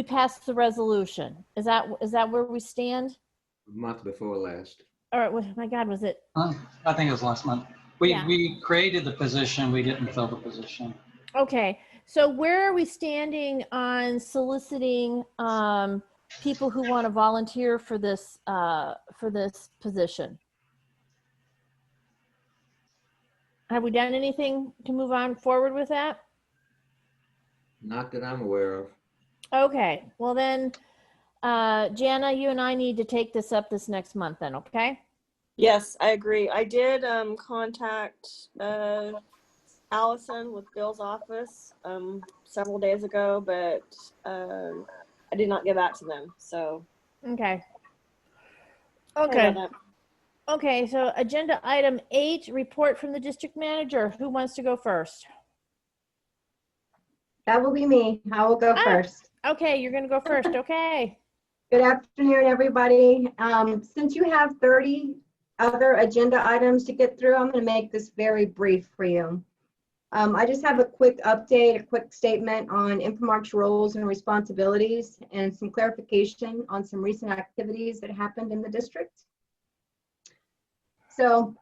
passed the resolution? Is that where we stand? Month before last. All right, my God, was it? I think it was last month. We created the position, we didn't fill the position. Okay, so where are we standing on soliciting people who want to volunteer for this position? Have we done anything to move on forward with that? Not that I'm aware of. Okay, well then, Jana, you and I need to take this up this next month then, okay? Yes, I agree. I did contact Allison with Bill's office several days ago, but I did not get back to them. So okay. Sorry Okay. about that. Okay, so agenda item 8, report from the district manager. Who wants to go first? That will be me. I will go first. Okay, you're going to go first. Okay. Good afternoon, everybody. Since you have 30 other agenda items to get through, I'm going to make this very brief for you. I just have a quick update, a quick statement on Infomark's roles and responsibilities, and some clarification on some recent activities that happened in the district. So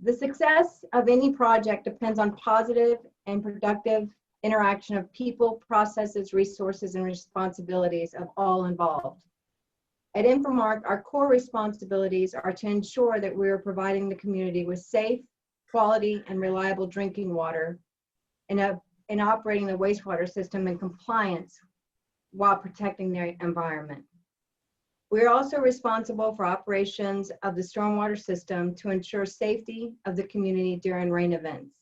the success of any project depends on positive and productive interaction of people, processes, resources, and responsibilities of all involved. At Infomark, our core responsibilities are to ensure that we are providing the community with safe, quality, and reliable drinking water and operating the wastewater system in compliance while protecting their environment. We are also responsible for operations of the stormwater system to ensure safety of the community during rain events.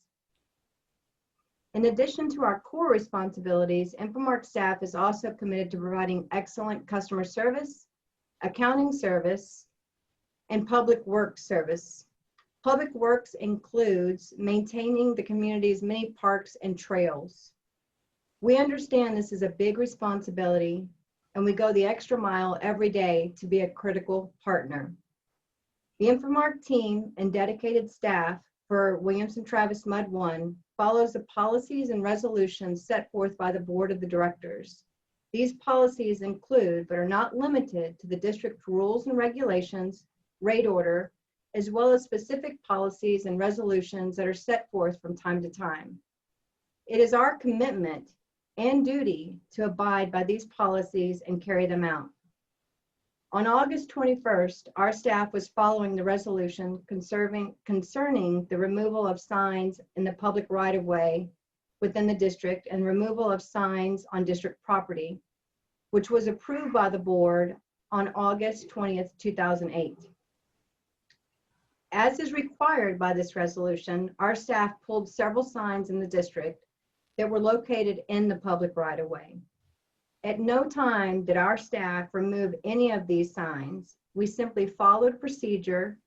In addition to our core responsibilities, Infomark staff is also committed to providing excellent customer service, accounting service, and public works service. Public works includes maintaining the community's many parks and trails. We understand this is a big responsibility, and we go the extra mile every day to be a critical partner. The Infomark team and dedicated staff for Williamson-Travis MUD1 follows the policies and resolutions set forth by the Board of the Directors. These policies include, but are not limited to, the district rules and regulations, rate order, as well as specific policies and resolutions that are set forth from time to time. It is our commitment and duty to abide by these policies and carry them out. On August 21st, our staff was following the resolution concerning the removal of signs in the public right-of-way within the district and removal of signs on district property, which was approved by the board on August 20th, 2008. As is required by this resolution, our staff pulled several signs in the district that were located in the public right-of-way. At no time did our staff remove any of these signs. We simply followed procedure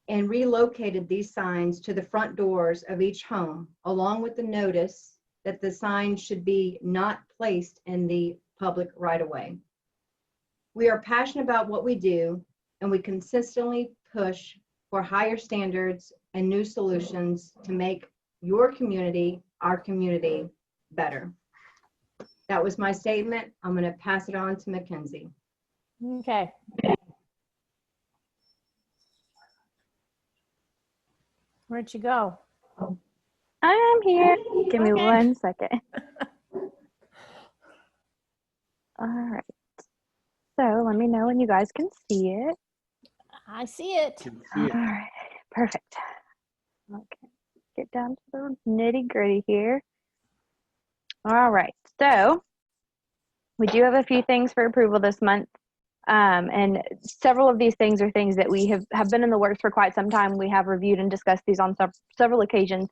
and relocated these signs to the front doors of each home, along with the notice that the sign should be not placed in the public right-of-way. We are passionate about what we do, and we consistently push for higher standards and new solutions to make your community, our community, better. That was my statement. I'm going to pass it on to Mackenzie. Okay. Where'd you go? I'm here. Give me Okay. 1 second. All right. So let me know when you guys can see it. I see it. All right. Perfect. Okay. Get down to the nitty gritty here. All right. So we do have a few things for approval this month. And several of these things are things that we have been in the works for quite some time. We have reviewed and discussed these on several occasions.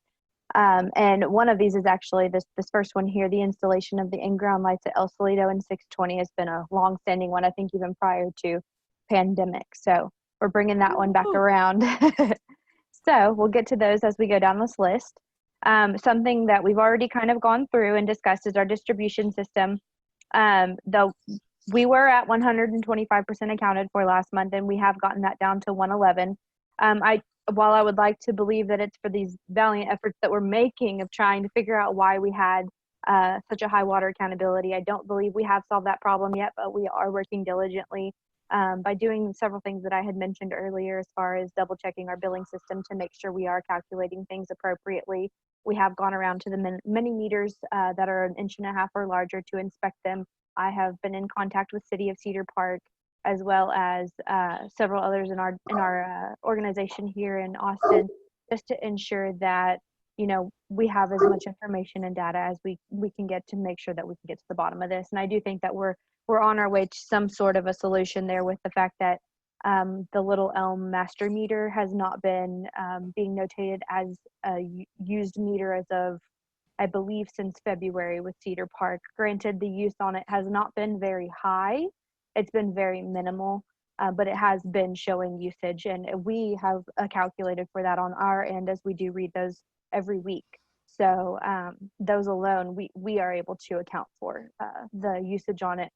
And one of these is actually this first one here. The installation of the in-ground lights at El Salito and 620 has been a long-standing one, I think even prior to pandemic. So we're bringing that one back around. So we'll get to those as we go down this list. Something that we've already kind of gone through and discussed is our distribution system. Though we were at 125% accounted for last month, and we have gotten that down to 111. While I would like to believe that it's for these valiant efforts that we're making of trying to figure out why we had such a high water accountability, I don't believe we have solved that problem yet, but we are working diligently by doing several things that I had mentioned earlier, as far as double checking our billing system to make sure we are calculating things appropriately. We have gone around to the many meters that are 1.5 inches or larger to inspect them. I have been in contact with City of Cedar Park, as well as several others in our organization here in Austin, just to ensure that, you know, we have as much information and data as we can get to make sure that we can get to the bottom of this. And I do think that we're on our way to some sort of a solution there, with the fact that the Little Elm master meter has not been being notated as a used meter as of, I believe, since February with Cedar Park. Granted, the use on it has not been very high. It's been very minimal, but it has been showing usage, and we have calculated for that on our end, as we do read those every week. So those alone, we are able to account for the usage on it.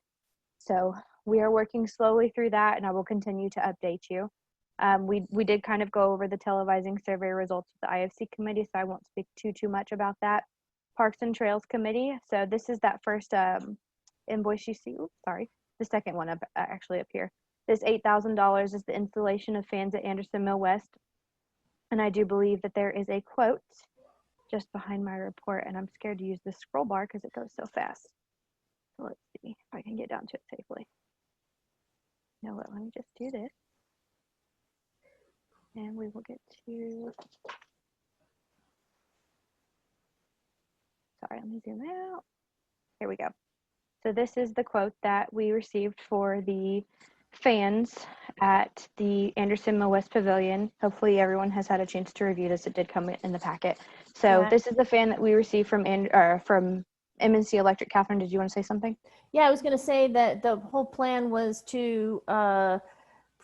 So we are working slowly through that, and I will continue to update you. We did kind of go over the televising survey results of the IFC committee, so I won't speak too much about that. Parks and Trails Committee. So this is that first invoice you see. Oops, sorry. The second one actually up here. This $8,000 is the installation of fans at Anderson Mill West. And I do believe that there is a quote just behind my report, and I'm scared to use this scroll bar because it goes so fast. So let's see if I can get down to it safely. You know what, let me just do this. And we will get to, sorry, let me zoom out. Here we go. So this is the quote that we received for the fans at the Anderson Mill West Pavilion. Hopefully everyone has had a chance to review this. It did come in the packet. So this is the fan that we received from MNC Electric. Catherine, did you want to say something? Yeah, I was going to say that the whole plan was to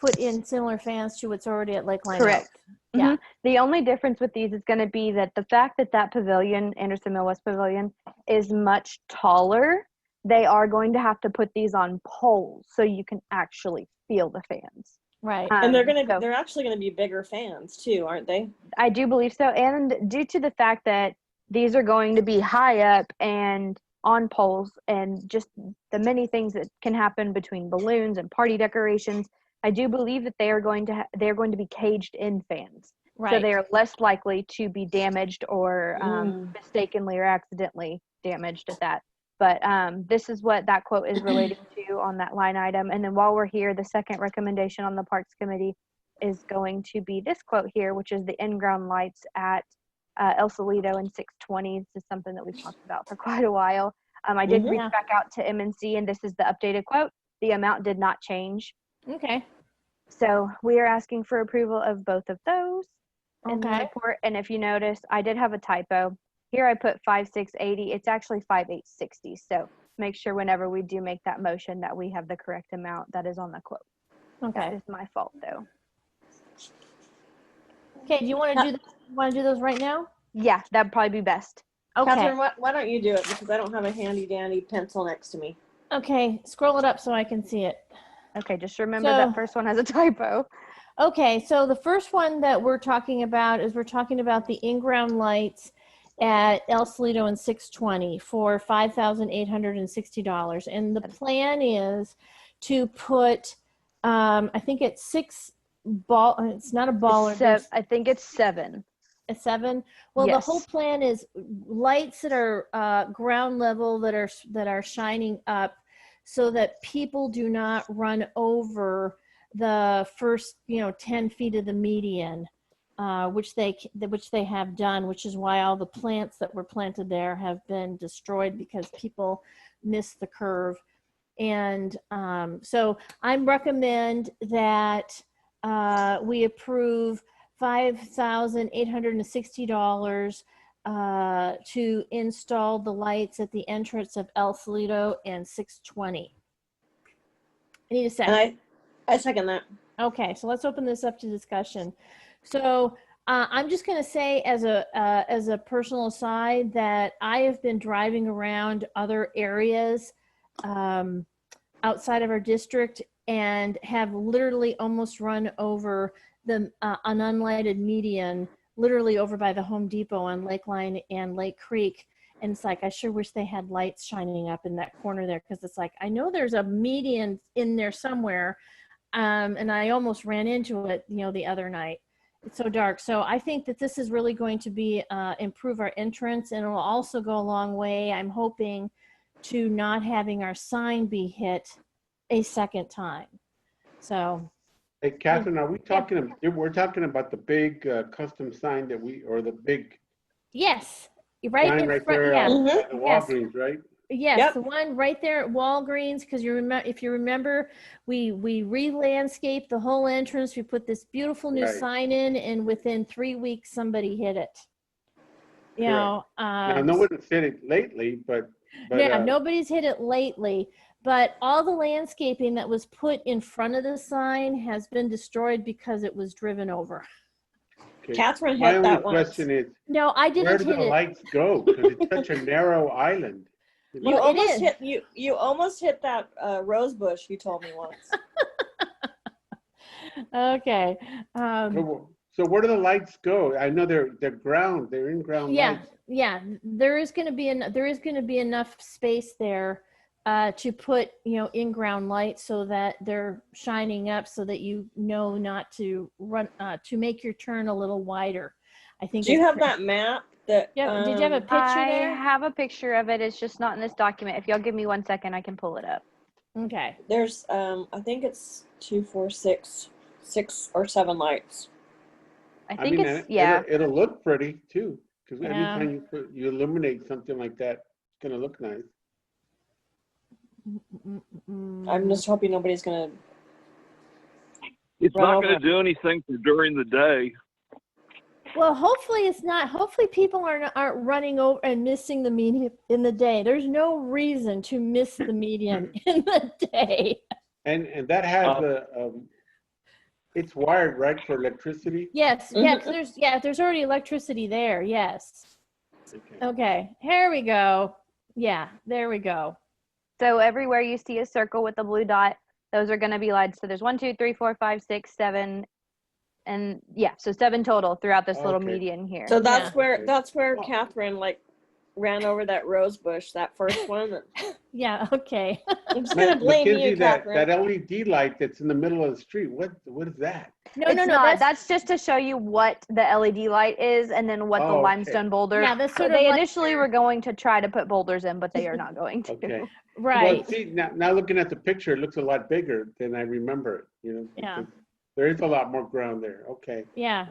put in similar fans to what's already at Lakeline. Correct. Yeah. The only difference with these is going to be that the fact that that pavilion, Anderson Mill West Pavilion, is much taller, they are going to have to put these on poles so you can actually feel the fans. Right. And they're actually going to be bigger fans too, aren't they? I do believe so. And due to the fact that these are going to be high up and on poles, and just the many things that can happen between balloons and party decorations, I do believe that they are going to be caged in fans. Right. So they are less likely to be damaged or mistakenly or accidentally damaged at that. But this is what that quote is relating to on that line item. And then while we're here, the second recommendation on the Parks Committee is going to be this quote here, which is the in-ground lights at El Salito and 620. This is something that we've talked about for quite a while. I did reach back out to MNC, and this is the updated quote. The amount did not change. Okay. So we are asking for approval of both of those in the report. And if you notice, I did have a typo. Here I put 5680. It's actually 5860. So make sure whenever we do make that motion that we have the correct amount that is on the quote. Okay. That is my fault, though. Okay. Do you want to do those right now? Yeah, that'd probably be best. Okay. Catherine, why don't you do it, because I don't have a handy dandy pencil next to me. Okay. Scroll it up so I can see it. Okay. Just remember that first one has a typo. Okay. So the first one that we're talking about is the in-ground lights at El Salito and 620 for $5,860. And the plan is to put, I think it's it's not a ball. I think it's 7. A 7? Well, yes. The whole plan is lights that are ground level that are shining up so that people do not run over the first 10 feet of the median. Which they have done, which is why all the plants that were planted there have been destroyed, because people missed the curve. And so I recommend that we approve $5,860 to install the lights at the entrance of El Salito and 620. I need a second. And I second that. Okay, so let's open this up to discussion. So I'm just going to say as a personal aside that I have been driving around other areas outside of our district and have literally almost run over an unlighted median, literally over by the Home Depot on Lakeline and Lake Creek. And it's like, I sure wish they had lights shining up in that corner there, because it's like, I know there's a median in there somewhere. And I almost ran into it, the other night. It's so dark. So I think that this is really going to be improve our entrance, and it will also go a long way, I'm hoping, to not having our sign be hit a second time. So. Hey, Catherine, are we talking, we're talking about the big custom sign that or the big Yes, right sign in right front. there Yeah. at the Walgreens, right? Yes, Yep. the one right there at Walgreens, because if you remember, we re-landscaped the whole entrance. We put this beautiful new Right. sign in, and within 3 weeks, somebody hit it. Now, no one's hit it lately, but yeah, nobody's hit it lately. But all the landscaping that was put in front of the sign has been destroyed because it was driven over. okay. Catherine My hit only that once. question is, No, I where didn't do hit the it. lights go? Because it's such a narrow island. You Well, it almost is. hit you almost hit that rose bush you told me once. Okay. So where do the lights go? I know they're in ground lights. Yeah, there is going to be enough space there to put in-ground lights so that they're shining up, so that not to run to make your turn a little wider. I think. Do you have that map? Did you have a picture there? I have a picture of it. It's just not in this document. If y'all give me 1 second, I can pull it up. Okay. There's I think it's 2, 4, 6 or 7 lights. I think it'll look pretty too, because Yeah. anytime you illuminate something like that, it's gonna look nice. I'm just hoping nobody's gonna. It's run not over going to do anything for during the day. Well, hopefully it's not. Hopefully people aren't running over and missing the median in the day. There's no reason to miss the median in the day. And that has it's wired, right, for electricity? Yes, there's already electricity there. Yes. Okay, here we go. Yeah, there we go. So everywhere you see a circle with a blue dot, those are going to be lights. So there's 1, 2, 3, 4, 5, 6, 7, and so 7 total throughout this little median here. So that's where Catherine ran over that rose bush, that first one. Yeah. Okay. I'm just gonna blame Mackenzie, you, Catherine. that LED light that's in the middle of the street. What is that? No, that's just to show you what the LED light is, and then what the limestone boulder. Yeah, that's sort of they like initially were going to try to put boulders in, but they are not going to. Okay. Right. Well, see, now looking at the picture, it looks a lot bigger than I remember it. Yeah. There is a lot more ground there. Okay. Yeah.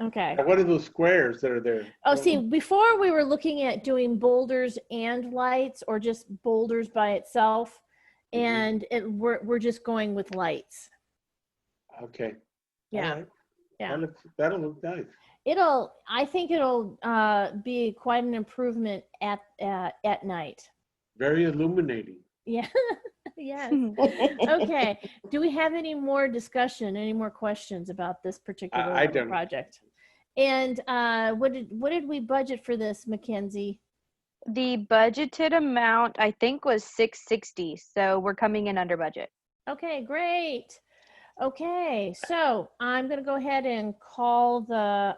Okay. Now, what are those squares that are there? Oh, see, before we were looking at doing boulders and lights, or just boulders by itself, and we're just going with lights. Okay. Yeah. All right. Yeah. That'll look nice. I think it'll be quite an improvement at night. Very illuminating. Yeah. Yes. Okay. Do we have any more discussion, any more questions about this particular I don't. project? And what did we budget for this, Mackenzie? The budgeted amount, I think, was $660. So we're coming in under budget. Okay, great. Okay, so I'm going to go ahead and call the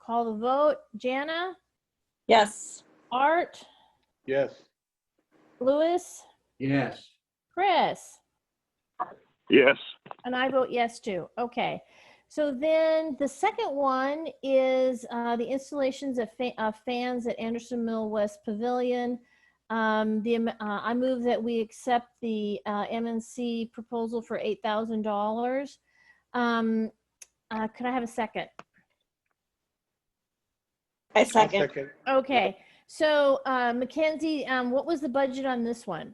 vote. Jana? Yes. Art? Yes. Louis? Yes. Chris? Yes. And I vote yes too. Okay. So then the second one is the installations of fans at Anderson Mill West Pavilion. I move that we accept the MNC proposal for $8,000. Could I have a second? I second. Okay. So Mackenzie, what was the budget on this one?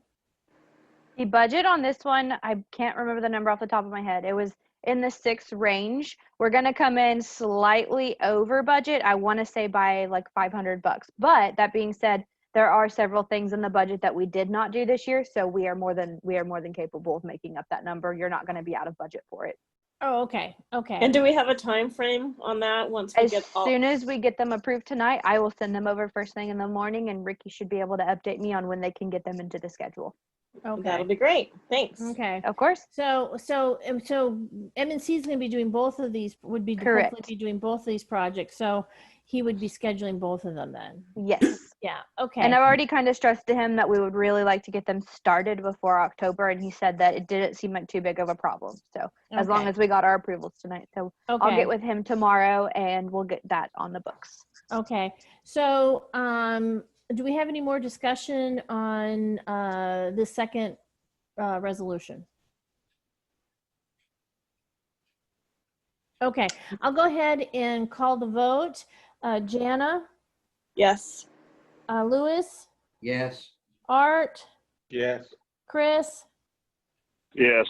The budget on this one, I can't remember the number off the top of my head. It was in the 6 range. We're going to come in slightly over budget. I want to say by like $500. But that being said, there are several things in the budget that we did not do this year, so we are more than capable of making up that number. You're not going to be out of budget for it. Oh, okay. Okay. And do we have a time frame on that once we get all? As soon as we get them approved tonight, I will send them over first thing in the morning, and Ricky should be able to update me on when they can get them into the schedule. Okay. That'll be great. Thanks. Okay. Of course. So MNC is going to be doing both of these, would be Correct. hopefully be doing both of these projects. So he would be scheduling both of them then. Yes. Yeah. Okay. And I've already kind of stressed to him that we would really like to get them started before October, and he said that it didn't seem like too big of a problem. So as long as we got our approvals tonight. So I'll get with him tomorrow and we'll get that on the books. Okay. So do we have any more discussion on the second resolution? Okay, I'll go ahead and call the vote. Jana? Yes. Louis? Yes. Art? Yes. Chris? Yes.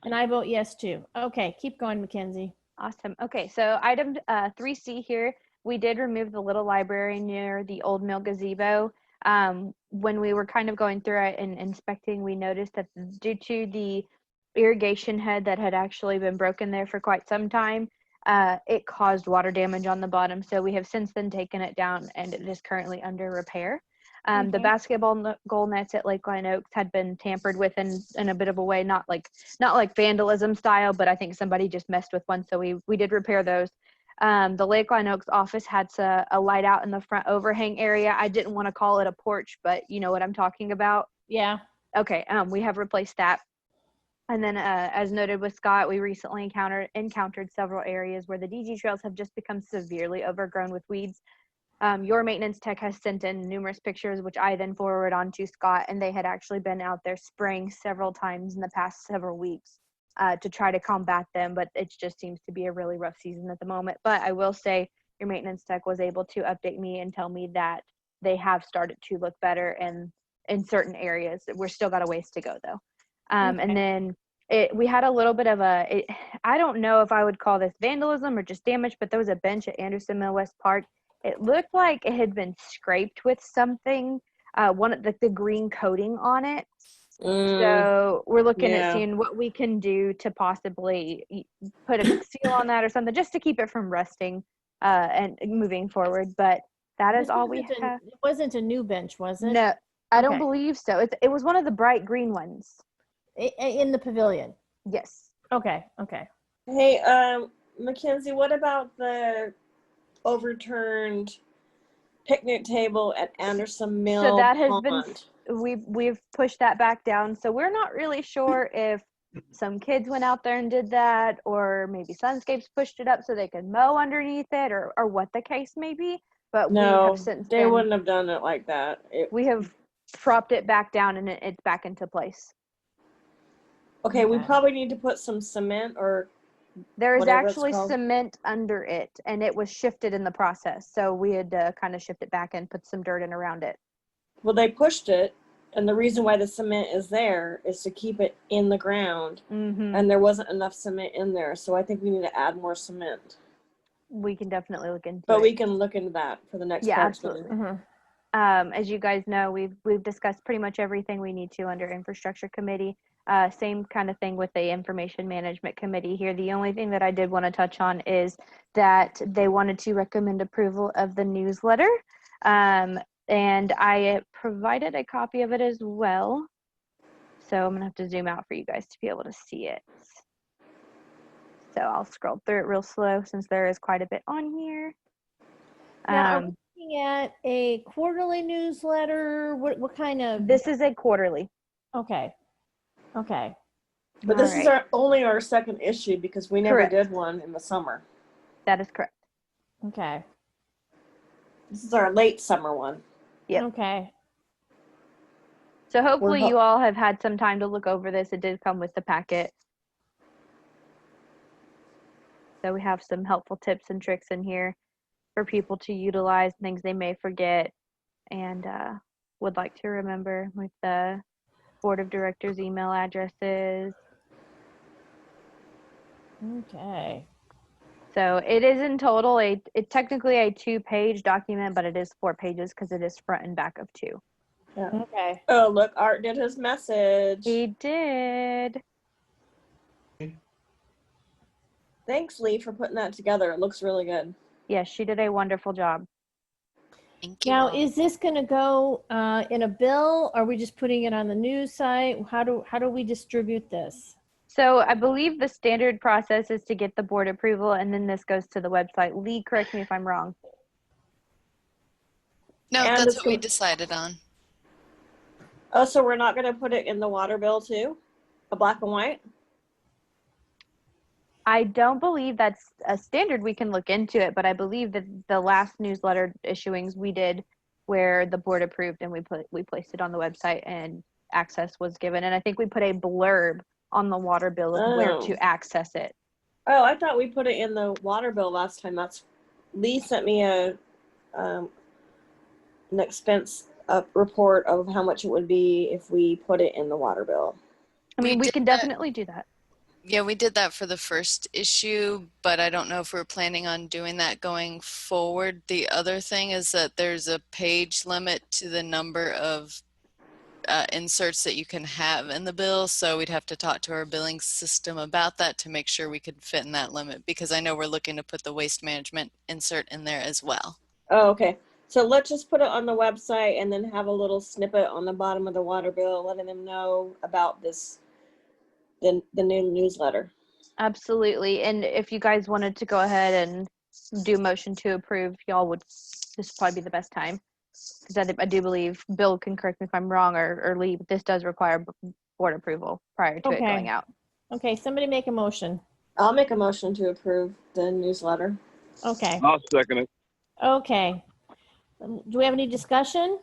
And I vote yes too. Okay, keep going, Mackenzie. Awesome. Okay, so item 3C here, we did remove the little library near the old mill gazebo. When we were kind of going through it and inspecting, we noticed that due to the irrigation head that had actually been broken there for quite some time, it caused water damage on the bottom. So we have since then taken it down and it is currently under repair. The basketball goal nets at Lakeline Oaks had been tampered with in a bit of a way, not like vandalism style, but I think somebody just messed with one. So we did repair those. The Lakeline Oaks office had a light out in the front overhang area. I didn't want to call it a porch, but you know what I'm talking about. Yeah. Okay. We have replaced that. And then as noted with Scott, we recently encountered several areas where the DG trails have just become severely overgrown with weeds. Your maintenance tech has sent in numerous pictures, which I then forward on to Scott, and they had actually been out there spraying several times in the past several weeks to try to combat them, but it just seems to be a really rough season at the moment. But I will say your maintenance tech was able to update me and tell me that they have started to look better in certain areas. We're still got a ways to go though. And then we had a little bit of I don't know if I would call this vandalism or just damage, but there was a bench at Anderson Mill West Park. It looked like it had been scraped with something, one of the green coating on it. So we're looking at seeing what we can do to possibly put a seal on that or something, just to keep it from rusting and moving forward. But that is all we have. It wasn't a new bench, was it? No, I don't believe so. It was one of the bright green ones. In the pavilion? Yes. Okay. Hey, Mackenzie, what about the overturned picnic table at Anderson Mill? So that has Pond? we've pushed that back down. So we're not really sure if some kids went out there and did that, or maybe Sunscapes pushed it up so they could mow underneath it, or what the case may be. But we have since they wouldn't have done it like that. We have propped it back down and it's back into place. Okay, we probably need to put some cement or there is actually cement under it, and it was shifted in the process. So we had to kind of shift it back and put some dirt in around it. Well, they pushed it, and the reason why the cement is there is to keep it in the ground, and there wasn't enough cement in there. So I think we need to add more cement. We can definitely look into it. But we can look into that for the next parks meeting. Absolutely. As you guys know, we've discussed pretty much everything we need to under infrastructure committee. Same kind of thing with the information management committee here. The only thing that I did want to touch on is that they wanted to recommend approval of the newsletter. And I provided a copy of it as well. So I'm gonna have to zoom out for you guys to be able to see it. So I'll scroll through it real slow since there is quite a bit on here. Now, are we looking at a quarterly newsletter? What kind of? This is a quarterly. Okay. But this is only our second issue because we never did one in the summer. That is correct. Okay. This is our late summer one. Yep. Okay. So hopefully you all have had some time to look over this. It did come with the packet. So we have some helpful tips and tricks in here for people to utilize, things they may forget and would like to remember, with the board of directors email addresses, Okay. So it is in total it's technically a 2-page document, but it is 4 pages because it is front and back of 2. Yeah. Okay. Oh, look, Art did his message. He did. Thanks, Lee, for putting that together. It looks really good. Yes, she did a wonderful job. Thank you. Now, all. is this going to go in a bill? Are we just putting it on the news site? How do we distribute this? So I believe the standard process is to get the board approval, and then this goes to the website. Lee, correct me if I'm wrong. No, And that's it's what we gonna- decided on. Oh, so we're not going to put it in the water bill too? A black and white? I don't believe that's a standard. We can look into it, but I believe that the last newsletter issuings we did where the board approved and we placed it on the website and access was given. And I think we put a blurb on the water bill of where Oh. to access it. Oh, I thought we put it in the water bill last time. That's Lee sent me an expense report of how much it would be if we put it in the water bill. I mean, we did can that- definitely do that. Yeah, we did that for the first issue, but I don't know if we're planning on doing that going forward. The other thing is that there's a page limit to the number of inserts that you can have in the bill, so we'd have to talk to our billing system about that to make sure we could fit in that limit, because I know we're looking to put the waste management insert in there as well. Oh, okay. So let's just put it on the website and then have a little snippet on the bottom of the water bill letting them know about this, the new newsletter. Absolutely. And if you guys wanted to go ahead and do motion to approve, y'all would, this would probably be the best time. Because I do believe, Bill can correct me if I'm wrong, or Lee, but this does require board approval prior to it Okay. going out. Okay, somebody make a motion. I'll make a motion to approve the newsletter. Okay. I'll second it. Okay. Do we have any discussion?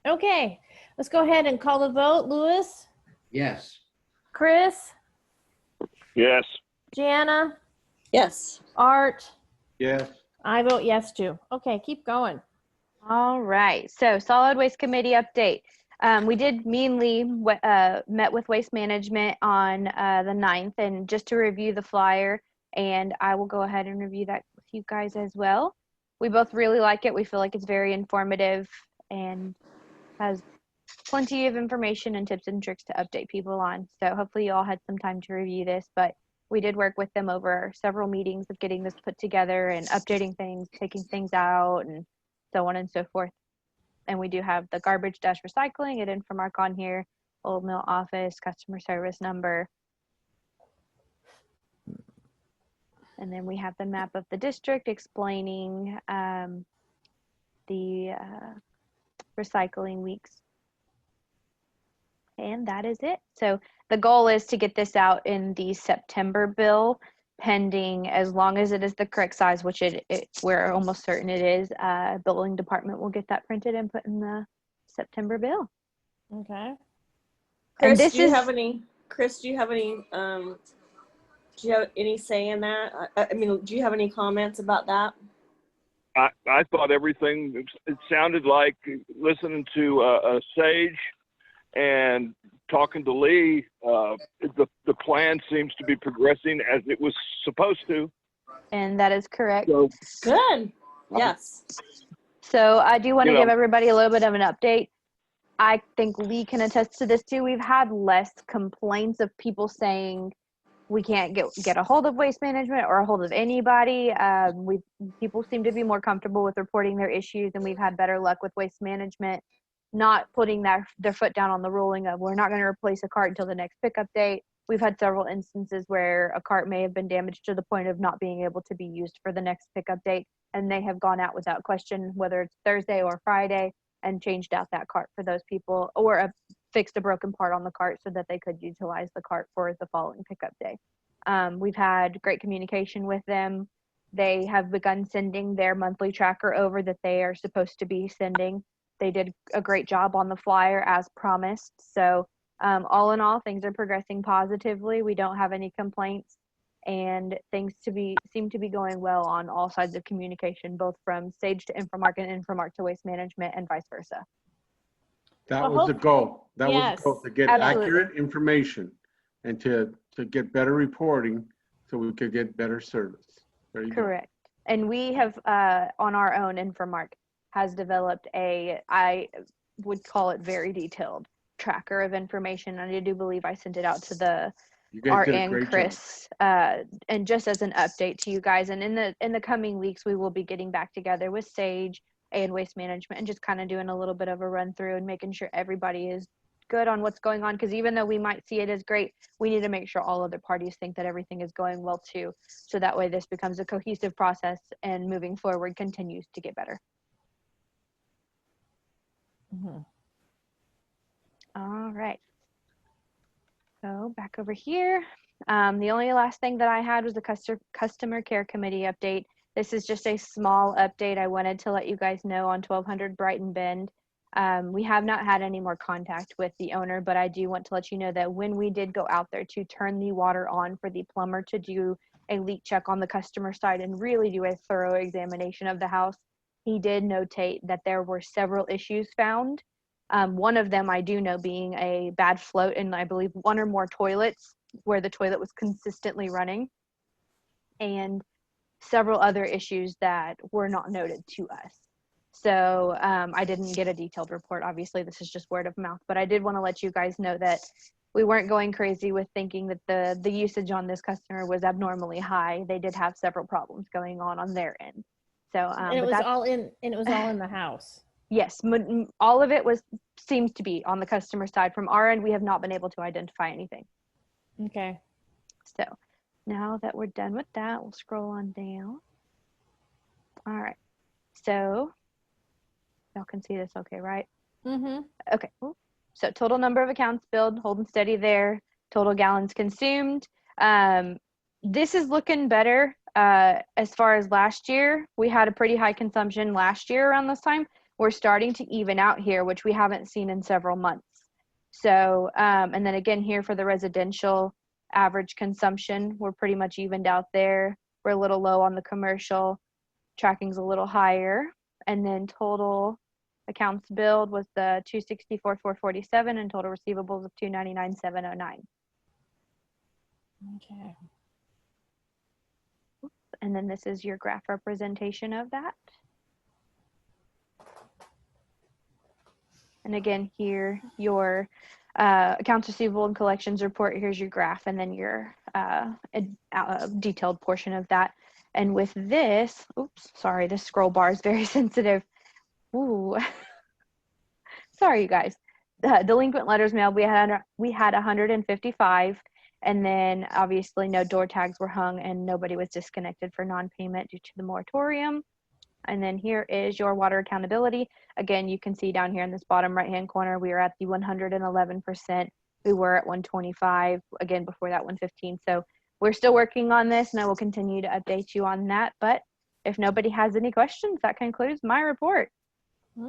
Okay, let's go ahead and call the vote. Louis, Yes. Chris, Yes. Jana, Yes. Art. Yes. I vote yes too. Okay, keep going. All right. So solid waste committee update. We did meanly met with waste management on the 9th, and just to review the flyer, and I will go ahead and review that with you guys as well. We both really like it. We feel like it's very informative and has plenty of information and tips and tricks to update people on. So hopefully you all had some time to review this, but we did work with them over several meetings of getting this put together and updating things, taking things out, and so on and so forth. And we do have the garbage dash recycling, it info mark on here, old mill office, customer service number. And then we have the map of the district explaining the recycling weeks. And that is it. So the goal is to get this out in the September bill, pending, as long as it is the correct size, which we're almost certain it is. Building department will get that printed and put in the September bill. Okay. Chris, this do you is- have any? Chris, do you have any? Do you have any say in that? I mean, do you have any comments about that? I thought everything, it sounded like listening to Sage and talking to Lee, the plan seems to be progressing as it was supposed to. And that is correct. So, Good. Yes. So I do want to You know- give everybody a little bit of an update. I think Lee can attest to this too. We've had less complaints of people saying we can't get a hold of waste management or a hold of anybody. People seem to be more comfortable with reporting their issues, and we've had better luck with waste management not putting their foot down on the ruling of we're not going to replace a cart until the next pickup date. We've had several instances where a cart may have been damaged to the point of not being able to be used for the next pickup date, and they have gone out without question, whether it's Thursday or Friday, and changed out that cart for those people, or fixed a broken part on the cart so that they could utilize the cart for the following pickup day. We've had great communication with them. They have begun sending their monthly tracker over that they are supposed to be sending. They did a great job on the flyer as promised. So all in all, things are progressing positively. We don't have any complaints, and things seem to be going well on all sides of communication, both from Sage to Infomark and Infomark to Waste Management and vice versa. That Well, was the hope- goal. That was yes, the goal, to get absolutely. accurate information and to get better reporting so we could get better service. There you go. Correct. And we have, on our own, Infomark has developed I would call it very detailed tracker of information. And I do believe I sent it out to the You guys Art did a and great job. Chris, and just as an update to you guys. And in the coming weeks, we will be getting back together with Sage and Waste Management and just kind of doing a little bit of a run through and making sure everybody is good on what's going on. Because even though we might see it as great, we need to make sure all other parties think that everything is going well too. So that way this becomes a cohesive process and moving forward continues to get better. Mhm. All right. So back over here. The only last thing that I had was the customer care committee update. This is just a small update. I wanted to let you guys know on 1200 Brighton Bend. We have not had any more contact with the owner, but I do want to let you know that when we did go out there to turn the water on for the plumber to do a leak check on the customer side and really do a thorough examination of the house, he did notate that there were several issues found. One of them I do know being a bad float in, I believe, one or more toilets where the toilet was consistently running, and several other issues that were not noted to us. So I didn't get a detailed report. Obviously, this is just word of mouth, but I did want to let you guys know that we weren't going crazy with thinking that the usage on this customer was abnormally high. They did have several problems going on their end. So And it but was that's, all in the house. yes, all of it seems to be on the customer side. From our end, we have not been able to identify anything. Okay. So now that we're done with that, we'll scroll on down. All right. So y'all can see this okay, right? Mm-hmm. Okay. So total number of accounts billed, holding steady there. Total gallons consumed. This is looking better as far as last year. We had a pretty high consumption last year around this time. We're starting to even out here, which we haven't seen in several months. So, and then again here for the residential average consumption, we're pretty much evened out there. We're a little low on the commercial, tracking's a little higher. And then total accounts billed was the 264,447 and total receivables of 299,709. Okay. And then this is your graph representation of that. And again, here, your accounts receivable and collections report, here's your graph, and then your detailed portion of that. And with this, oops, sorry, this scroll bar is very sensitive. Ooh, sorry, you guys. Delinquent letters mailed, we had 155, and then obviously no door tags were hung and nobody was disconnected for non-payment due to the moratorium. And then here is your water accountability. Again, you can see down here in this bottom right-hand corner, we are at the 111%. We were at 125, again, before that 115. So we're still working on this and I will continue to update you on that. But if nobody has any questions, that concludes my report.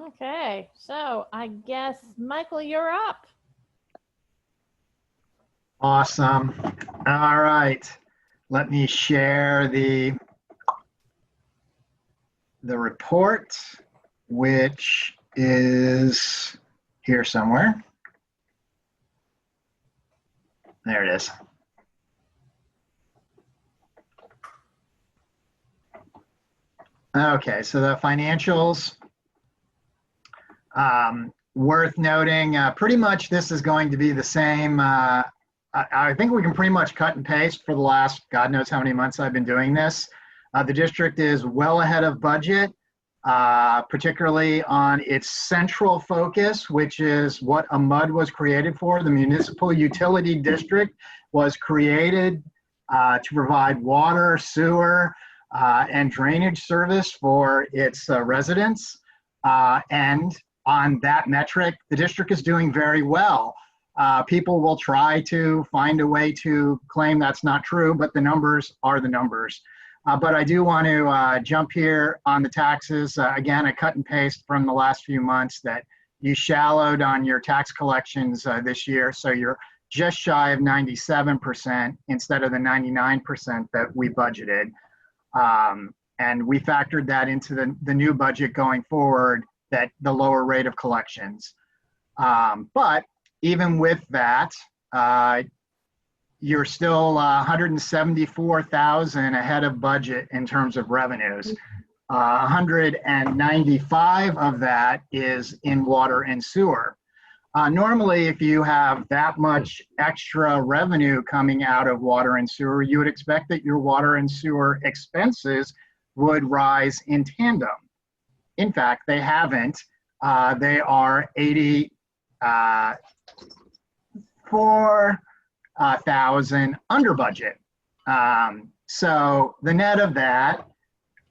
Okay. So I guess, Michael, you're up. Awesome. All right. Let me share the report, which is here somewhere. There it is. Okay, so the financials, worth noting, pretty much this is going to be the same. I think we can pretty much cut and paste for the last, God knows how many months I've been doing this. The district is well ahead of budget, particularly on its central focus, which is what a MUD was created for. The Municipal Utility District was created to provide water, sewer, and drainage service for its residents. And on that metric, the district is doing very well. People will try to find a way to claim that's not true, but the numbers are the numbers. But I do want to jump here on the taxes. Again, a cut and paste from the last few months that you shallowed on your tax collections this year. So you're just shy of 97% instead of the 99% that we budgeted. And we factored that into the new budget going forward, that the lower rate of collections. But even with that, you're still 174,000 ahead of budget in terms of revenues. 195 of that is in water and sewer. Normally, if you have that much extra revenue coming out of water and sewer, you would expect that your water and sewer expenses would rise in tandem. In fact, they haven't. They are 84,000 under budget. So the net of that,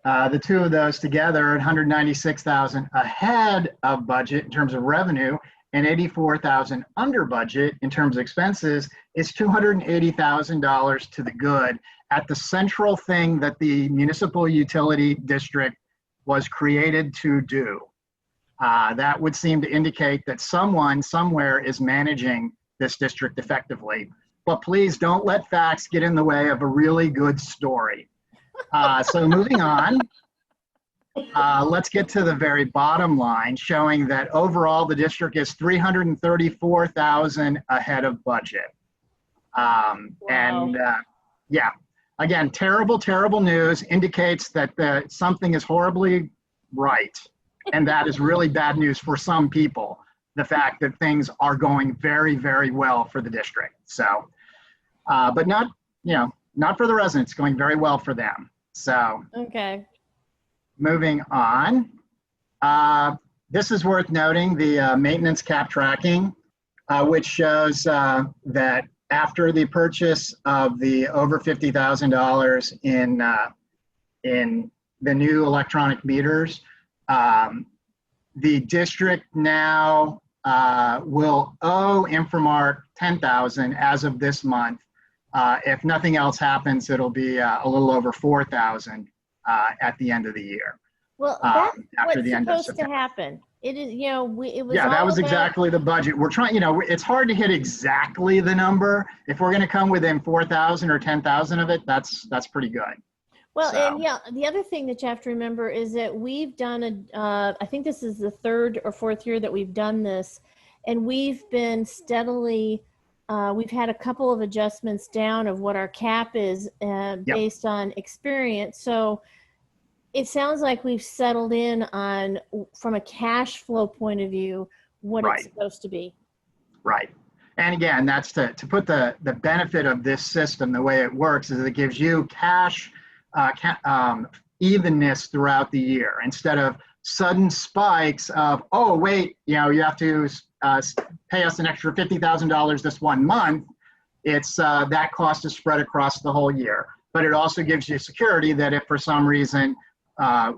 the two of those together, 196,000 ahead of budget in terms of revenue, and 84,000 under budget in terms of expenses, is $280,000 to the good at the central thing that the municipal utility district was created to do. That would seem to indicate that someone somewhere is managing this district effectively. But please don't let facts get in the way of a really good story. So moving on. Let's get to the very bottom line, showing that overall the district is 334,000 ahead of budget. And yeah, again, terrible, terrible news indicates that something is horribly right. And that is really bad news for some people, the fact that things are going very, very well for the district. So, but not, not for the residents, going very well for them. So. Okay. Moving on, this is worth noting, the maintenance cap tracking, which shows that after the purchase of the over $50,000 in the new electronic meters, the district now will owe Inframark $10,000 as of this month. If nothing else happens, it'll be a little over $4,000. At the end of the year. Well, that's after what's the end of supposed to happen. It is, it was. Yeah, that all was about- exactly the budget. We're trying, it's hard to hit exactly the number. If we're going to come within 4,000 or 10,000 of it, that's pretty good. Well, So. and yeah, the other thing that you have to remember is that we've done I think this is the third or fourth year that we've done this, and we've been steadily. We've had a couple of adjustments down of what our cap is based on experience. So it sounds like we've settled in on, from a cash flow point of view, what it's supposed to be. Right. And again, that's to put the benefit of this system, the way it works is it gives you cash evenness throughout the year instead of sudden spikes of, oh, wait, you have to pay us an extra $50,000 this one month. It's that cost is spread across the whole year. But it also gives you security that if for some reason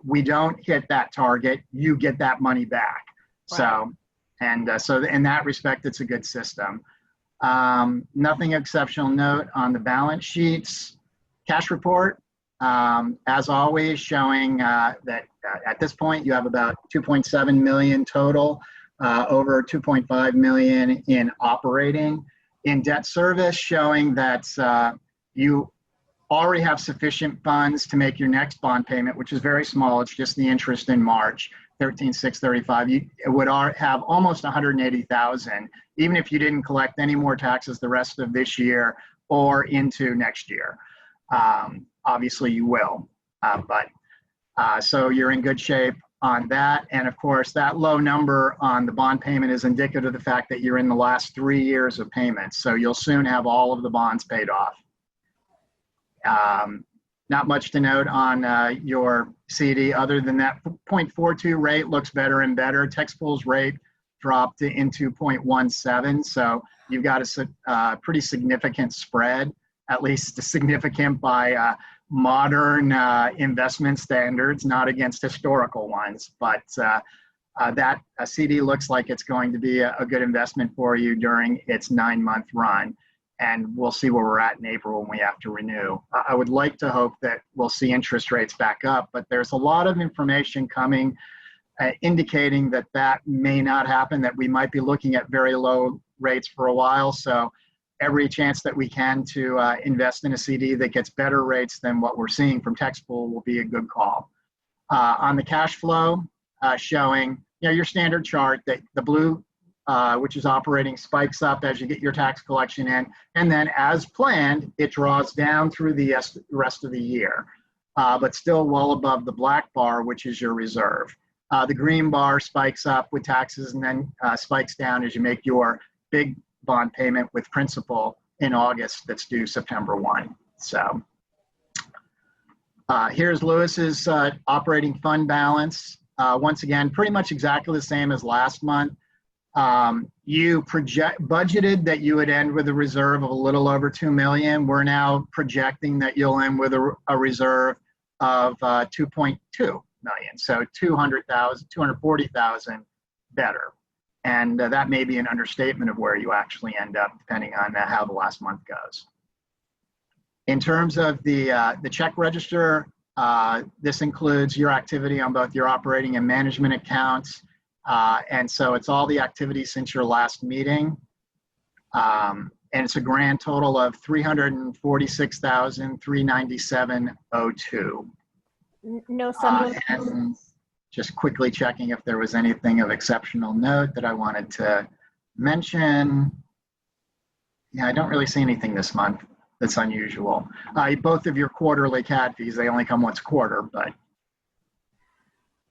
we don't hit that target, you get that money back. Right. So in that respect, it's a good system. Nothing exceptional note on the balance sheets. Cash report, as always, showing that at this point you have about 2.7 million total, over 2.5 million in operating. In debt service, showing that you already have sufficient funds to make your next bond payment, which is very small. It's just the interest in March, 13,635. You would have almost 180,000, even if you didn't collect any more taxes the rest of this year or into next year. Obviously you will, so you're in good shape on that. And of course, that low number on the bond payment is indicative of the fact that you're in the last 3 years of payments. So you'll soon have all of the bonds paid off. Not much to note on your CD other than that 0.42 rate looks better and better. Texpool's rate dropped into 0.17. So you've got a pretty significant spread, at least significant by modern investment standards, not against historical ones. But that CD looks like it's going to be a good investment for you during its 9-month run. And we'll see where we're at in April when we have to renew. I would like to hope that we'll see interest rates back up, but there's a lot of information coming indicating that that may not happen, that we might be looking at very low rates for a while. So every chance that we can to invest in a CD that gets better rates than what we're seeing from Texpool will be a good call. On the cash flow, showing your standard chart, that the blue which is operating, spikes up as you get your tax collection in. And then as planned, it draws down through the rest of the year, but still well above the black bar, which is your reserve. The green bar spikes up with taxes and then spikes down as you make your big bond payment with principal in August that's due September 1. So here's Lewis's operating fund balance. Once again, pretty much exactly the same as last month. You budgeted that you would end with a reserve of a little over 2 million. We're now projecting that you'll end with a reserve of 2.2 million. So 200,000, 240,000 better. And that may be an understatement of where you actually end up, depending on how the last month goes. In terms of the check register, this includes your activity on both your operating and management accounts. And so it's all the activities since your last meeting. And it's a grand total of $346,397.02. No supplements. And just quickly checking if there was anything of exceptional note that I wanted to mention. Yeah, I don't really see anything this month that's unusual. Both of your quarterly CAD fees, they only come once a quarter, but.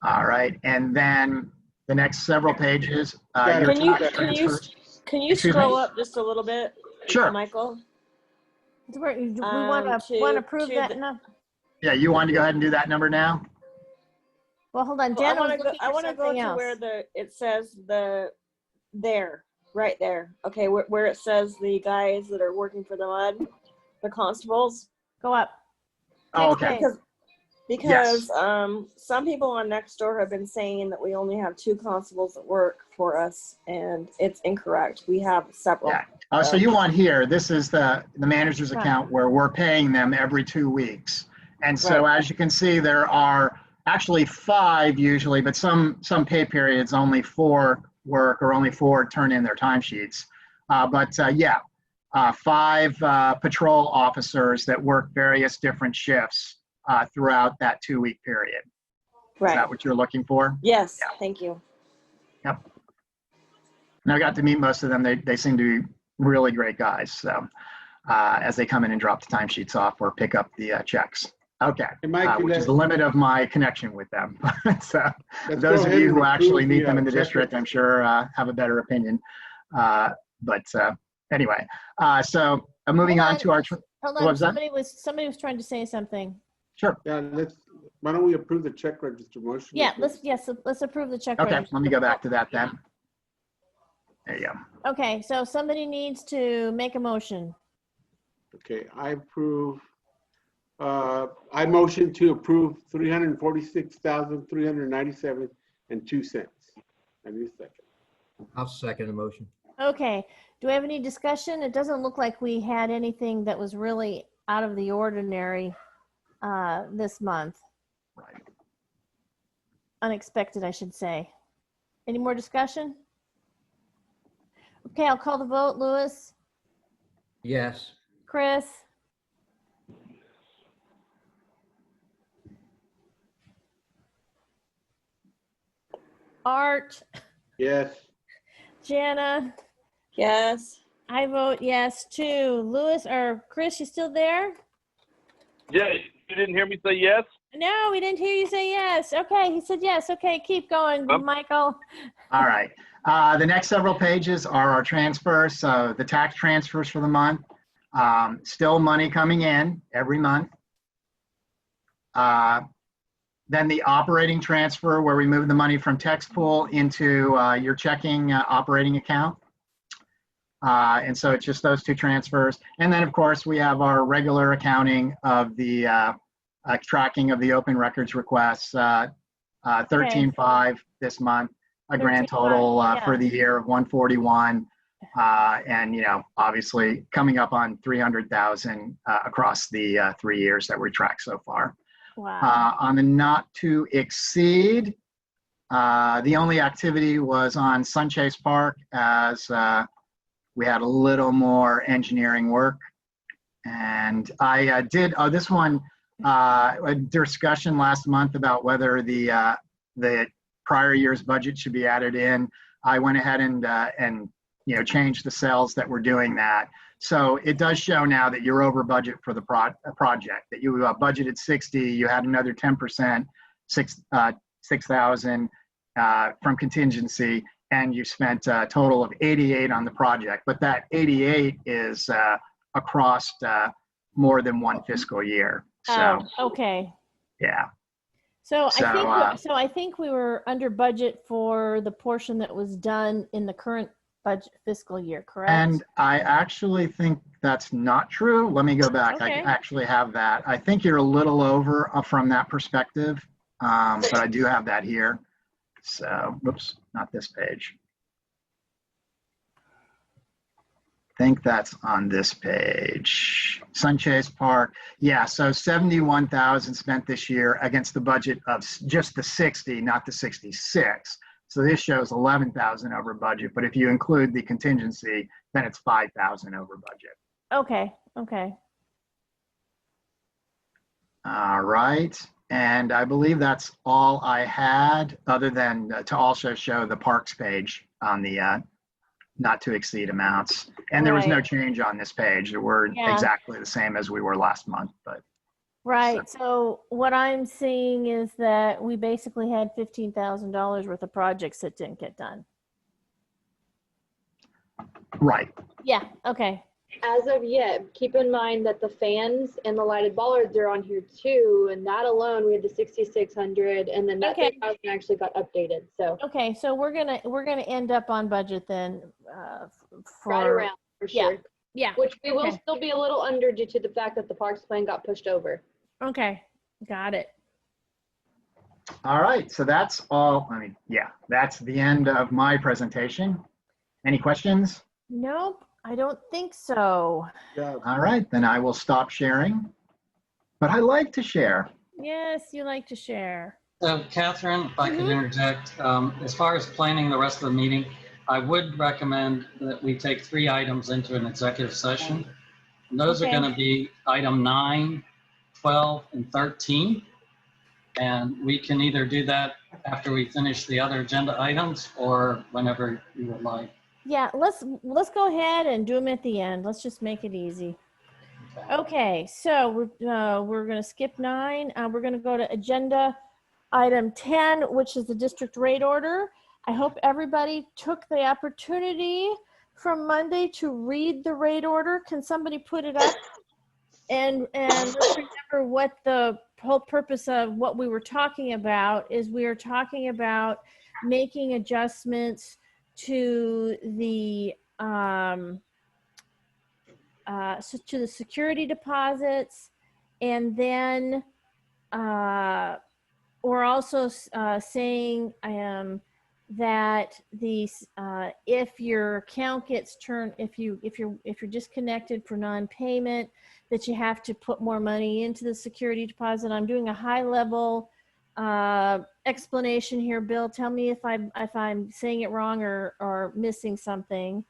All right, and then the next several pages. Can you scroll up just a little bit, sure, Michael? We want to approve that now. Yeah, you want to go ahead and do that number now? Well, hold on. Well, Dan, I want to go to where it says right there. Okay, where it says the guys that are working for the MUD, the constables. Go up. Oh, okay. Because some people on Nextdoor have been saying that we only have 2 constables that work for us, and it's incorrect. We have several. Yeah. So you want here, this is the manager's account where we're paying them every 2 weeks. And so as you can see, there are actually 5 usually, but some pay periods only 4 work or only 4 turn in their timesheets. 5 patrol officers that work various different shifts throughout that 2-week period. Right. Is that what you're looking for? Yes, yeah. Thank you. Yep. And I got to meet most of them. They seem to be really great guys. So as they come in and drop the timesheets off or pick up the checks. Okay, which is the limit of my connection with them. So those of you who actually meet them in the district, I'm sure have a better opinion. Anyway, so moving on to our. Hold on, somebody was trying to say something. Sure. Yeah, why don't we approve the check register motion? Yeah, let's approve the check register. Okay, let me go back to that then. There you go. Okay, so somebody needs to make a motion. Okay, I motion to approve $346,397.02. I need a second. I'll second the motion. Okay, do we have any discussion? It doesn't look like we had anything that was really out of the ordinary this month. Right. Unexpected, I should say. Any more discussion? Okay, I'll call the vote. Lewis? Yes. Chris? Art? Yes. Jana? Yes. I vote yes too. Lewis or Chris, you still there? Yeah, you didn't hear me say yes? No, we didn't hear you say yes. Okay, he said yes. Okay, keep going, Michael. All right. The next several pages are our transfers. So the tax transfers for the month. Still money coming in every month. Then the operating transfer where we move the money from tax pool into your checking operating account. And so it's just those 2 transfers. And then of course we have our regular accounting of the tracking of the open records requests, 13.5 this month, a grand total for the year of 141. And obviously coming up on 300,000 across the 3 years that we tracked so far. Wow. On the not to exceed, the only activity was on Sunchase Park as we had a little more engineering work. And I did, this one, a discussion last month about whether the prior year's budget should be added in. I went ahead and changed the cells that were doing that. So it does show now that you're over budget for the project, that you budgeted 60, you had another 10%, 6,000 from contingency, and you spent a total of 88 on the project. But that 88 is across more than one fiscal year. So, okay. yeah. So I think we were under budget for the portion that was done in the current budget fiscal year, correct? And I actually think that's not true. Let me go back. Okay. I actually have that. I think you're a little over from that perspective, but I do have that here. So, whoops, not this page. I think that's on this page. Sunchase Park. Yeah, so 71,000 spent this year against the budget of just the 60, not the 66. So this shows 11,000 over budget, but if you include the contingency, then it's 5,000 over budget. Okay, okay. All right, and I believe that's all I had, other than to also show the parks page on the not to exceed amounts. And there was no change on this page. We're exactly the same as we were last month, but. Right. So what I'm seeing is that we basically had $15,000 worth of projects that didn't get done. Right. Yeah. Okay. As of yet, keep in mind that the fans and the lighted bollards are on here too, and that alone we had the 6,600, and then that 3,000 actually got updated. So okay, so we're gonna end up on budget then. For right around for sure. Yeah. Which we will still be a little under due to the fact that the parks plan got pushed over. Okay, got it. All right, so that's all. I mean, yeah, that's the end of my presentation. Any questions? Nope, I don't think so. All right, then I will stop sharing. But I like to share. Yes, you like to share. So Catherine, if I could interject, as far as planning the rest of the meeting, I would recommend that we take 3 items into an executive session. And those are going to be item 9, 12, and 13. And we can either do that after we finish the other agenda items or whenever you would like. Yeah, let's go ahead and do them at the end. Let's just make it easy. Okay, so we're going to skip 9. We're going to go to agenda item 10, which is the district rate order. I hope everybody took the opportunity from Monday to read the rate order. Can somebody put it up? And let's remember what the whole purpose of what we were talking about is. We are talking about making adjustments to the security deposits, and then we're also saying that these if your account gets turned, if you're disconnected for non-payment, that you have to put more money into the security deposit. I'm doing a high level explanation here. Bill, tell me if I'm saying it wrong or missing something.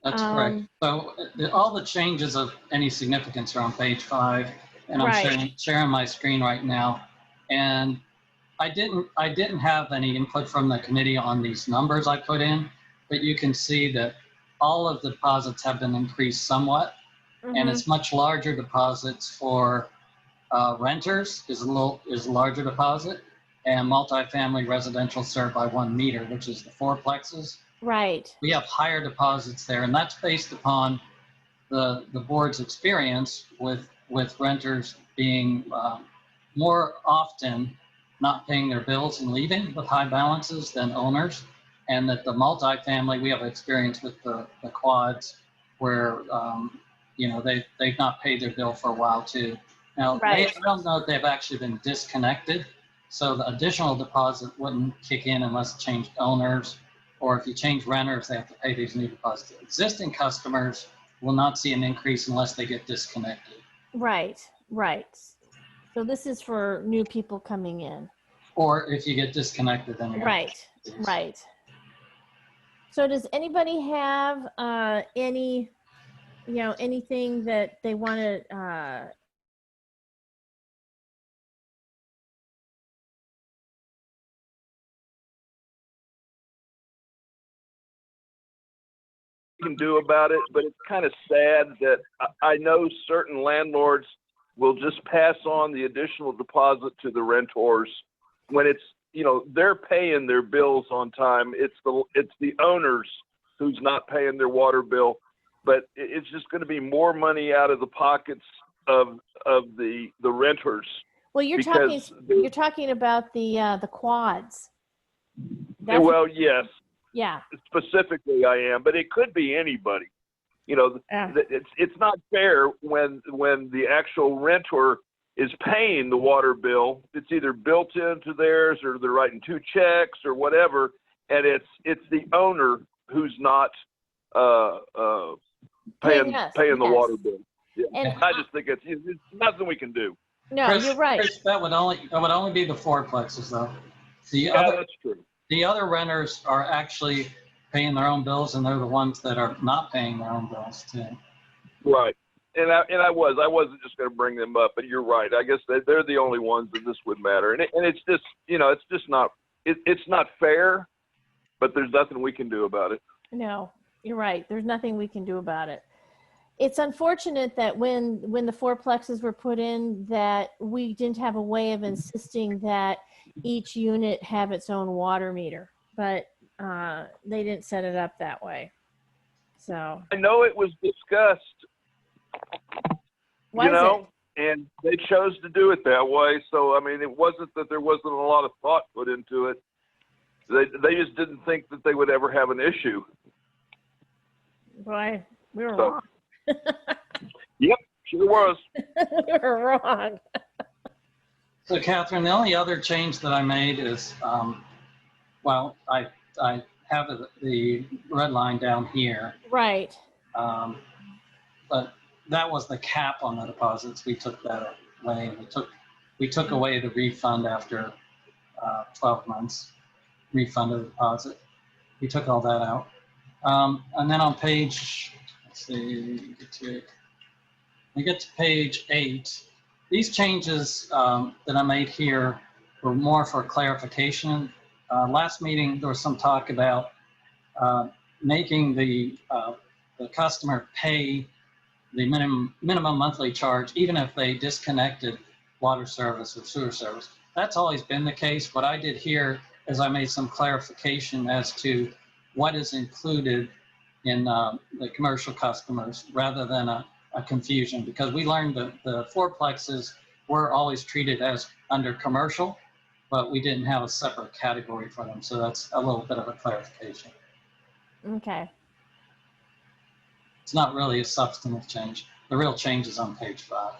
That's correct. So all the changes of any significance are on page 5, and I'm sharing my screen right now. And I didn't have any input from the committee on these numbers I put in, but you can see that all of the deposits have been increased somewhat, and it's much larger deposits for renters is a larger deposit, and multifamily residential served by 1 meter, which is the 4plexes. Right. We have higher deposits there, and that's based upon the board's experience with renters being more often not paying their bills and leaving with high balances than owners, and that the multifamily, we have experience with the quads where they've not paid their bill for a while too. Now, I don't know if they've actually been disconnected, so the additional deposit wouldn't kick in unless changed owners, or if you change renters, they have to pay these new deposits. Existing customers will not see an increase unless they get disconnected. Right. So this is for new people coming in. Or if you get disconnected, then you're right. So does anybody have anything that they want to can do about it, but it's kind of sad that I know certain landlords will just pass on the additional deposit to the renters when it's, you know, they're paying their bills on time. It's the owners who's not paying their water bill, but it's just going to be more money out of the pockets of the renters. Well, you're talking about the quads. Well, yes. Yeah. Specifically, I am, but it could be anybody. You know, it's not fair when the actual renter is paying the water bill. It's either built into theirs or they're writing 2 checks or whatever, and it's the owner who's not paying the water bill. Yeah. And I just think it's nothing we can do. No, Chris, you're right. Chris, that would only be the fourplexes though. That's true. The other renters are actually paying their own bills, and they're the ones that are not paying their own bills too. Right. And I wasn't just going to bring them up, but you're right. I guess they're the only ones that this would matter. And it's just, you know, it's just not, it's not fair, but there's nothing we can do about it. No, you're right. There's nothing we can do about it. It's unfortunate that when the fourplexes were put in, that we didn't have a way of insisting that each unit have its own water meter, but they didn't set it up that way. So I know it was discussed, and they chose to do it that way. So, I mean, it wasn't that there wasn't a lot of thought put into it. They just didn't think that they would ever have an issue. Boy, we were wrong. Yep, sure was. We were wrong. So, Catherine, the only other change that I made is, well, I have the red line down here. Right. But that was the cap on the deposits. We took that away. We took away the refund after 12 months, refund of the deposit. We took all that out. And then on page, let's see, we get to page 8. These changes that I made here were more for clarification. Last meeting, there was some talk about making the customer pay the minimum monthly charge, even if they disconnected water service or sewer service. That's always been the case. What I did here is I made some clarification as to what is included in the commercial customers rather than a confusion, because we learned that the fourplexes were always treated as under commercial, but we didn't have a separate category for them. So that's a little bit of a clarification. Okay. It's not really a substantive change. The real change is on page 5.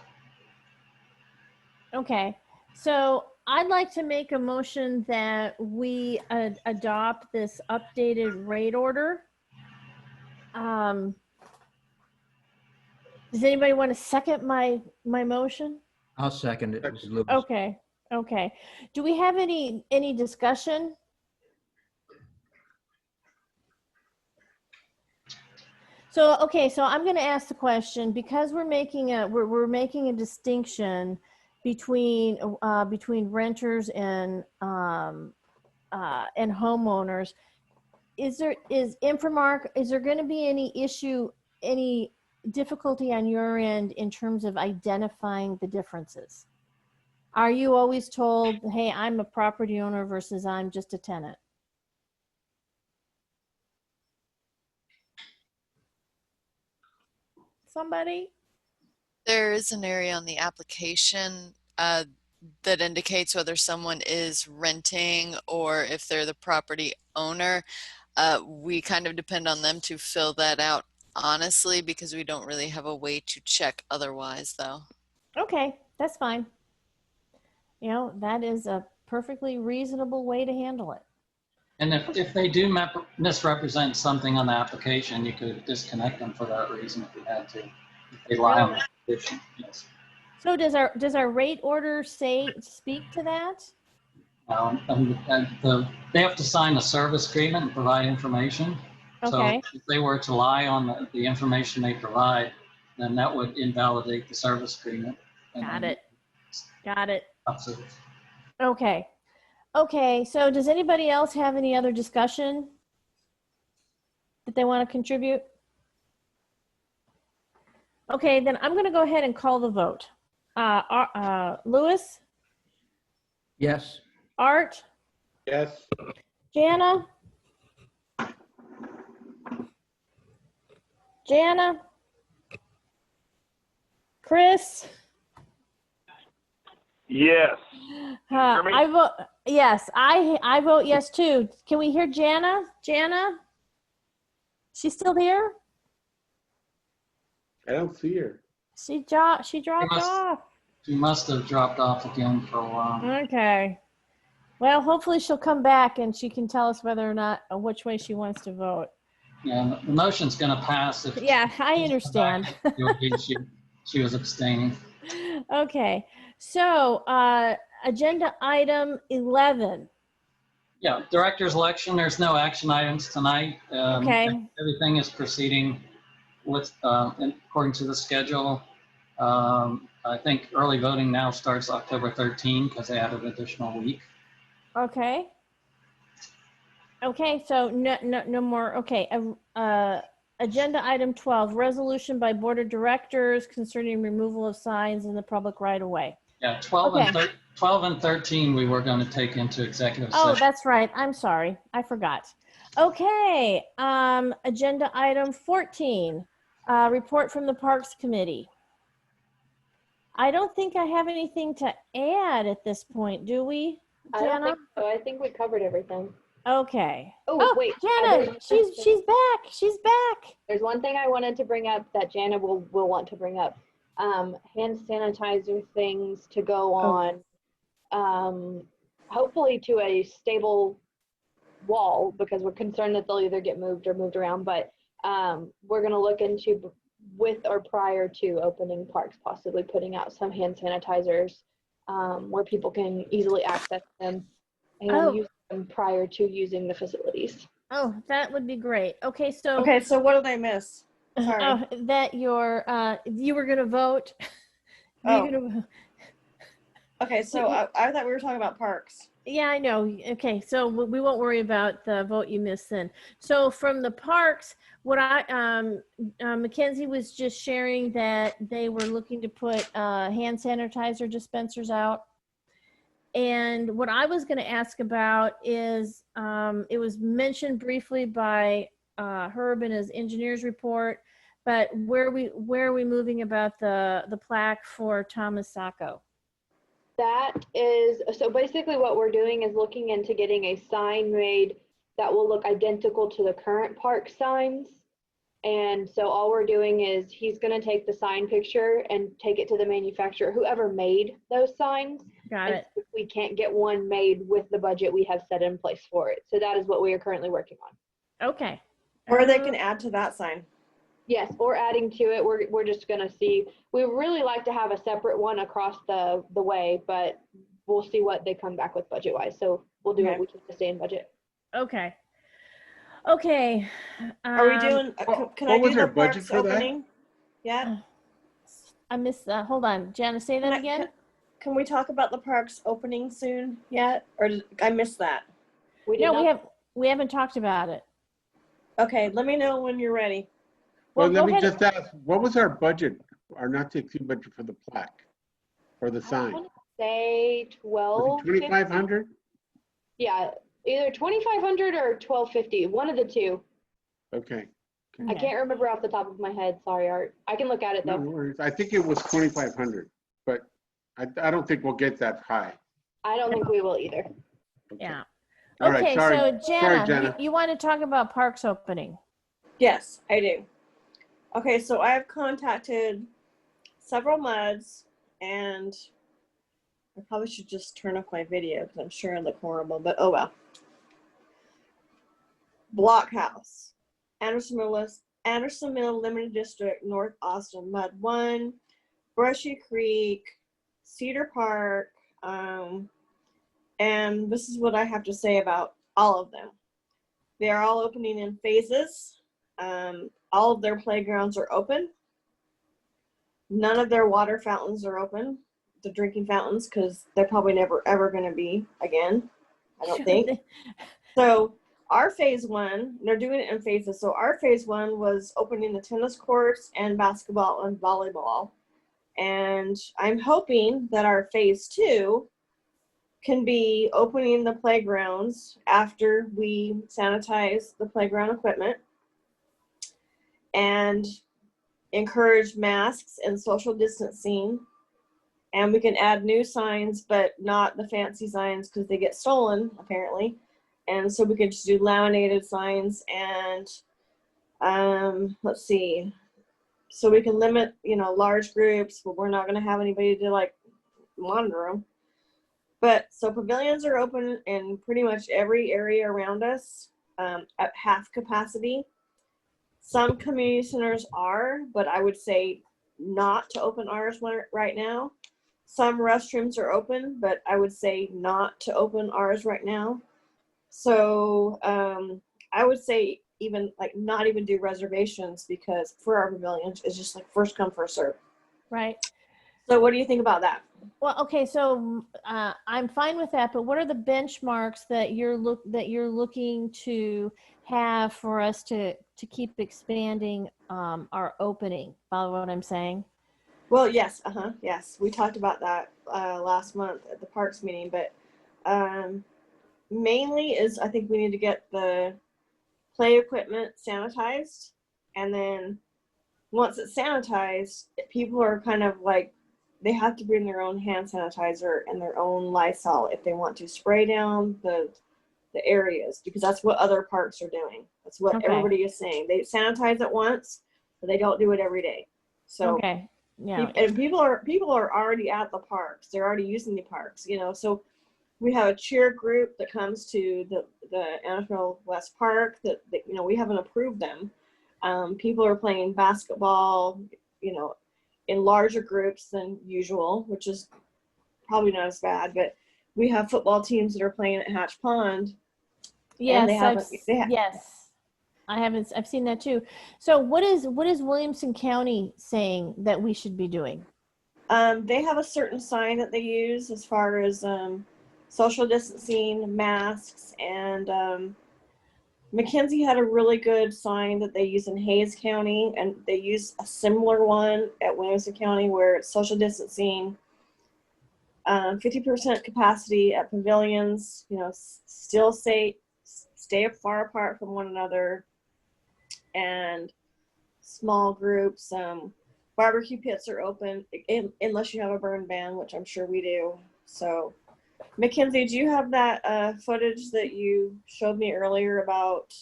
Okay. So I'd like to make a motion that we adopt this updated rate order. Does anybody want to second my motion? I'll second it. Okay. Okay. Do we have any discussion? So, okay, so I'm going to ask the question, because we're making a distinction between renters and homeowners. Is there going to be any difficulty on your end in terms of identifying the differences? Are you always told, hey, I'm a property owner versus I'm just a tenant? Somebody? There is an area on the application that indicates whether someone is renting or if they're the property owner. We kind of depend on them to fill that out, honestly, because we don't really have a way to check otherwise, though. Okay, that's fine. You know, that is a perfectly reasonable way to handle it. And if they do misrepresent something on the application, you could disconnect them for that reason if you had to. If they lie on the application, yes. So does our rate order speak to that? They have to sign a service agreement and provide information. Okay. So if they were to lie on the information they provide, then that would invalidate the service agreement. Got it. Got it. Absolutely. Okay. Okay, so does anybody else have any other discussion that they want to contribute? Okay, then I'm going to go ahead and call the vote. Louis, Yes. Art, Yes. Jana, Chris. Yes. Hear me? I vote yes. I vote yes too. Can we hear Jana? Jana? She's still here? I don't see her. She dropped off. She must have dropped off again for a while. Okay. Well, hopefully she'll come back and she can tell us whether or not which way she wants to vote. Yeah, the motion's going to pass if Yeah, I understand. she was abstaining. Okay. So, agenda item 11. Yeah, director's election, there's no action items tonight. Okay. Everything is proceeding with according to the schedule. I think early voting now starts October 13 because they added an additional week. Okay. Okay, so no more. Okay. Agenda item 12, resolution by board of directors concerning removal of signs in the public right of way. Yeah, 12 and 13 we were going to take into executive session. Oh, that's right. I'm sorry. I forgot. Okay. Agenda item 14, report from the Parks Committee. I don't think I have anything to add at this point, do we, I don't Jana? think so. I think we covered everything. Okay. Oh, wait. Jana, she's back. She's back. There's one thing I wanted to bring up that Jana will want to bring up. Hand sanitizer things to go on, hopefully to a stable wall, because we're concerned that they'll either get moved or moved around, but we're going to look into, with or prior to opening parks, possibly putting out some hand sanitizers where people can easily access them and use them prior to using the facilities. Oh, that would be great. Okay, so what did I miss? Sorry. That you were going to vote. Okay, so I thought we were talking about parks. Yeah, I know. Okay, so we won't worry about the vote you missed then. So from the parks, what Mackenzie was just sharing that they were looking to put hand sanitizer dispensers out. And what I was going to ask about is, it was mentioned briefly by Herb in his engineer's report, but where are we moving about the plaque for Thomas Sacco? That is, so basically what we're doing is looking into getting a sign made that will look identical to the current park signs. And so all we're doing is he's going to take the sign picture and take it to the manufacturer, whoever made those signs. Got it. We can't get one made with the budget we have set in place for it. So that is what we are currently working on. Okay. Or they can add to that sign. Yes, or adding to it. We're just going to see. We really like to have a separate one across the way, but we'll see what they come back with budget wise. So we'll do what we can to stay in budget. Okay. Okay. Are we doing? Can I do the parks opening? Yeah. I missed that. Hold on, Jana, say that again. Can we talk about the parks opening soon yet, or did I miss that? We haven't talked about it. Okay, let me know when you're ready. Well, let me just ask, what was our budget, our not to exceed budget for the plaque or the sign? I want to say 2,500? Yeah, either 2,500 or 1,250, one of the two. Okay. I can't remember off the top of my head. Sorry, Art. I can look at it though. No worries. I think it was 2,500, but I don't think we'll get that high. I don't think we will either. Yeah. All right, Okay, sorry. so Jana, Sorry, Jana. you want to talk about parks opening? Yes, I do. Okay, so I have contacted several MUDs, and I probably should just turn off my video because I'm sure I look horrible, but oh well. Blockhouse, Andersonville Limited District, North Austin, MUD1, Brushy Creek, Cedar Park, and this is what I have to say about all of them. They are all opening in phases. All of their playgrounds are open. None of their water fountains are open, the drinking fountains, because they're probably never ever going to be again, I don't think. So our phase one, they're doing it in phases. So our phase one was opening the tennis courts and basketball and volleyball. And I'm hoping that our phase two can be opening the playgrounds after we sanitize the playground equipment and encourage masks and social distancing. And we can add new signs, but not the fancy signs because they get stolen apparently. And so we can just do laminated signs and let's see. So we can limit, large groups, but we're not going to have anybody to like monitor them. But so pavilions are open in pretty much every area around us at half capacity. Some community centers are, but I would say not to open ours right now. Some restrooms are open, but I would say not to open ours right now. So I would say even like not even do reservations because for our pavilions, it's just like first come, first serve. Right. So what do you think about that? Well, okay, so I'm fine with that, but what are the benchmarks that you're looking to have for us to keep expanding our opening? Follow what I'm saying? Well, yes, yes, we talked about that last month at the parks meeting, but mainly is I think we need to get the play equipment sanitized, and then once it's sanitized, people are kind of like, they have to bring their own hand sanitizer and their own Lysol if they want to spray down the areas, because that's what other parks are doing. That's what everybody is saying. They sanitize it once, but they don't do it every day. So yeah, and people are already at the parks. They're already using the parks, so we have a cheer group that comes to the NFL West Park that we haven't approved them. People are playing basketball, in larger groups than usual, which is probably not as bad, but we have football teams that are playing at Hatch Pond. Yes, I've seen that too. So what is Williamson County saying that we should be doing? They have a certain sign that they use as far as social distancing, masks, and McKenzie had a really good sign that they use in Hayes County, and they use a similar one at Williamson County where it's social distancing, 50% capacity at pavilions, still stay far apart from one another, and small groups. Barbecue pits are open unless you have a burn ban, which I'm sure we do. So Mackenzie, do you have that footage that you showed me earlier about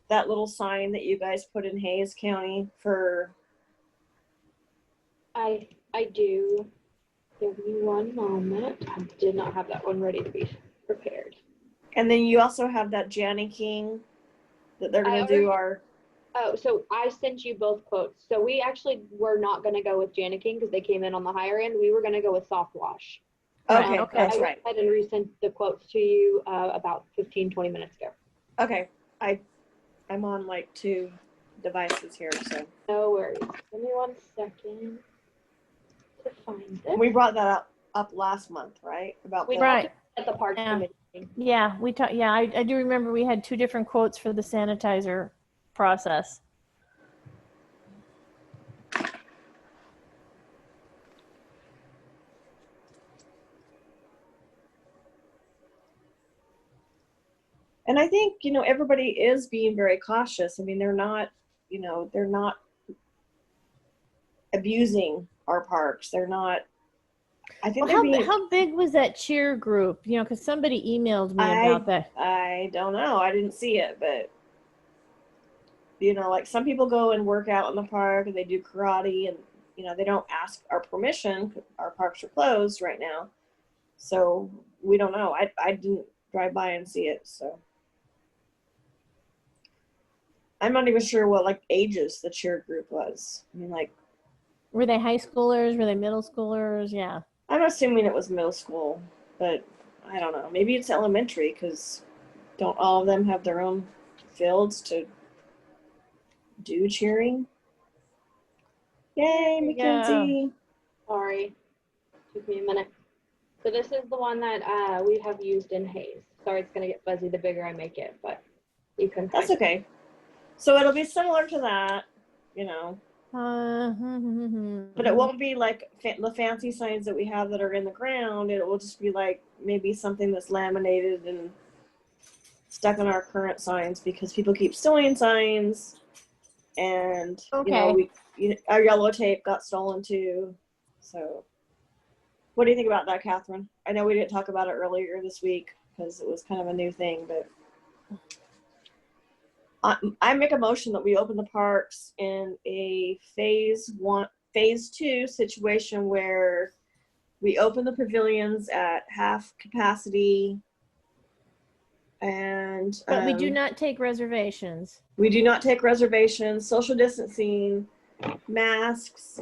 that little sign that you guys put in Hayes County for? I do. Give me one moment. I did not have that one ready to be prepared. And then you also have that Janny King that they're going to do our... Oh, so I sent you both quotes. So we actually were not going to go with Janny King because they came in on the higher end. We were going to go with Soft Wash. Okay, that's I right. went ahead and resent the quotes to you about 15, 20 minutes ago. Okay. I'm on like 2 devices here, so. No worries. Give me 1 second to find this. We brought that up last month, right? About we the... at the park committee. Yeah, we talked. Yeah, I do remember we had 2 different quotes for the sanitizer process. And I think, everybody is being very cautious. I mean, they're not abusing our parks. They're not, I think How big was that cheer group? Because somebody emailed me about that. I don't know. I didn't see it, but like some people go and work out in the park and they do karate and, they don't ask our permission. Our parks are closed right now. So we don't know. I didn't drive by and see it. So I'm not even sure what ages the cheer group was. I mean, were they high schoolers? Were they middle schoolers? Yeah. I'm assuming it was middle school, but I don't know. Maybe it's elementary because don't all of them have their own fields to do cheering? Yay, Mackenzie. Sorry. Took me a minute. So this is the one that we have used in Hayes. Sorry, it's gonna get fuzzy the bigger I make it, but you can. That's okay. So it'll be similar to that, you know. But it won't be like the fancy signs that we have that are in the ground. It will just be like maybe something that's laminated and stuck on our current signs because people keep stealing signs, and you know, our yellow tape got stolen too. So, what do you think about that, Catherine? I know we didn't talk about it earlier this week because it was kind of a new thing, but I make a motion that we open the parks in a phase 2 situation where we open the pavilions at half capacity, and but we do not take reservations. We do not take reservations. Social distancing, masks,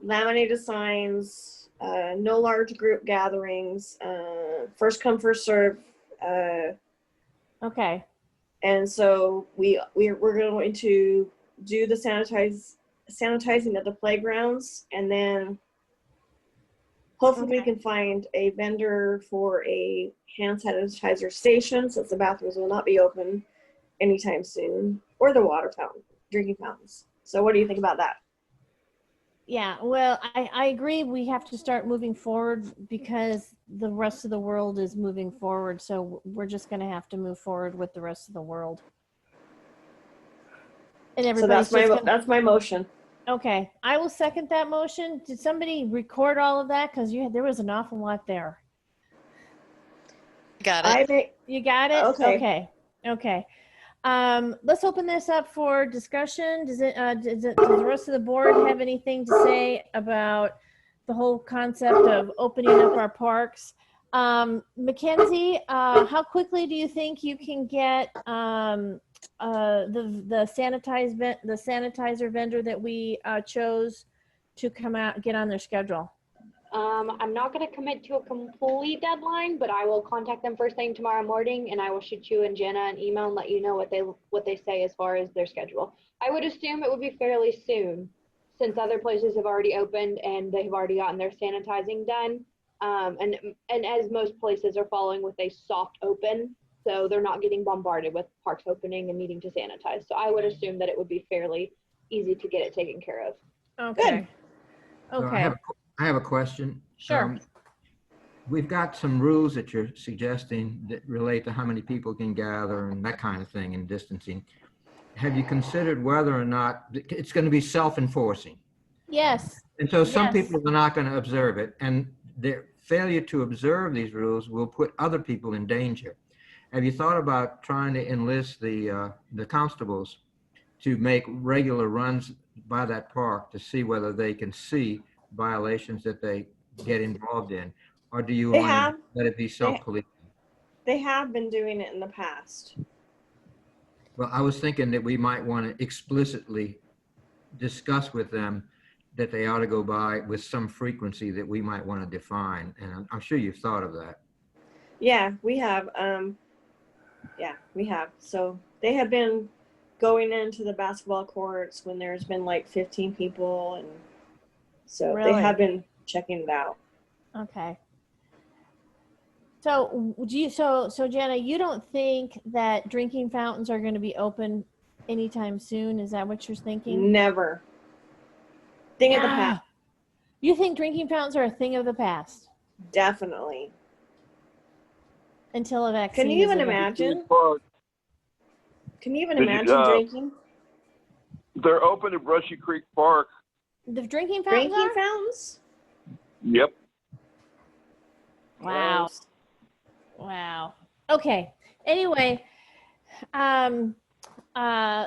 laminated signs, no large group gatherings, first come first serve. Okay. And so we're going to do the sanitizing at the playgrounds, and then hopefully we can find a vendor for a hand sanitizer station, since the bathrooms will not be open anytime soon, or the water fountain, drinking fountains. So what do you think about that? Yeah, well, I agree. We have to start moving forward because the rest of the world is moving forward. So we're just going to have to move forward with the rest of the world. And everybody's so that's my motion. Okay, I will second that motion. Did somebody record all of that? Because there was an awful lot there. Got it. You got it? Okay. Okay. Let's open this up for discussion. Does the rest of the board have anything to say about the whole concept of opening up our parks? Mackenzie, how quickly do you think you can get the sanitizer vendor that we chose to come out, get on their schedule? I'm not going to commit to a complete deadline, but I will contact them first thing tomorrow morning, and I will shoot you and Jenna an email and let you know what they say as far as their schedule. I would assume it would be fairly soon, since other places have already opened and they've already gotten their sanitizing done. And as most places are following with a soft open, so they're not getting bombarded with parks opening and needing to sanitize. So I would assume that it would be fairly easy to get it taken care of. Okay. So I have a question. Sure. We've got some rules that you're suggesting that relate to how many people can gather and that kind of thing and distancing. Have you considered whether or not it's going to be self-enforcing? Yes. And so some people are not going to observe it, and their failure to observe these rules will put other people in danger. Have you thought about trying to enlist the constables to make regular runs by that park to see whether they can see violations that they get involved in, or do you want to let it be self-policing? They have been doing it in the past. Well, I was thinking that we might want to explicitly discuss with them that they ought to go by with some frequency that we might want to define, and I'm sure you've thought of that. Yeah, we have. So they have been going into the basketball courts when there's been like 15 people, and so Really? they have been checking it out. Okay. So so Jenna, you don't think that drinking fountains are going to be open anytime soon? Is that what you're thinking? Never. Thing of the past. You think drinking fountains are a thing of the past? Definitely. Until a vaccine. Can you even is imagine? Can you even Did you, imagine drinking? They're open at Brushy Creek Park. The drinking fountains Drinking are? fountains? Yep. Wow. Wow. Okay. Anyway,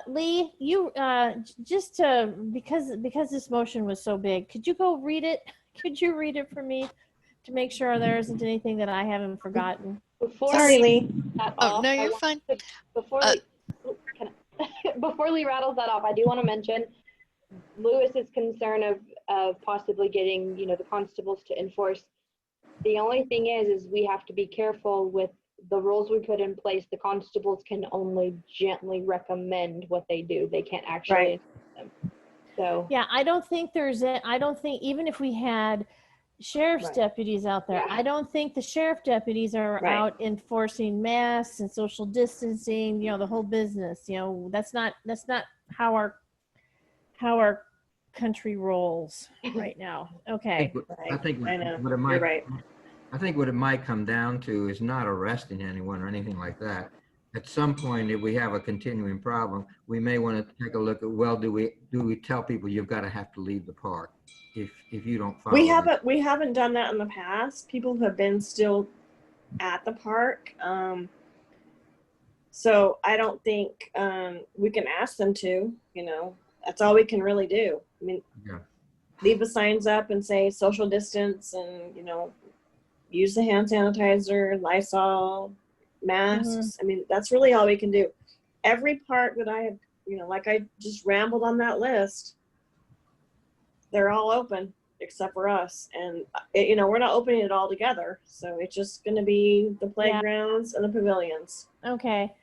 Lee, you just to because this motion was so big, could you go read it? Could you read it for me to make sure there isn't anything that I haven't forgotten? Sorry, Lee. Oh, no, you're fine. Before Lee rattles that off, I do want to mention Lewis's concern of possibly getting, the constables to enforce. The only thing is we have to be careful with the rules we put in place. The constables can only gently recommend what they do. They can't actually enforce them. So yeah, I don't think even if we had sheriff's Right. deputies out there. I don't think the sheriff deputies are Right. out enforcing masks and social distancing, the whole business. That's not how our country rolls right now. Okay. I think I know. what it You're might, right. I think what it might come down to is not arresting anyone or anything like that. At some point, if we have a continuing problem, we may want to take a look at, well, do we tell people you've got to have to leave the park if you don't follow We haven't done that in the past. People have been still at the park. So I don't think we can ask them to, that's all we can really do. I mean, Yeah. leave the signs up and say social distance and, use the hand sanitizer, Lysol, masks. I mean, that's really all we can do. Every park that I have, like I just rambled on that list, they're all open except for us. And, we're not opening it all together. So it's just going to be the playgrounds and the pavilions. Okay.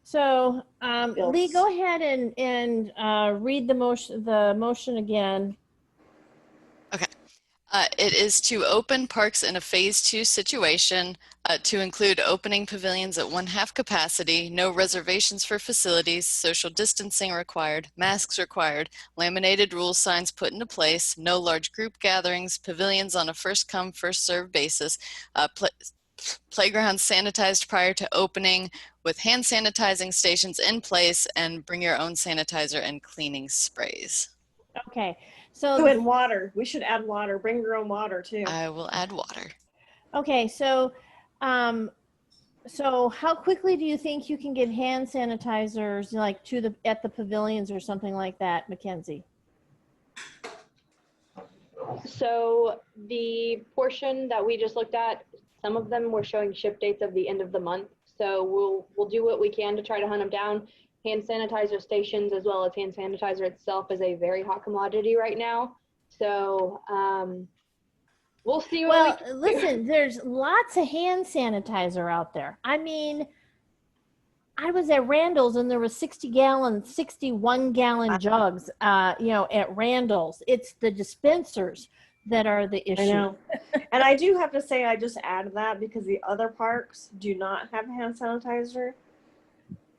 So, Lee, go ahead and read the motion again. It is to open parks in a phase 2 situation, to include opening pavilions at 1/2 capacity, no reservations for facilities, social distancing required, masks required, laminated rule signs put into place, no large group gatherings, pavilions on a first come, first served basis, playgrounds sanitized prior to opening with hand sanitizing stations in place, and bring your own sanitizer and cleaning sprays. Okay. So and water. We should add water. Bring your own water too. I will add water. Okay, so so how quickly do you think you can get hand sanitizers like at the pavilions or something like that, Mackenzie? So the portion that we just looked at, some of them were showing ship dates of the end of the month. So we'll do what we can to try to hunt them down. Hand sanitizer stations as well as hand sanitizer itself is a very hot commodity right now. So we'll see. Listen, there's lots of hand sanitizer out there. I mean, I was at Randall's and there was 61 gallon jugs, at Randall's. It's the dispensers that are the issue. I know. And I do have to say, I just added that because the other parks do not have hand sanitizer.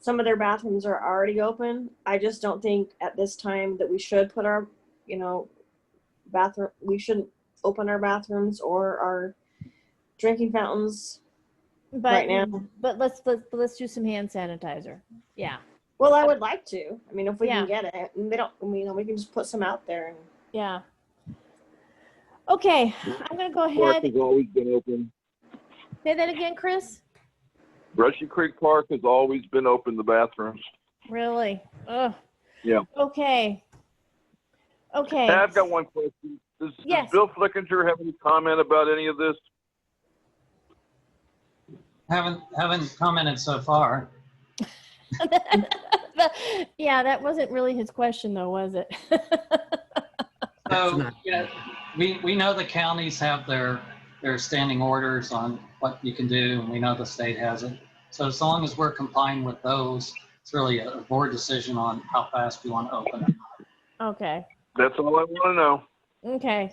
Some of their bathrooms are already open. I just don't think at this time that we should put our, we shouldn't open our bathrooms or our drinking fountains right now. But let's do some hand sanitizer. Yeah. Well, I would like to. I mean, if we can get it, and they don't. We can just put some out there. Yeah. Okay, I'm gonna go ahead. Park has always been open. Say that again, Chris. Brushy Creek Park has always been open, the bathrooms. Really? Oh. Yeah. Okay. Okay. Hey, I've got one question. Does Bill Flickinger have any comment about any of this? Haven't commented so far. Yeah, that wasn't really his question though, was it? So, we know the counties have their standing orders on what you can do, and we know the state has it. So as long as we're complying with those, it's really a board decision on how fast we want to open it. Okay. That's all I want to know. Okay.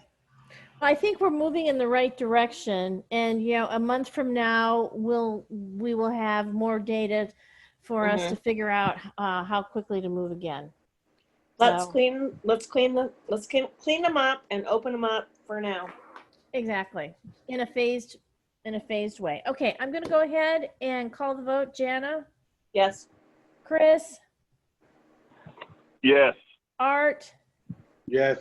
I think we're moving in the right direction, and a month from now we will have more data for us to figure out how quickly to move again. Let's clean them up and open them up for now. Exactly. In a phased way. Okay, I'm going to go ahead and call the vote. Jana? Yes. Chris? Yes. Art? Yes.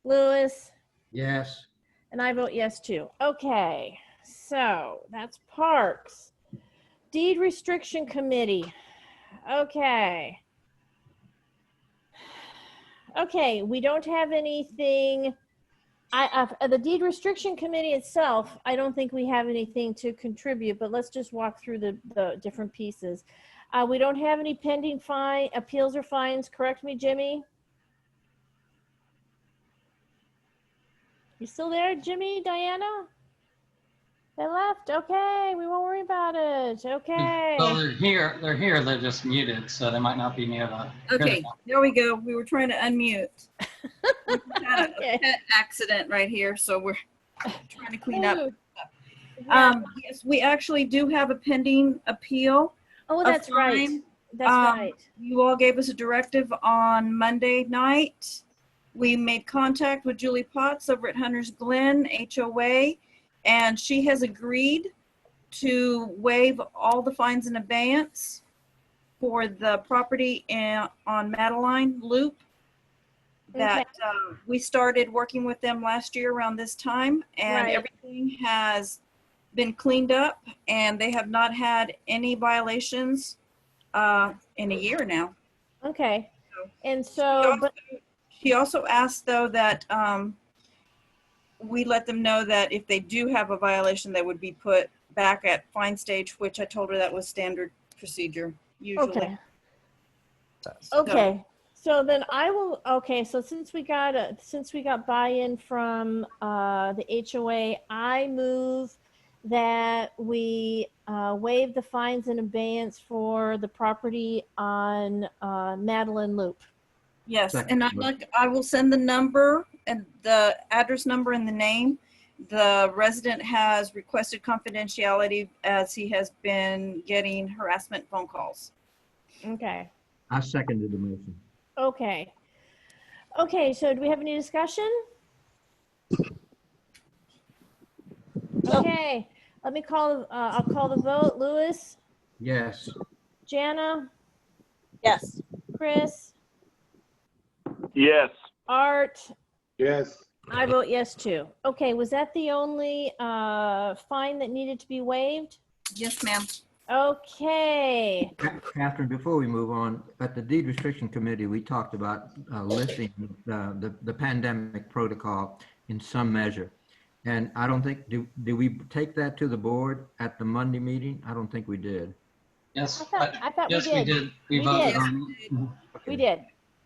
Lewis? Yes. And I vote yes too. Okay, so that's parks. Deed Restriction Committee. Okay. Okay, we don't have anything. The Deed Restriction Committee itself, I don't think we have anything to contribute, but let's just walk through the different pieces. We don't have any pending appeals or fines. Correct me, Jimmy? You still there, Jimmy, Diana? They left. Okay, we won't worry about it. Okay. So they're here. They're just muted, so they might not be near the. Okay, there we go. We were trying to unmute. We had a pet accident right here, so trying to clean up. Yes, we actually do have a pending appeal. Oh, of that's right. fine. That's right. You all gave us a directive on Monday night. We made contact with Julie Potts over at Hunter's Glen HOA, and she has agreed to waive all the fines in abeyance for the property on Madeline Loop that we started working with them last year around this time, and Right. everything has been cleaned up, and they have not had any violations in a year now. Okay. And so, but she also asked though that we let them know that if they do have a violation, they would be put back at fine stage, which I told her that was standard procedure usually. okay. Okay. So then I will, okay, so since we got buy-in from the HOA, I move that we waive the fines in abeyance for the property on Madeline Loop. Yes, and I will send the number and the address number and the name. The resident has requested confidentiality as he has been getting harassment phone calls. Okay. I seconded the motion. Okay. Okay, so do we have any discussion? Okay, let me call, I'll call the vote. Louis, Yes. Jana, Yes. Chris, Yes. Art, Yes. I vote yes too. Okay, was that the only fine that needed to be waived? Yes, ma'am. Okay. Catherine, before we move on, at the deed restriction committee, we talked about lifting the pandemic protocol in some measure. And I don't think, did we take that to the board at the Monday meeting? I don't think we did. Yes, I thought yes, we did. We We voted did. on it. We did.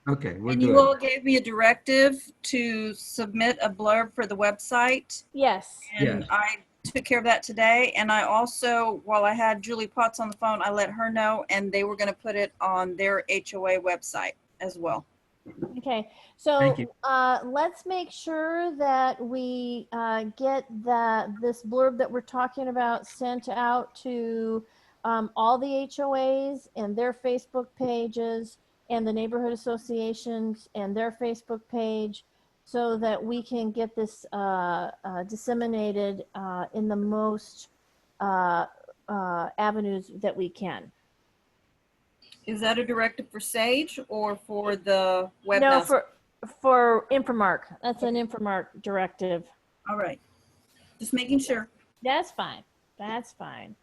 Okay, we're And good. you all gave me a directive to submit a blurb for the website. Yes. And Yes. I took care of that today. And I also, while I had Julie Potts on the phone, I let her know, and they were going to put it on their HOA website as well. Okay, so Thank you. let's make sure that we get this blurb that we're talking about sent out to all the HOAs and their Facebook pages and the neighborhood associations and their Facebook page, so that we can get this disseminated in the most avenues that we can. Is that a directive for Sage or for the web? No, master? for Infomark. That's an Infomark directive. All right. Just making sure. That's fine. That's fine.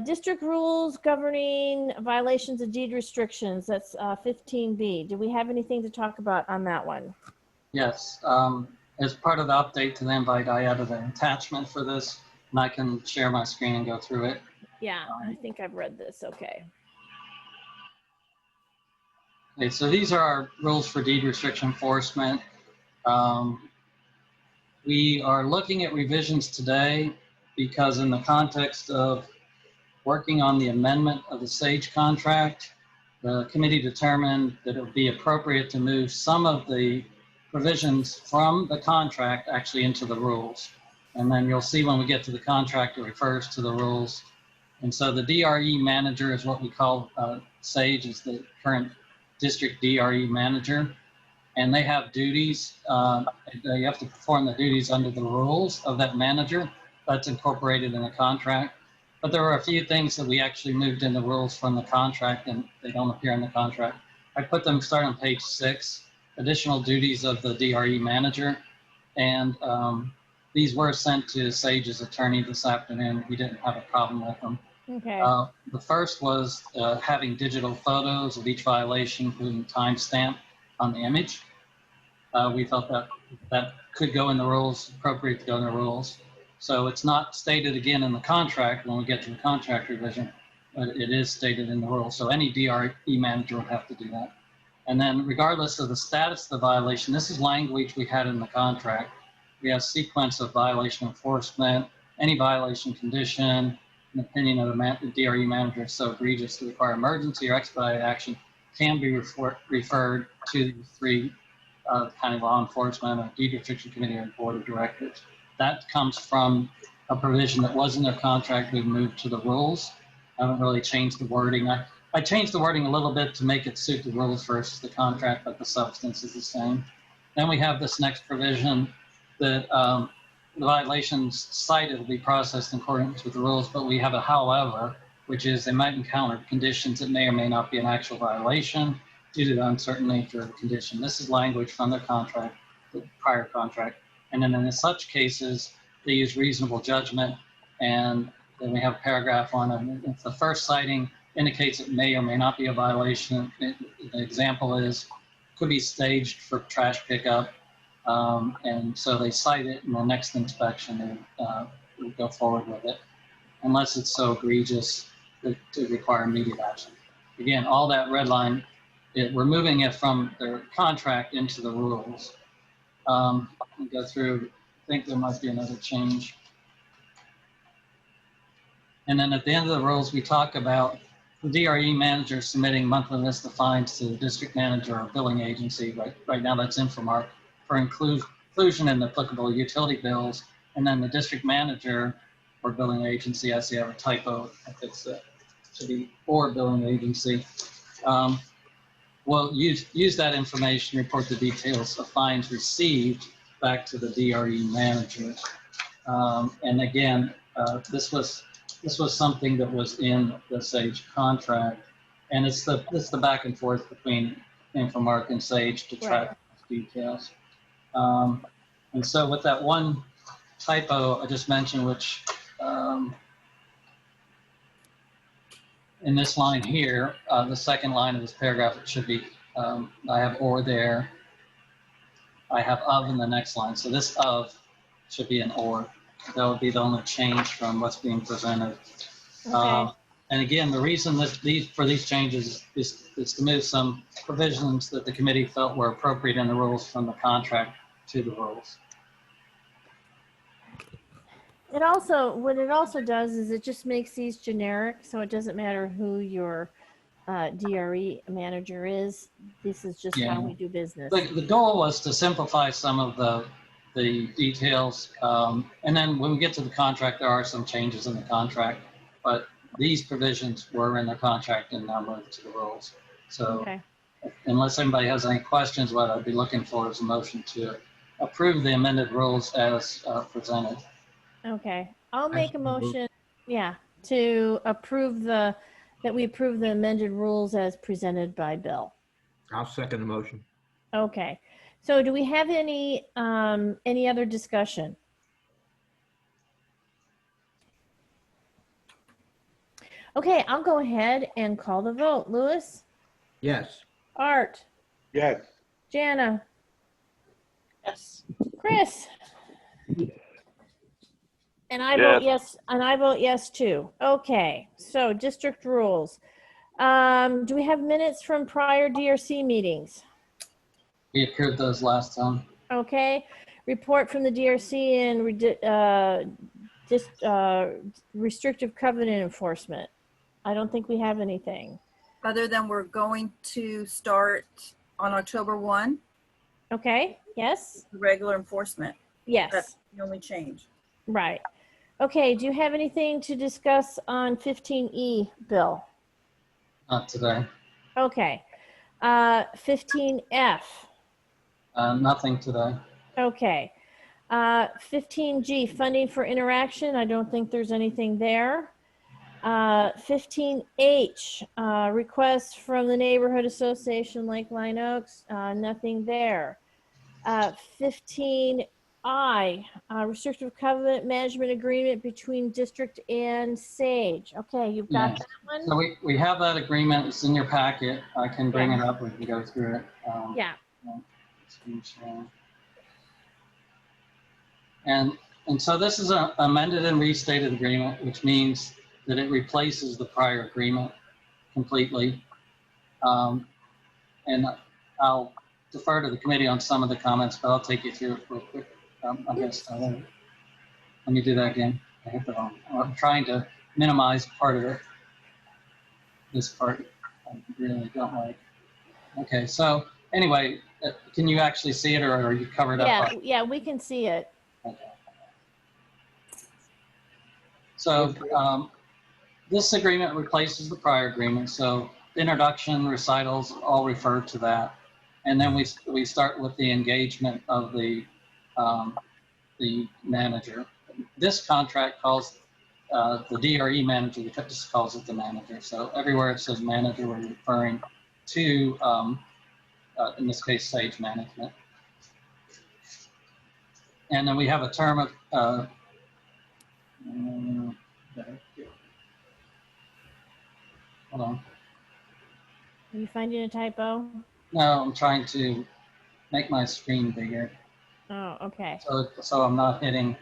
District rules governing violations of deed restrictions. That's 15B. Do we have anything to talk about on that one? Yes, as part of the update to the invite, I added an attachment for this, and I can share my screen and go through it. Yeah, I think I've read this. Okay. Okay, so these are our rules for deed restriction enforcement. We are looking at revisions today because in the context of working on the amendment of the SAGE contract, the committee determined that it would be appropriate to move some of the provisions from the contract actually into the rules. And then you'll see when we get to the contract, it refers to the rules. And so the DRE manager is what we call SAGE, is the current district DRE manager. And they have duties. You have to perform the duties under the rules of that manager. That's incorporated in the contract. But there were a few things that we actually moved in the rules from the contract, and they don't appear in the contract. I put them starting on page 6, additional duties of the DRE manager. And these were sent to SAGE's attorney this afternoon. We didn't have a problem with them. Okay. The first was having digital photos of each violation, including timestamp on the image. We felt that that could go in the rules, appropriate to go in the rules. So it's not stated again in the contract when we get to the contract revision, but it is stated in the rules. So any DRE manager would have to do that. And then regardless of the status of the violation, this is language we had in the contract. We have sequence of violation enforcement, any violation condition, an opinion of the DRE manager is so egregious to require emergency or expedited action can be referred to the 3 county law enforcement or deed restriction committee or board of directors. That comes from a provision that was in their contract. We moved to the rules. I haven't really changed the wording. I changed the wording a little bit to make it suit the rules versus the contract, but the substance is the same. Then we have this next provision that the violations cited will be processed in accordance with the rules, but we have a however, which is they might encounter conditions that may or may not be an actual violation due to the uncertain nature of the condition. This is language from their contract, the prior contract. And then in such cases, they use reasonable judgment. And then we have a paragraph on it. If the first citing indicates it may or may not be a violation, the example is, could be staged for trash pickup. And so they cite it in the next inspection and we go forward with it, unless it's so egregious to require immediate action. Again, all that red line, we're moving it from their contract into the rules. We'll go through, I think there might be another change. And then at the end of the rules, we talk about the DRE manager submitting monthly list of fines to the district manager or billing agency. Right now that's Infomark for inclusion in the applicable utility bills. And then the district manager or billing agency, I see I have a typo, if it's should be or billing agency. Well, use that information, report the details of fines received back to the DRE manager. And again, this was something that was in the SAGE contract, and it's the back and forth between Infomark and SAGE to track details. And so with that one typo I just mentioned, which in this line here, the second line of this paragraph, it should be, I have or there, I have of in the next line. So this of should be an or. That would be the only change from what's being presented. Okay. And again, the reason that for these changes is to move some provisions that the committee felt were appropriate in the rules from the contract to the rules. It also, what it also does is it just makes these generic, so it doesn't matter who your DRE manager is. This is just how we do business. The goal was to simplify some of the details. And then when we get to the contract, there are some changes in the contract, but these provisions were in the contract and now moved to the rules. So unless anybody has any questions, what I'd be looking for is a motion to approve the amended rules as presented. Okay, I'll make a motion, to approve that we approve the amended rules as presented by Bill. I'll second the motion. Okay, so do we have any other discussion? Okay, I'll go ahead and call the vote. Louis? Yes. Art? Yes. Jana? Yes. Chris? And I vote yes, and I vote yes too. Okay, so district rules. Do we have minutes from prior DRC meetings? We approved those last time. Okay, report from the DRC and restrictive covenant enforcement. I don't think we have anything. Other than we're going to start on October 1. Okay, yes. Regular enforcement. Yes. That's the only change. Right. Okay, do you have anything to discuss on 15E, Bill? Not today. Okay. 15F. Nothing today. Okay. 15G, funding for interaction. I don't think there's anything there. 15H, request from the Neighborhood Association Lake Line Oaks. Nothing there. 15I, restrictive covenant management agreement between district and SAGE. Okay, you've got that one? So we have that agreement. It's in your packet. I can bring it up. We can go through it. And so this is an amended and restated agreement, which means that it replaces the prior agreement completely. And I'll defer to the committee on some of the comments, but I'll take you through it real quick. I guess let me do that again. I hit the wrong. I'm trying to minimize part of it. This part I really don't like. Okay, so anyway, can you actually see it, or are you covered up? Yeah, by- yeah, we can see it. So this agreement replaces the prior agreement. So introduction, recitals, all refer to that. And then we start with the engagement of the manager. This contract calls the DRE manager, the just calls it the manager. So everywhere it says manager, we're referring to, in this case, Sage Management. And then we have a term of, hold on. Are you finding a typo? No, I'm trying to make my screen bigger. Oh, okay. So I'm not hitting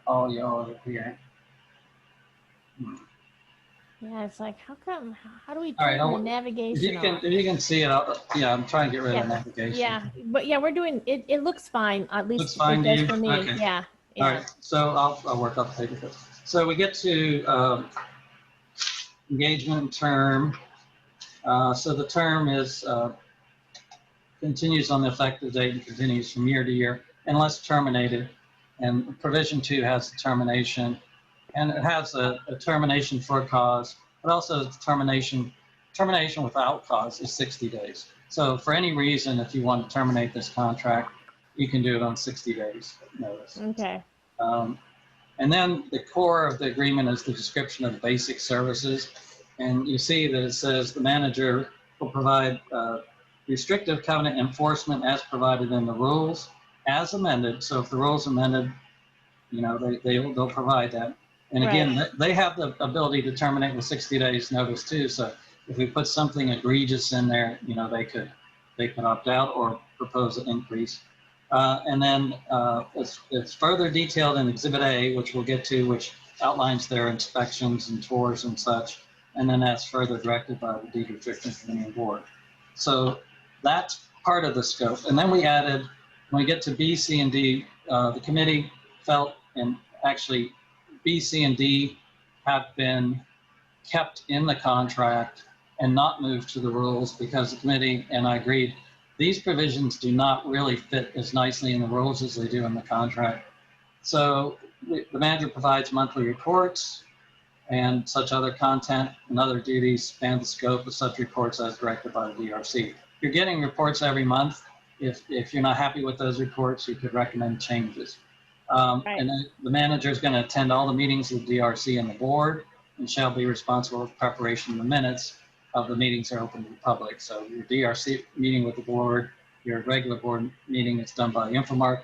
all y'all over here. Yeah, it's like, how come, how do we All right, turn the if navigation you can, off? if you can see it, yeah, I'm trying to get rid Yeah, of navigation. yeah, but yeah, we're doing, it looks fine, at least Looks fine it to does you? for me, Okay. yeah, All yeah. right, so I'll work up the paper. So we get to engagement term. So the term is continues on the effective date and continues from year to year unless terminated. And provision 2 has termination, and it has a termination for a cause, but also termination without cause is 60 days. So for any reason, if you want to terminate this contract, you can do it on 60 days notice. Okay. And then the core of the agreement is the description of the basic services. And you see that it says the manager will provide restrictive covenant enforcement as provided in the rules as amended. So if the rules amended, you know, they'll provide that. And again, Right. they have the ability to terminate with 60 days notice too. So if we put something egregious in there, you know, they could opt out or propose an increase. And then it's further detailed in Exhibit A, which we'll get to, which outlines their inspections and tours and such. And then that's further directed by the Deed Restriction Committee and Board. So that's part of the scope. And then we added, when we get to B, C, and D, the committee felt, and actually B, C, and D have been kept in the contract and not moved to the rules because the committee and I agreed these provisions do not really fit as nicely in the rules as they do in the contract. So the manager provides monthly reports and such other content and other duties span the scope of such reports as directed by the DRC. You're getting reports every month. If you're not happy with those reports, you could recommend changes. And then the manager is going to attend all the meetings of the DRC and the board and shall be responsible for preparation of the minutes of the meetings are open to the public. So your DRC meeting with the board, your regular board meeting is done by Infomark.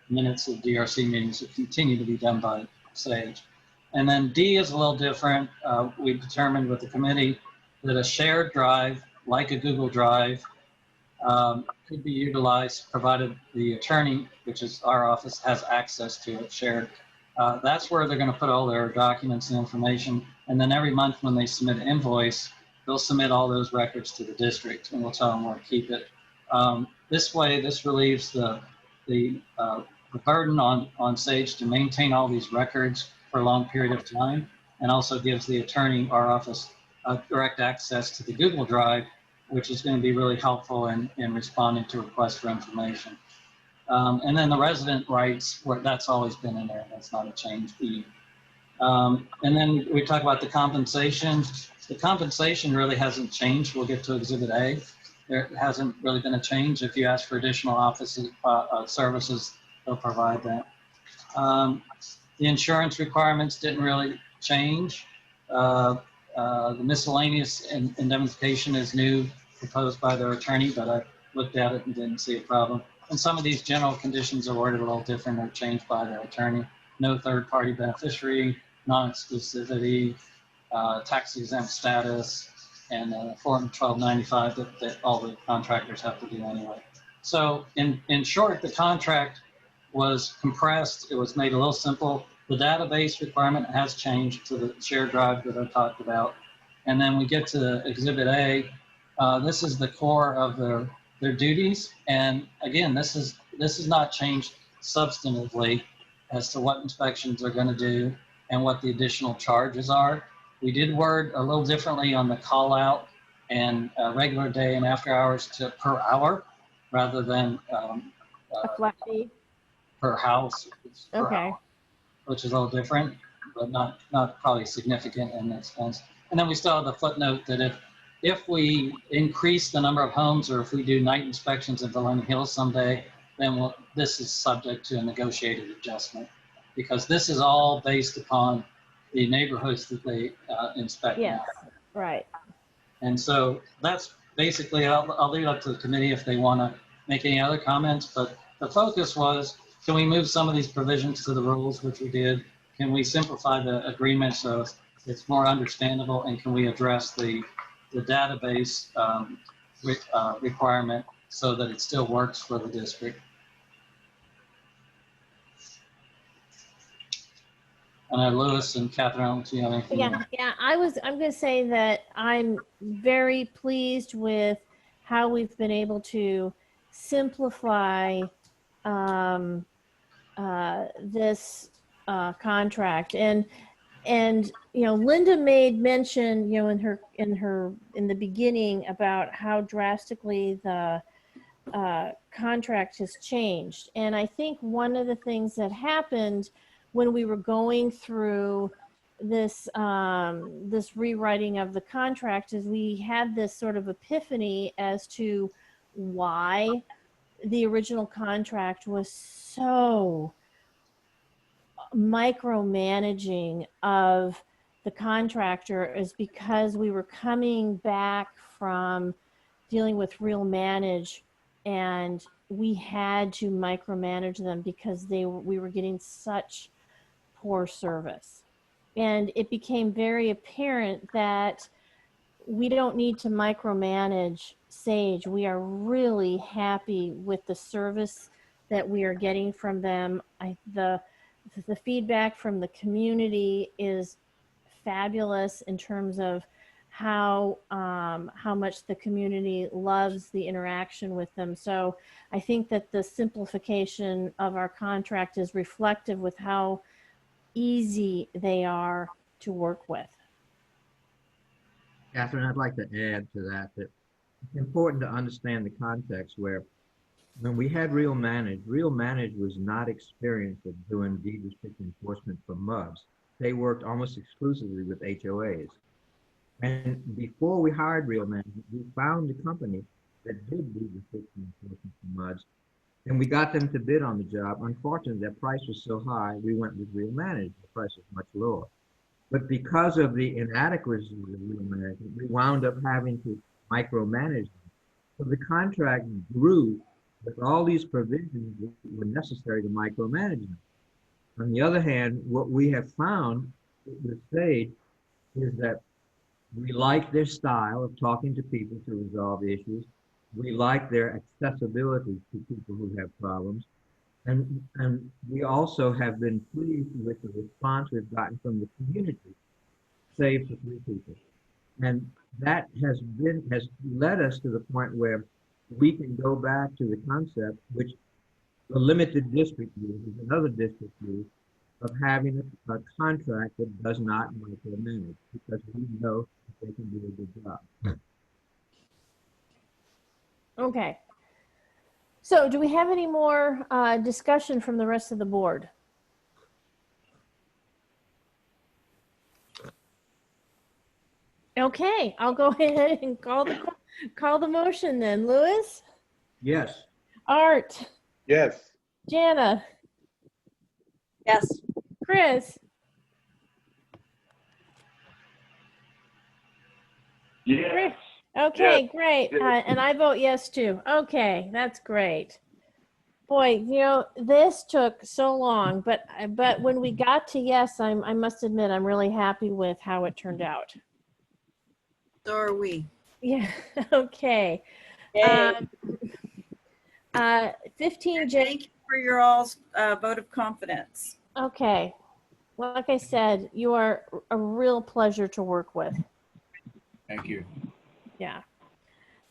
Minutes of DRC meetings will continue to be done by Sage. And then D is a little different. We've determined with the committee that a shared drive, like a Google Drive, could be utilized provided the attorney, which is our office, has access to it shared. That's where they're going to put all their documents and information. And then every month when they submit an invoice, they'll submit all those records to the district and we'll tell them where to keep it. This way, this relieves the burden on Sage to maintain all these records for a long period of time, and also gives the attorney, our office, direct access to the Google Drive, which is going to be really helpful in responding to requests for information. And then the resident rights, that's always been in there. That's not a change. And then we talk about the compensation. The compensation really hasn't changed. We'll get to Exhibit A. There hasn't really been a change. If you ask for additional offices, services, they'll provide that. The insurance requirements didn't really change. The miscellaneous indemnification is new, proposed by their attorney, but I looked at it and didn't see a problem. And some of these general conditions are worded a little different or changed by their attorney. No third-party beneficiary, non-exclusivity, tax exempt status, and Form 1295 that all the contractors have to do anyway. So in short, the contract was compressed. It was made a little simple. The database requirement has changed to the shared drive that I talked about. And then we get to Exhibit A. This is the core of their duties. And again, this is not changed substantively as to what inspections are going to do and what the additional charges are. We did word a little differently on the call out and regular day and after hours to per hour rather than A flat fee. per house, it's per Okay. hour, which is a little different, but not probably significant in expense. And then we still have the footnote that if we increase the number of homes or if we do night inspections at Valona Hills someday, then this is subject to a negotiated adjustment, because this is all based upon the neighborhoods that they inspect Yes, now. right. And so that's basically, I'll leave it up to the committee if they want to make any other comments, but the focus was, can we move some of these provisions to the rules, which we did? Can we simplify the agreement so it's more understandable, and can we address the database requirement so that it still works for the district? And Lewis and Catherine, do you have anything? Yeah, I'm going to say that I'm very pleased with how we've been able to simplify this contract. And Linda made mention, in the beginning about how drastically the contract has changed. And I think one of the things that happened when we were going through this this rewriting of the contract is we had this sort of epiphany as to why the original contract was so micromanaging of the contractor, is because we were coming back from dealing with Real Manage, and we had to micromanage them because we were getting such poor service. And it became very apparent that we don't need to micromanage Sage. We are really happy with the service that we are getting from them. The feedback from the community is fabulous in terms of how much the community loves the interaction with them. So I think that the simplification of our contract is reflective with how easy they are to work with. Catherine, I'd like to add to that it's important to understand the context where when we had Real Manage was not experienced at doing deed restriction enforcement for MUBs. They worked almost exclusively with HOAs. And before we hired Real Manage, we found a company that did deed restriction enforcement for MUBs, and we got them to bid on the job. Unfortunately, their price was so high, we went with Real Manage. The price was much lower. But because of the inadequacies of Real Management, we wound up having to micromanage them. So the contract grew with all these provisions that were necessary to micromanage them. On the other hand, what we have found with Sage is that we like their style of talking to people to resolve issues. We like their accessibility to people who have problems. And we also have been pleased with the response we've gotten from the community, save for 3 people. And that has led us to the point where we can go back to the concept, which the limited district uses, another district use, of having a contract that does not micromanage, because we know that they can do a good job. Okay. So do we have any more discussion from the rest of the board? Okay, I'll go ahead and call the motion then. Lewis? Yes. Art? Yes. Jana? Yes. Chris? Yes. Okay, Yes. great. Yes. And I vote yes too. Okay, that's great. Boy, this took so long, but when we got to yes, I must admit I'm really happy with how it turned out. So are we. Yeah. Okay. Yay. 15J. Thank you for your all's vote of confidence. Okay. Well, like I said, you are a real pleasure to work with. Thank you. Yeah.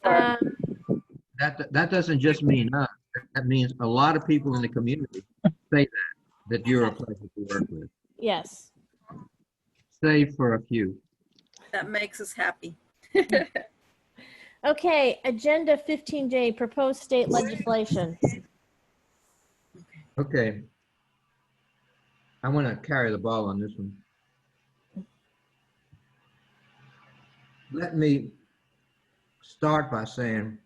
That doesn't just mean us. That means a lot of people in the community say that you're a pleasure to work with. Yes. Save for a few. That makes us happy. Okay, agenda 15J, proposed state legislation. Okay. I want to carry the ball on this one. Let me start by saying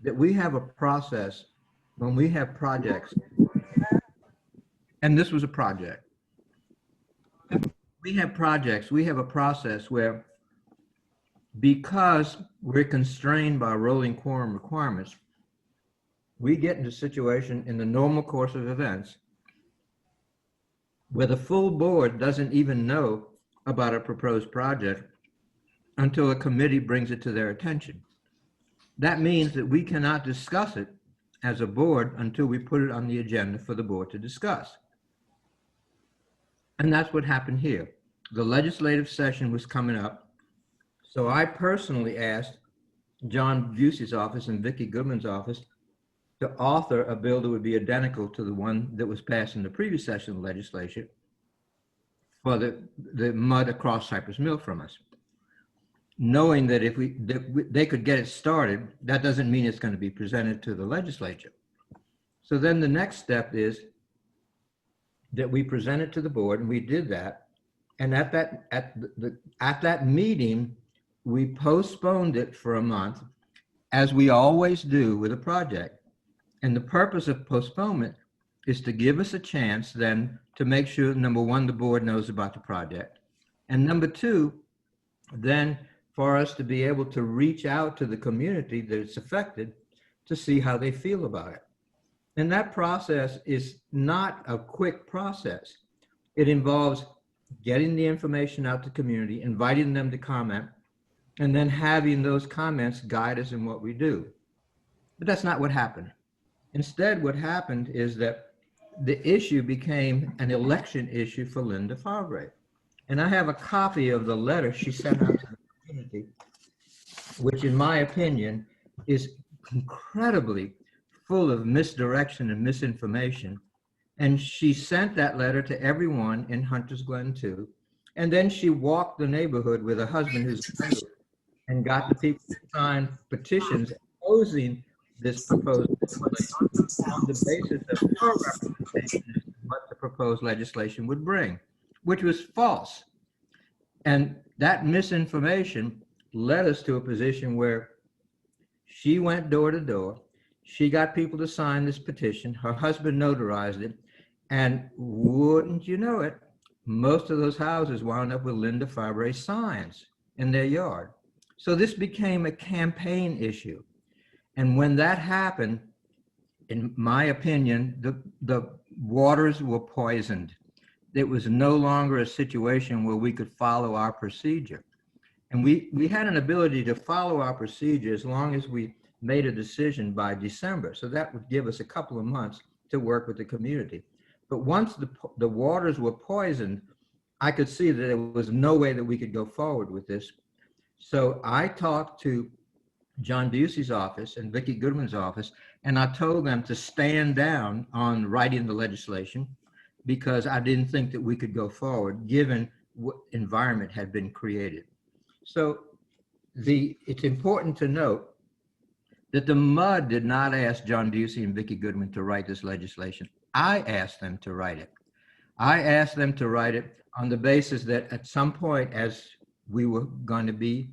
that we have a process when we have projects, and this was a project. We have projects, we have a process where, because we're constrained by rolling quorum requirements, we get into a situation in the normal course of events where the full board doesn't even know about a proposed project until a committee brings it to their attention. That means that we cannot discuss it as a board until we put it on the agenda for the board to discuss. And that's what happened here. The legislative session was coming up. So I personally asked John Busey's office and Vicki Goodman's office to author a bill that would be identical to the one that was passed in the previous session of the legislature for the mud across Cypress Mill from us. Knowing that if they could get it started, that doesn't mean it's going to be presented to the legislature. So then the next step is that we present it to the board, and we did that. And at that meeting, we postponed it for a month, as we always do with a project. And the purpose of postponement is to give us a chance then to make sure, number one, the board knows about the project. And number two, then for us to be able to reach out to the community that it's affected to see how they feel about it. And that process is not a quick process. It involves getting the information out to the community, inviting them to comment, and then having those comments guide us in what we do. But that's not what happened. Instead, what happened is that the issue became an election issue for Linda Favre. And I have a copy of the letter she sent out to the community, which in my opinion is incredibly full of misdirection and misinformation. And she sent that letter to everyone in Hunters Glen too. And then she walked the neighborhood with her husband who's a member and got the people to sign petitions opposing this proposed legislation on the basis of her representation as to what the proposed legislation would bring, which was false. And that misinformation led us to a position where she went door to door. She got people to sign this petition. Her husband notarized it. And wouldn't you know it, most of those houses wound up with Linda Favre signs in their yard. So this became a campaign issue. And when that happened, in my opinion, the waters were poisoned. It was no longer a situation where we could follow our procedure. And we had an ability to follow our procedure as long as we made a decision by December. So that would give us a couple of months to work with the community. But once the waters were poisoned, I could see that there was no way that we could go forward with this. So I talked to John Busey's office and Vicki Goodman's office, and I told them to stand down on writing the legislation because I didn't think that we could go forward given what environment had been created. So it's important to note that the MUD did not ask John Busey and Vicki Goodman to write this legislation. I asked them to write it. I asked them to write it on the basis that at some point, as we were going to be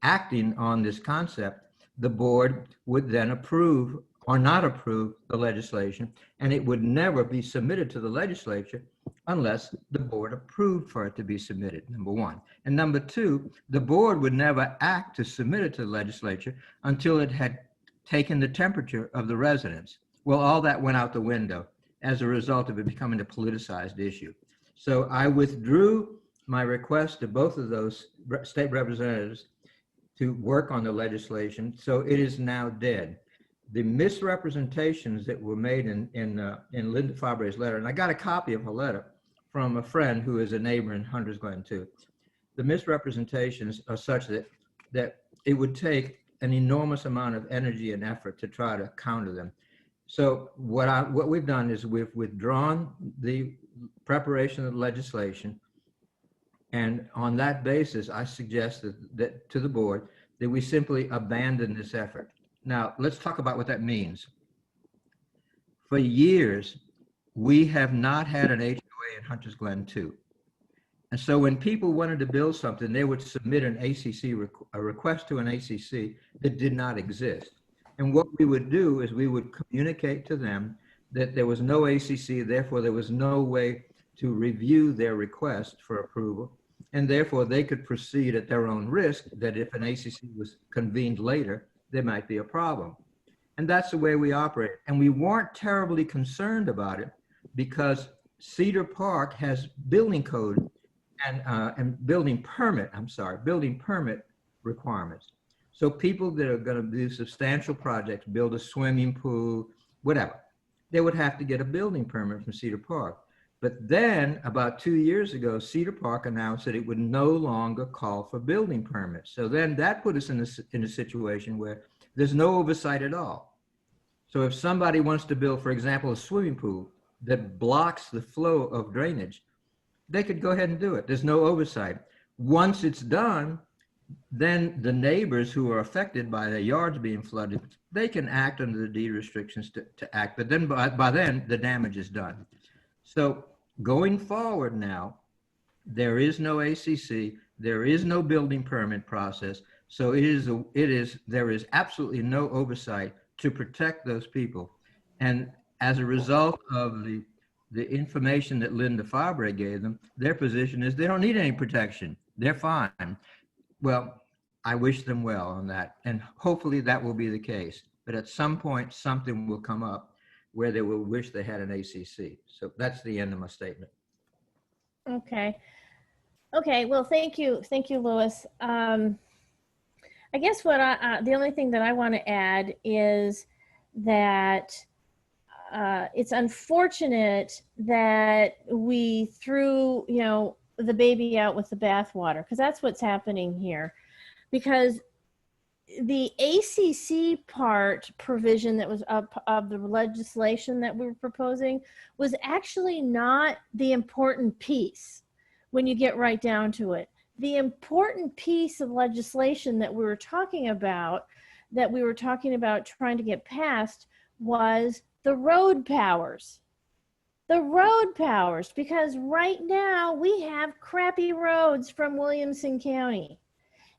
acting on this concept, the board would then approve or not approve the legislation, and it would never be submitted to the legislature unless the board approved for it to be submitted, number one. And number two, the board would never act to submit it to the legislature until it had taken the temperature of the residents. Well, all that went out the window as a result of it becoming a politicized issue. So I withdrew my request to both of those state representatives to work on the legislation. So it is now dead. The misrepresentations that were made in Linda Fabre's letter, and I got a copy of her letter from a friend who is a neighbor in Hunters Glen too. The misrepresentations are such that it would take an enormous amount of energy and effort to try to counter them. So what we've done is we've withdrawn the preparation of the legislation. And on that basis, I suggested that to the board that we simply abandon this effort. Now, let's talk about what that means. For years, we have not had an HOA in Hunters Glen 2. And so when people wanted to build something, they would submit an ACC, a request to an ACC that did not exist. And what we would do is we would communicate to them that there was no ACC, therefore there was no way to review their request for approval, and therefore they could proceed at their own risk, that if an ACC was convened later, there might be a problem. And that's the way we operate. And we weren't terribly concerned about it because Cedar Park has building code and building permit requirements. So people that are going to do substantial projects, build a swimming pool, whatever, they would have to get a building permit from Cedar Park. But then about 2 years ago, Cedar Park announced that it would no longer call for building permits. So then that put us in a situation where there's no oversight at all. So if somebody wants to build, for example, a swimming pool that blocks the flow of drainage, they could go ahead and do it. There's no oversight. Once it's done, then the neighbors who are affected by their yards being flooded, they can act under the deed restrictions to act. But then by then, the damage is done. So going forward now, there is no ACC, there is no building permit process. So there is absolutely no oversight to protect those people. And as a result of the information that Linda Fabre gave them, their position is they don't need any protection. They're fine. Well, I wish them well on that. And hopefully that will be the case. But at some point, something will come up where they will wish they had an ACC. So that's the end of my statement. Okay. Okay. Well, thank you. Thank you, Louis. I guess the only thing that I want to add is that it's unfortunate that we threw, the baby out with the bathwater, because that's what's happening here. Because the ACC part provision that was up of the legislation that we were proposing was actually not the important piece when you get right down to it. The important piece of legislation that we were talking about trying to get passed was the road powers. The road powers, because right now we have crappy roads from Williamson County.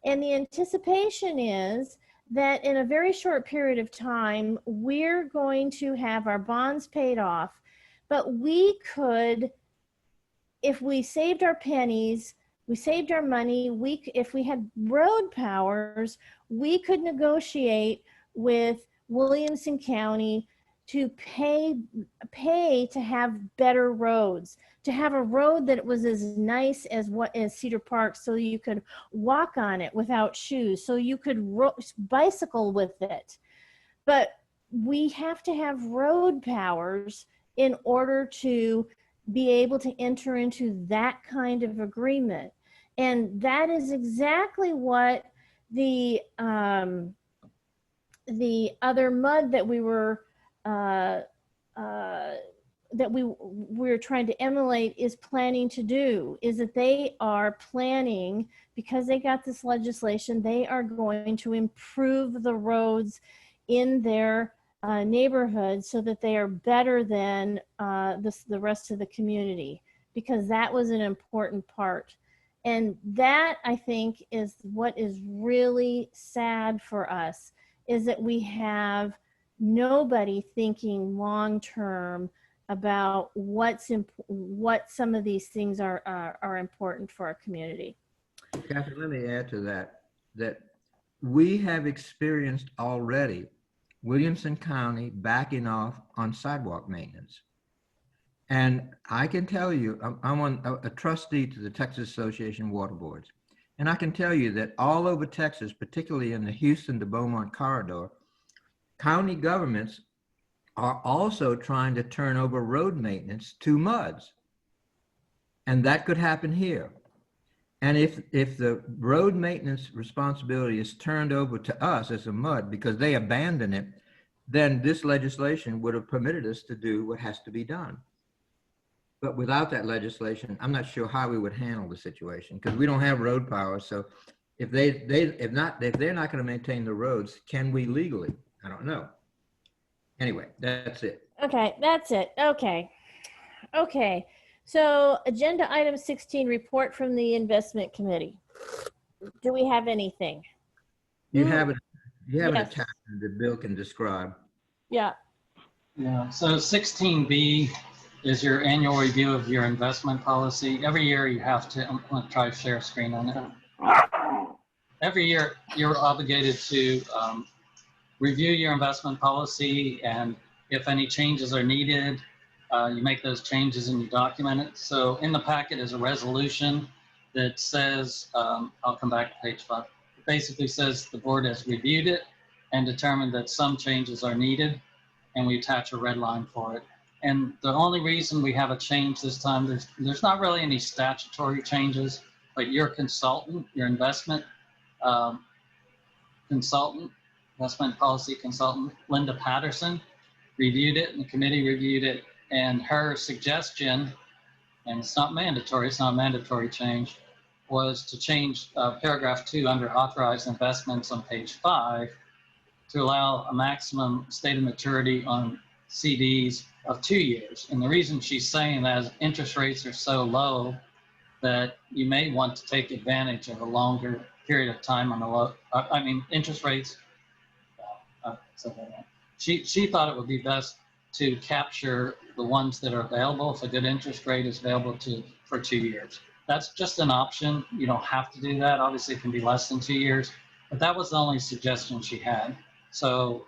And the anticipation is that in a very short period of time, we're going to have our bonds paid off. But we could, if we saved our pennies, we saved our money, if we had road powers, we could negotiate with Williamson County to pay to have better roads, to have a road that was as nice as Cedar Park, so you could walk on it without shoes, so you could bicycle with it. But we have to have road powers in order to be able to enter into that kind of agreement. And that is exactly what the other MUD that we were we're trying to emulate is planning to do, is that they are planning, because they got this legislation, they are going to improve the roads in their neighborhood so that they are better than the rest of the community, because that was an important part. And that, I think, is what is really sad for us, is that we have nobody thinking long-term about what some of these things are important for our community. Catherine, let me add to that we have experienced already Williamson County backing off on sidewalk maintenance. And I can tell you, I'm a trustee to the Texas Association of Water Boards. And I can tell you that all over Texas, particularly in the Houston to Beaumont corridor, county governments are also trying to turn over road maintenance to MUDs. And that could happen here. And if the road maintenance responsibility is turned over to us as a MUD because they abandon it, then this legislation would have permitted us to do what has to be done. But without that legislation, I'm not sure how we would handle the situation, because we don't have road power. So if if they're not going to maintain the roads, can we legally? I don't know. Anyway, that's it. Okay, that's it. Okay. Okay. So agenda item 16, report from the investment committee. Do we have anything? You have it. You have an Yes. attachment that Bill can describe. Yeah. Yeah, so 16B is your annual review of your investment policy. Every year you have to, I'm going to try to share a screen on it. Every year you're obligated to review your investment policy, and if any changes are needed, you make those changes and you document it. So in the packet is a resolution that says, I'll come back to page 5. It basically says the board has reviewed it and determined that some changes are needed, and we attach a red line for it. And the only reason we have a change this time, there's not really any statutory changes, but your consultant, your investment consultant, investment policy consultant, Linda Patterson, reviewed it, and the committee reviewed it, and her suggestion, and it's not mandatory, it's not a mandatory change, was to change paragraph 2 under authorized investments on page 5 to allow a maximum state of maturity on CDs of 2 years. And the reason she's saying that is interest rates are so low that you may want to take advantage of a longer period of time on the low, interest rates. She thought it would be best to capture the ones that are available if a good interest rate is available for 2 years. That's just an option. You don't have to do that. Obviously, it can be less than 2 years, but that was the only suggestion she had. So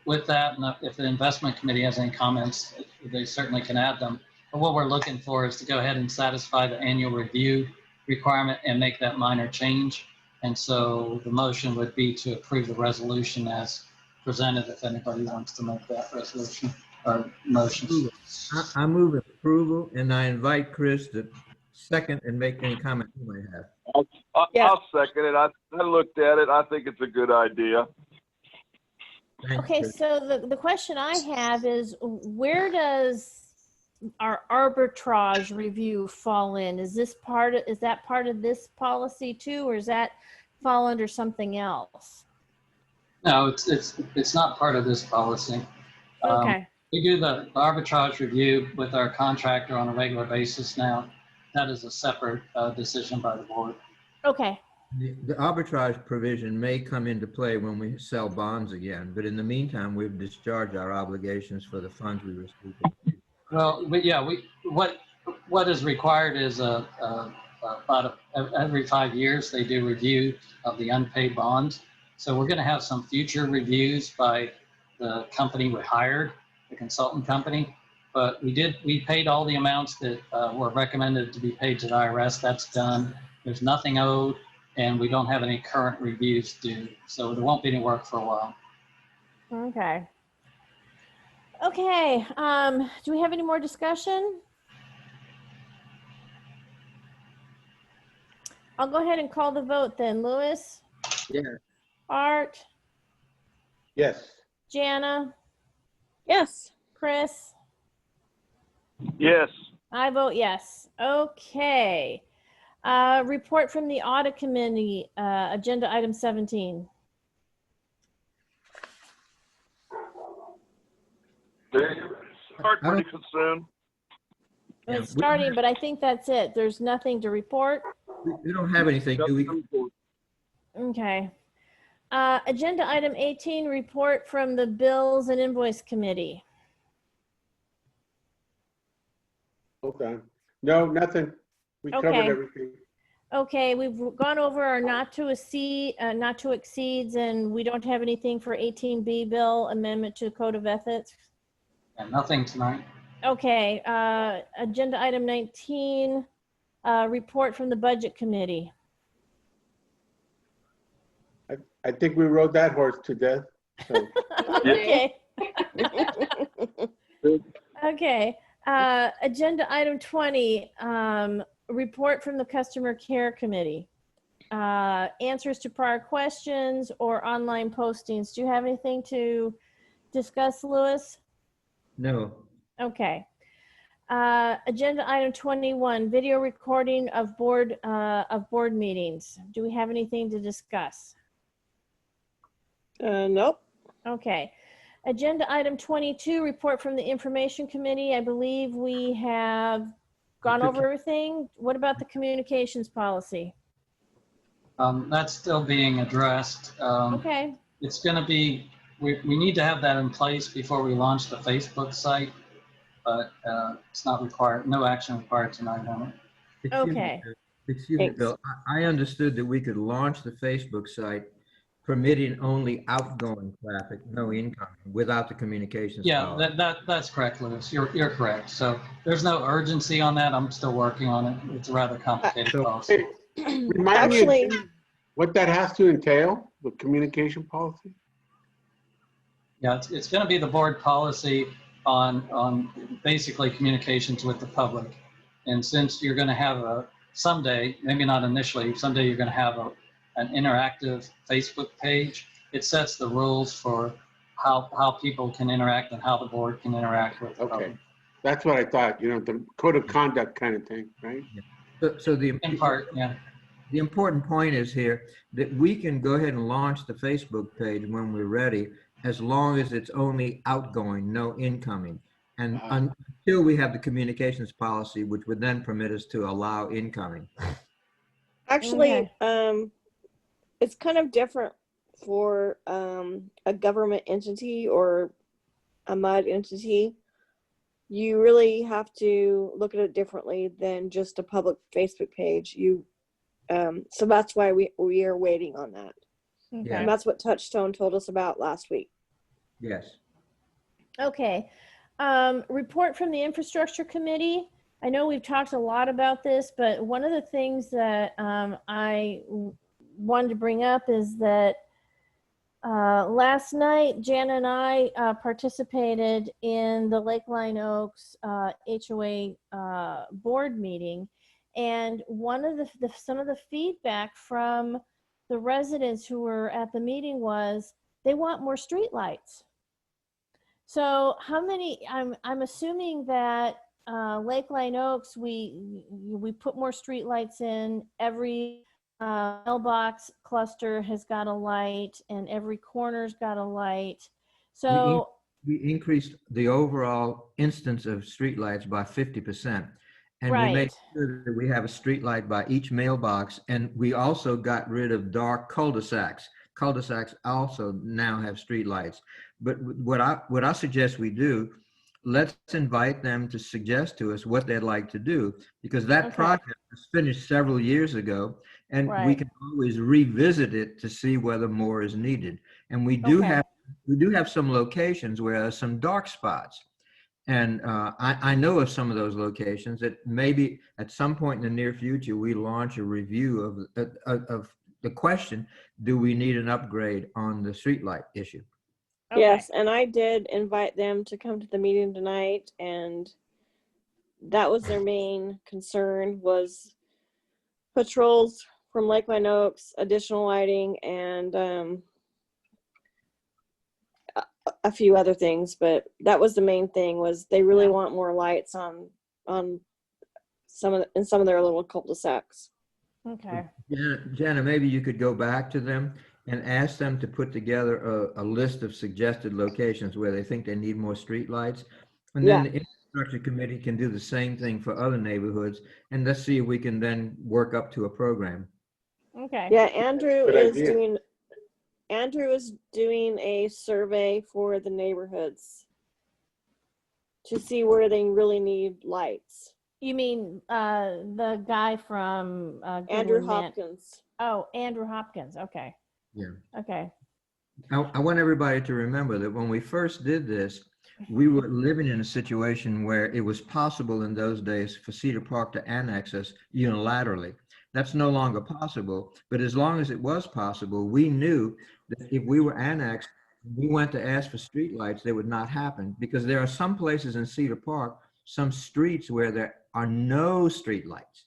with that, and if the investment committee has any comments, they certainly can add them. But what we're looking for is to go ahead and satisfy the annual review requirement and make that minor change. And so the motion would be to approve the resolution as presented, if anybody wants to make that resolution or motion. I move approval, and I invite Chris to second and make any comment you may have. I'll second it. I looked at it. I think it's a good idea. Okay, so the question I have is, where does our arbitrage review fall in? Is that part of this policy too, or does that fall under something else? No, it's not part of this policy. Okay. We do the arbitrage review with our contractor on a regular basis now. That is a separate decision by the board. Okay. The arbitrage provision may come into play when we sell bonds again, but in the meantime, we've discharged our obligations for the funds we received. Well, but yeah, what is required is every 5 years they do review of the unpaid bonds. So we're going to have some future reviews by the company we hired, the consultant company. But we paid all the amounts that were recommended to be paid to the IRS. That's done. There's nothing owed, and we don't have any current reviews due. So there won't be any work for a while. Okay. Okay. Do we have any more discussion? I'll go ahead and call the vote then. Louis? Yeah. Art? Yes. Jana? Yes. Chris? Yes. I vote yes. Okay. Report from the audit committee, agenda item 17. Start pretty soon. It's starting, but I think that's it. There's nothing to report. We don't have anything, do we? Okay. Agenda item 18, report from the bills and invoice committee. Okay. No, nothing. We covered Okay. everything. Okay, we've gone over our not to exceeds, and we don't have anything for 18B bill amendment to Code of Ethics. And nothing tonight. Okay, agenda item 19, report from the budget committee. I think we rode that horse to death. So. Okay. Okay. Agenda item 20, report from the customer care committee. Answers to prior questions or online postings. Do you have anything to discuss, Louis? No. Okay. Agenda item 21, video recording of board meetings. Do we have anything to discuss? Nope. Okay. Agenda item 22, report from the Information Committee. I believe we have gone over everything. What about the communications policy? That's still being addressed. Okay. It's going to be, we need to have that in place before we launch the Facebook site, but it's not required, no action required tonight on it. Okay. Excuse me, Bill. I understood that we could launch the Facebook site permitting only outgoing traffic, no incoming, without the communications Yeah, policy. that's correct, Louis. You're correct. So there's no urgency on that. I'm still working on it. It's a rather complicated policy. Remind me again what that has to entail, the communication policy? Yeah, it's going to be the board policy on basically communications with the public. And since you're going to have someday, maybe not initially, someday you're going to have an interactive Facebook page, it sets the rules for how people can interact and how the board can interact with the public. That's what I thought, the code of conduct kind of thing, right? So in part, yeah. The important point is here that we can go ahead and launch the Facebook page when we're ready, as long as it's only outgoing, no incoming. And until we have the communications policy, which would then permit us to allow incoming. Actually, it's kind of different for a government entity or a MUD entity. You really have to look at it differently than just a public Facebook page. So that's why we are waiting on that. Okay. And that's what Touchstone told us about last week. Yes. Okay. Report from the Infrastructure Committee. I know we've talked a lot about this, but one of the things that I wanted to bring up is that last night, Jan and I participated in the Lakeline Oaks HOA board meeting. And one of some of the feedback from the residents who were at the meeting was they want more streetlights. So how many? I'm assuming that Lakeline Oaks, we put more streetlights in. Every mailbox cluster has got a light, and every corner's got a light. So we increased the overall instance of streetlights by 50%. And right. We made sure that we have a street light by each mailbox, and we also got rid of dark cul-de-sacs. Cul-de-sacs also now have street lights. But what I suggest we do, let's invite them to suggest to us what they'd like to do, because that project was finished several years ago, and we can always revisit it to see whether more is needed. And we do have some locations where there's some dark spots. And I know of some of those locations that maybe at some point in the near future, we launch a review of the question, do we need an upgrade on the streetlight issue? Okay. Yes, and I did invite them to come to the meeting tonight, and that was their main concern, was patrols from Lakeline Oaks, additional lighting, and a few other things, but that was the main thing, was they really want more lights on some of their little cul-de-sacs. Okay. Jana, maybe you could go back to them and ask them to put together a list of suggested locations where they think they need more street lights. And then the infrastructure committee can do the same thing for other neighborhoods. And let's see if we can then work up to a program. Okay. Yeah, Andrew is doing a survey for the neighborhoods to see where they really need lights. You mean the guy from Andrew Hopkins? Oh, Andrew Hopkins. Okay. Yeah. Okay. I want everybody to remember that when we first did this, we were living in a situation where it was possible in those days for Cedar Park to annex us unilaterally. That's no longer possible, but as long as it was possible, we knew that if we were annexed, we went to ask for streetlights, they would not happen, because there are some places in Cedar Park, some streets where there are no streetlights.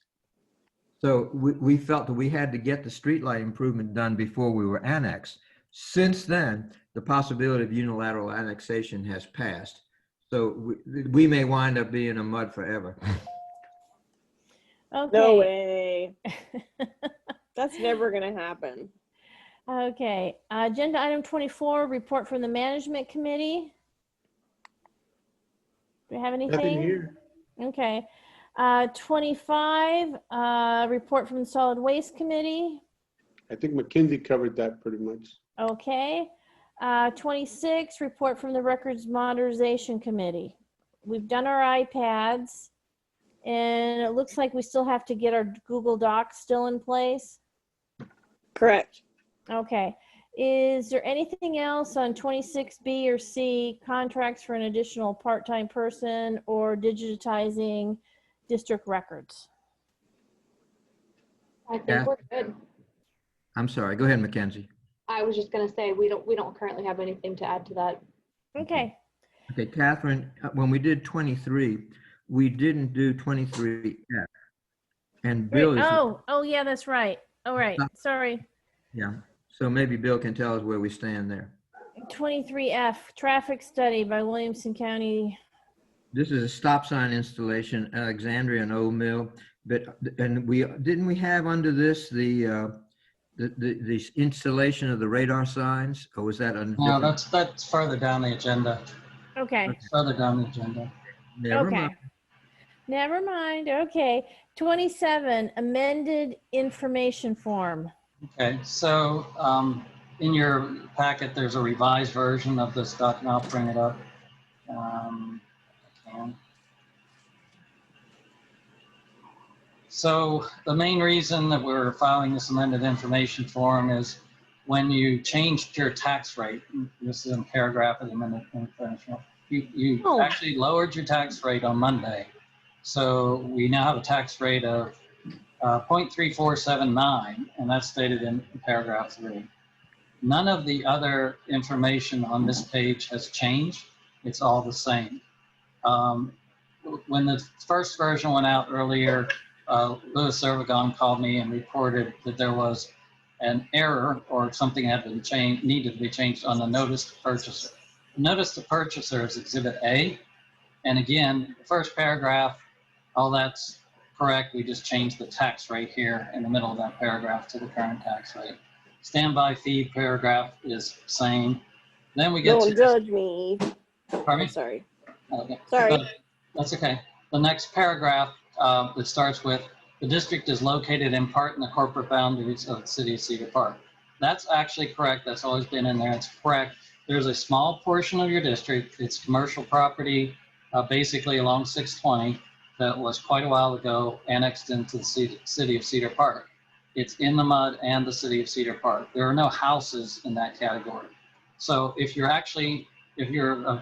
So we felt that we had to get the streetlight improvement done before we were annexed. Since then, the possibility of unilateral annexation has passed. So we may wind up being a mud forever. No Okay. way. That's never gonna happen. Okay. Agenda item 24, report from the management committee. Do we have anything? Nothing here. Okay. 25, report from the solid waste committee. I think Mackenzie covered that pretty much. Okay. 26, report from the records modernization committee. We've done our iPads, and it looks like we still have to get our Google Docs still in place. Correct. Okay. Is there anything else on 26B or C, contracts for an additional part-time person or digitizing district records? I think Yeah. we're good. I'm sorry. Go ahead, Mackenzie. I was just gonna say, we don't currently have anything to add to that. Okay. Okay, Catherine, when we did 23, we didn't do 23F. And Bill is, Oh yeah, that's right. All right. Sorry. yeah. So maybe Bill can tell us where we stand there. 23F, traffic study by Williamson County. This is a stop sign installation, Alexandria and Old Mill. But, and didn't we have under this the installation of the radar signs, or was that on? No, that's further down the agenda. Okay. That's further down the agenda. Never Okay. mind. Never mind. Okay. 27, amended information form. Okay, so in your packet, there's a revised version of this document. I'll bring it up. So the main reason that we're filing this amended information form is when you changed your tax rate, this is in paragraph of the amended information, you actually lowered your tax rate on Monday. So we now have a tax rate of 0.3479, and that's stated in paragraph 3. None of the other information on this page has changed. It's all the same. When the first version went out earlier, Louis Servagon called me and reported that there was an error or something had been changed, needed to be changed on the notice to purchaser. The notice to purchaser is Exhibit A. And again, the first paragraph, all that's correct. We just changed the tax rate here in the middle of that paragraph to the current tax rate. Standby fee paragraph is same. Then we get Don't judge me. Pardon me? I'm sorry. Okay. Sorry. That's okay. The next paragraph that starts with, the district is located in part in the corporate boundaries of the city of Cedar Park. That's actually correct. That's always been in there. It's correct. There's a small portion of your district. It's commercial property, basically along 620, that was quite a while ago annexed into the city of Cedar Park. It's in the MUD and the city of Cedar Park. There are no houses in that category. So if you're a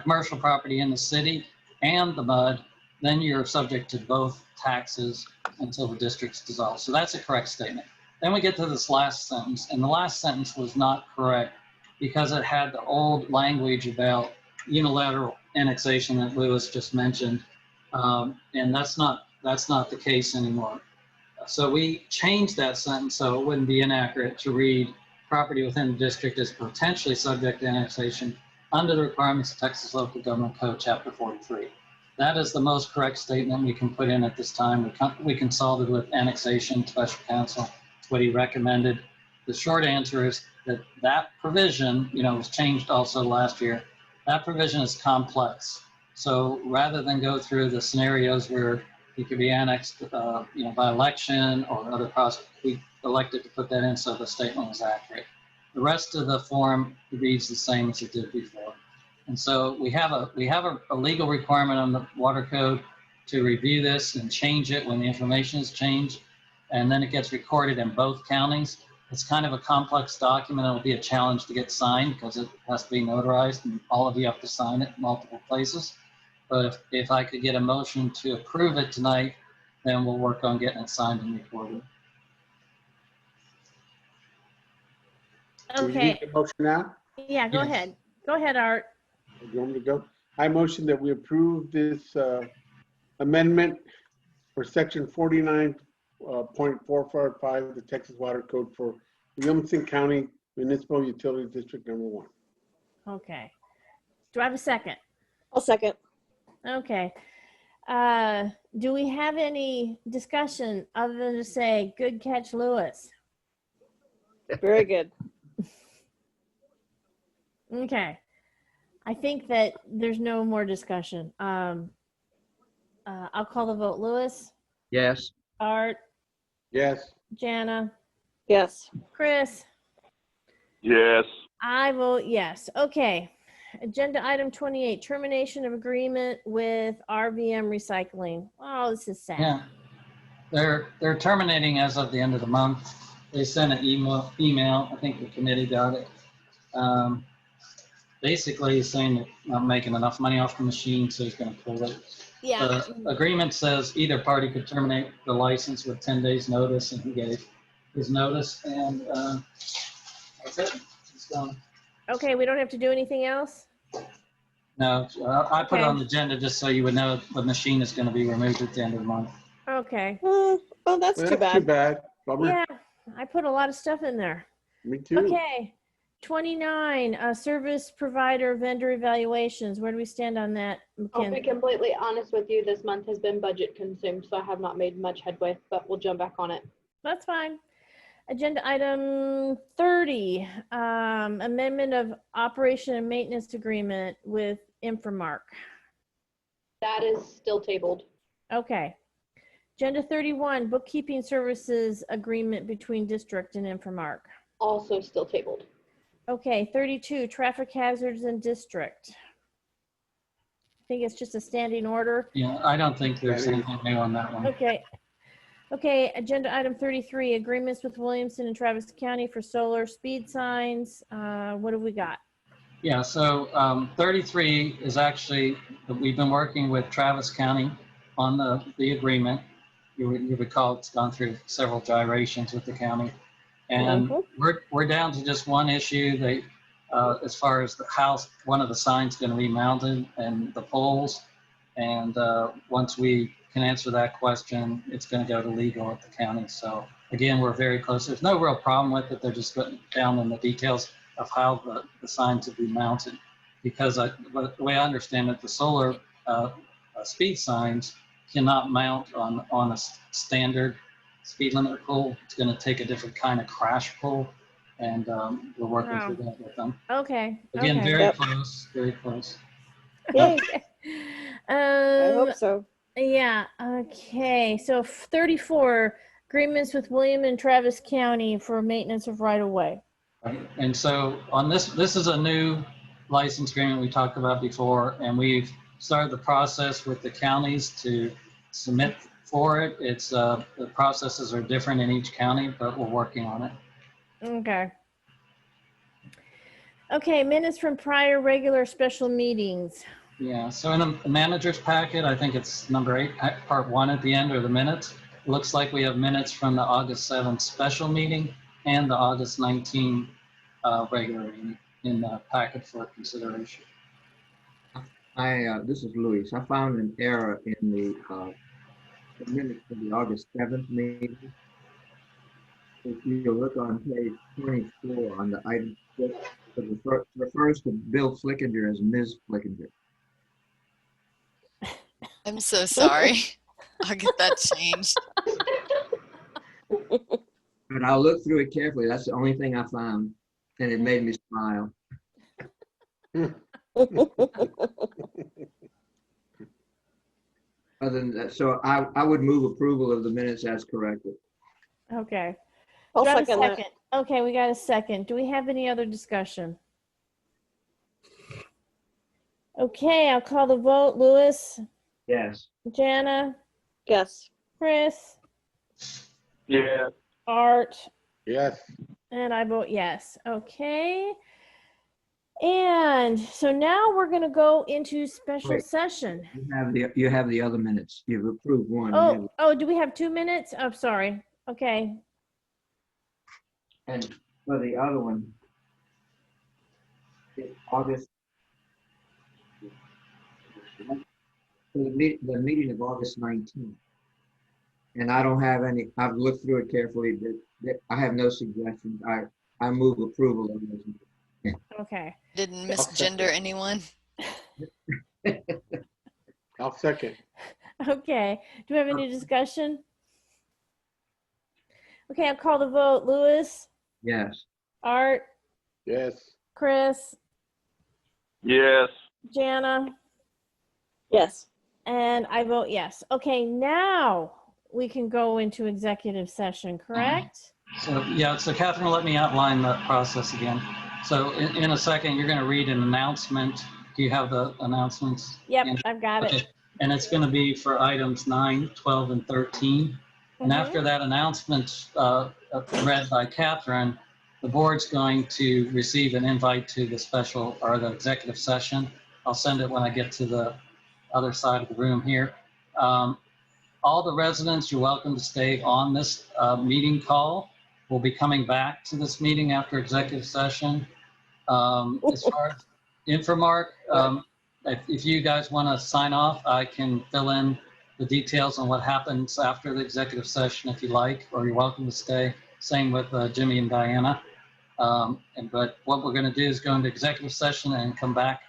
commercial property in the city and the MUD, then you're subject to both taxes until the district's dissolved. So that's a correct statement. Then we get to this last sentence, and the last sentence was not correct because it had the old language about unilateral annexation that Louis just mentioned, and that's not the case anymore. So we changed that sentence so it wouldn't be inaccurate to read property within the district is potentially subject to annexation under the requirements of Texas Local Government Code, Chapter 43. That is the most correct statement we can put in at this time. We consulted with annexation special counsel. That's what he recommended. The short answer is that provision, was changed also last year. That provision is complex. So rather than go through the scenarios where he could be annexed, by election or other process, we elected to put that in so the statement was accurate. The rest of the form reads the same as it did before. And so we have a legal requirement on the water code to review this and change it when the information is changed. And then it gets recorded in both counties. It's kind of a complex document. It'll be a challenge to get signed because it has to be notarized and all of you have to sign it in multiple places. But if I could get a motion to approve it tonight, then we'll work on getting it signed and recorded. Do we need a motion now? Yeah, go ahead. Go ahead, Art. Do you want me to go? I motion that we approve this amendment for section 49.445 of the Texas Water Code for Williamson County Municipal Utility District Number 1. Okay. Do I have a second? I'll second. Okay. Do we have any discussion other than to say, good catch, Lewis? Very good. Okay. I think that there's no more discussion. I'll call the vote. Lewis, Yes. Art, Yes. Jana, Yes. Chris. Yes. I vote yes. Okay. Agenda item 28, termination of agreement with RVM Recycling. Oh, this is sad. Yeah, they're terminating as of the end of the month. They sent an email. I think the committee got it. Basically saying that not making enough money off the machine, so he's going to pull it. Yeah. The agreement says either party could terminate the license with 10 days notice, and he gave his notice, and that's it. It's done. Okay, we don't have to do anything else? No, I put it Okay. on the agenda just so you would know the machine is going to be removed at the end of the month. Okay. Oh, that's Well, too that's too bad. bad. Bummer. Yeah, I put a lot of stuff in there. Me too. Okay. 29, service provider vendor evaluations. Where do we stand on that, I'll be Mackenzie? completely honest with you. This month has been budget consumed, so I have not made much headway, but we'll jump back on it. That's fine. Agenda item 30, amendment of operation and maintenance agreement with Infomark. That is still tabled. Okay. Agenda 31, bookkeeping services agreement between district and Infomark. Also still tabled. Okay, 32, traffic hazards and district. I think it's just a standing order. Yeah, I don't think there's anything new on that one. Okay. Okay, agenda item 33, agreements with Williamson and Travis County for solar speed signs. What have we got? Yeah, so 33 is actually, we've been working with Travis County on the agreement. You recall it's gone through several gyrations with the county. And we're down to just one issue. They, as far as the house, one of the signs going to be mounted and the poles. And once we can answer that question, it's going to go to legal at the county. So again, we're very close. There's no real problem with it. They're just putting down in the details of how the signs will be mounted. Because the way I understand it, the solar speed signs cannot mount on a standard speed limit pole. It's going to take a different kind of crash pole, and we're working through that with them. Okay. Again, okay. very close, very close. Yay. I hope so. Yeah. Okay. So 34, agreements with William and Travis County for maintenance of right of way. Right. And so on this is a new license agreement we talked about before, and we've started the process with the counties to submit for it. It's the processes are different in each county, but we're working on it. Okay. Okay, minutes from prior regular special meetings. Yeah, so in the manager's packet, I think it's number 8, part 1 at the end are the minutes. It looks like we have minutes from the August 7th special meeting and the August 19th regular meeting in the packet for consideration. This is Luis. I found an error in the minutes for the August 7th meeting. If you look on page 24 on the item, it refers to Bill Flickinger as Ms. Flickinger. I'm so sorry. I'll get that changed. But I'll look through it carefully. That's the only thing I found, and it made me smile. Other than that, so I would move approval of the minutes as corrected. Okay. I'll Got a second that. second. Okay, we got a second. Do we have any other discussion? Okay, I'll call the vote. Louis, Yes. Jana, Yes. Chris, Yeah. Art, Yes. and I vote yes. Okay. And so now we're going to go into special Wait. session. You have the other minutes. You've approved one. Oh, do we have 2 minutes? I'm sorry. Okay. And for the other one, it's August. The meeting of August 19th. And I don't have any, I've looked through it carefully, but I have no suggestions. I move approval of those. Okay. Didn't misgender anyone. I'll second. Okay, do we have any discussion? Okay, I'll call the vote. Louis, Yes. Art, Yes. Chris, Yes. Jana, Yes. and I vote yes. Okay, now we can go into executive session, correct? So, yeah, so Catherine, let me outline the process again. So in a second, you're going to read an announcement. Do you have the announcements? Yep, I've got it. Okay. And it's going to be for items 9, 12, and 13. And after that announcement read by Catherine, the board's going to receive an invite to the special or the executive session. I'll send it when I get to the other side of the room here. All the residents, you're welcome to stay on this meeting call. We'll be coming back to this meeting after executive session. As far as Infomark, if you guys want to sign off, I can fill in the details on what happens after the executive session if you like, or you're welcome to stay. Same with Jimmy and Diana. But what we're going to do is go into executive session and come back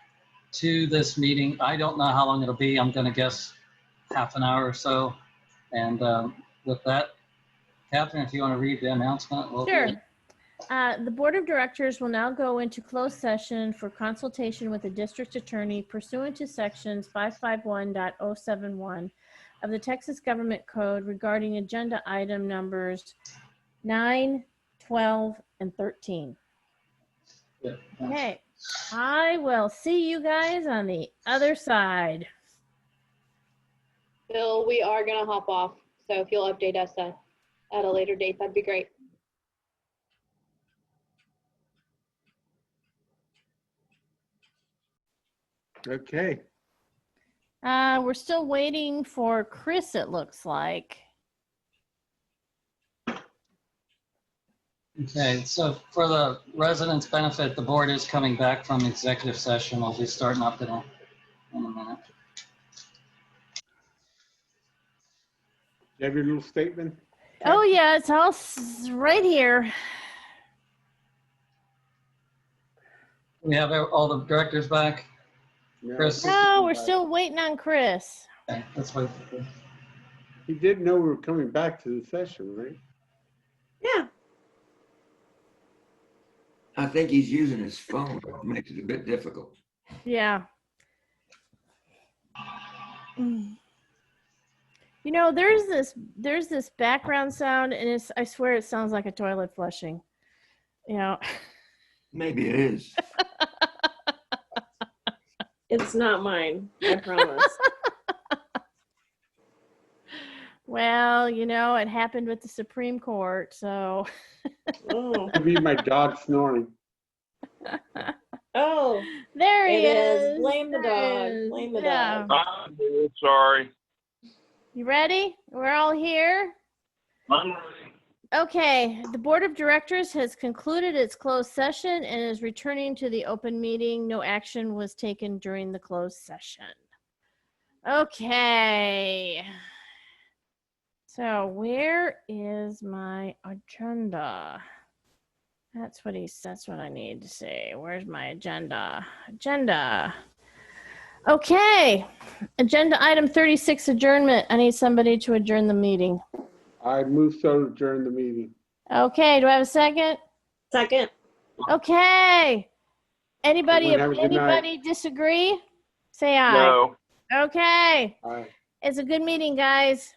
to this meeting. I don't know how long it'll be. I'm going to guess half an hour or so. And with that, Catherine, if you want to read the announcement, we'll do it. Sure. The Board of Directors will now go into closed session for consultation with the district attorney pursuant to sections 551.071 of the Texas Government Code regarding agenda item numbers 9, 12, and 13. Yeah. Okay, I will see you guys on the other side. Bill, we are going to hop off. So if you'll update us at a later date, that'd be great. Okay. We're still waiting for Chris, it looks like. Okay, so for the residents' benefit, the board is coming back from executive session. We'll be starting up in a minute. You have your little statement? Oh yeah, it's all right here. We have all the directors back. Chris? No, we're still waiting on Chris. Okay, let's wait for Chris. He did know we were coming back to the session, right? Yeah. I think he's using his phone. It makes it a bit difficult. Yeah. You know, there's this background sound, and I swear it sounds like a toilet flushing. You know. Maybe it is. It's not mine, I promise. Well, you know, it happened with the Supreme Court, so. Oh. Could be my dog snoring. Oh, there he is. Blame the dog. Blame the dog. I'm sorry. You ready? We're all here? I'm ready. Okay, the Board of Directors has concluded its closed session and is returning to the open meeting. No action was taken during the closed session. Okay. So where is my agenda? That's what I need to say. Where's my agenda? Agenda. Okay. Agenda item 36, adjournment. I need somebody to adjourn the meeting. I move so during the meeting. Okay, do I have a second? Second. Okay. Everyone have a good night. Anybody disagree? Say aye. No. Okay. Aye. It's a good meeting, guys.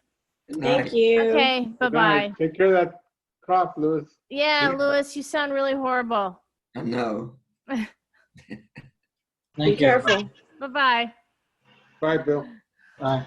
Thank you. Okay, Good bye-bye. night. Take care of that cough, Louis. Yeah, Louis, you sound really horrible. I know. Be careful. Bye-bye. Bye, Bill. Bye.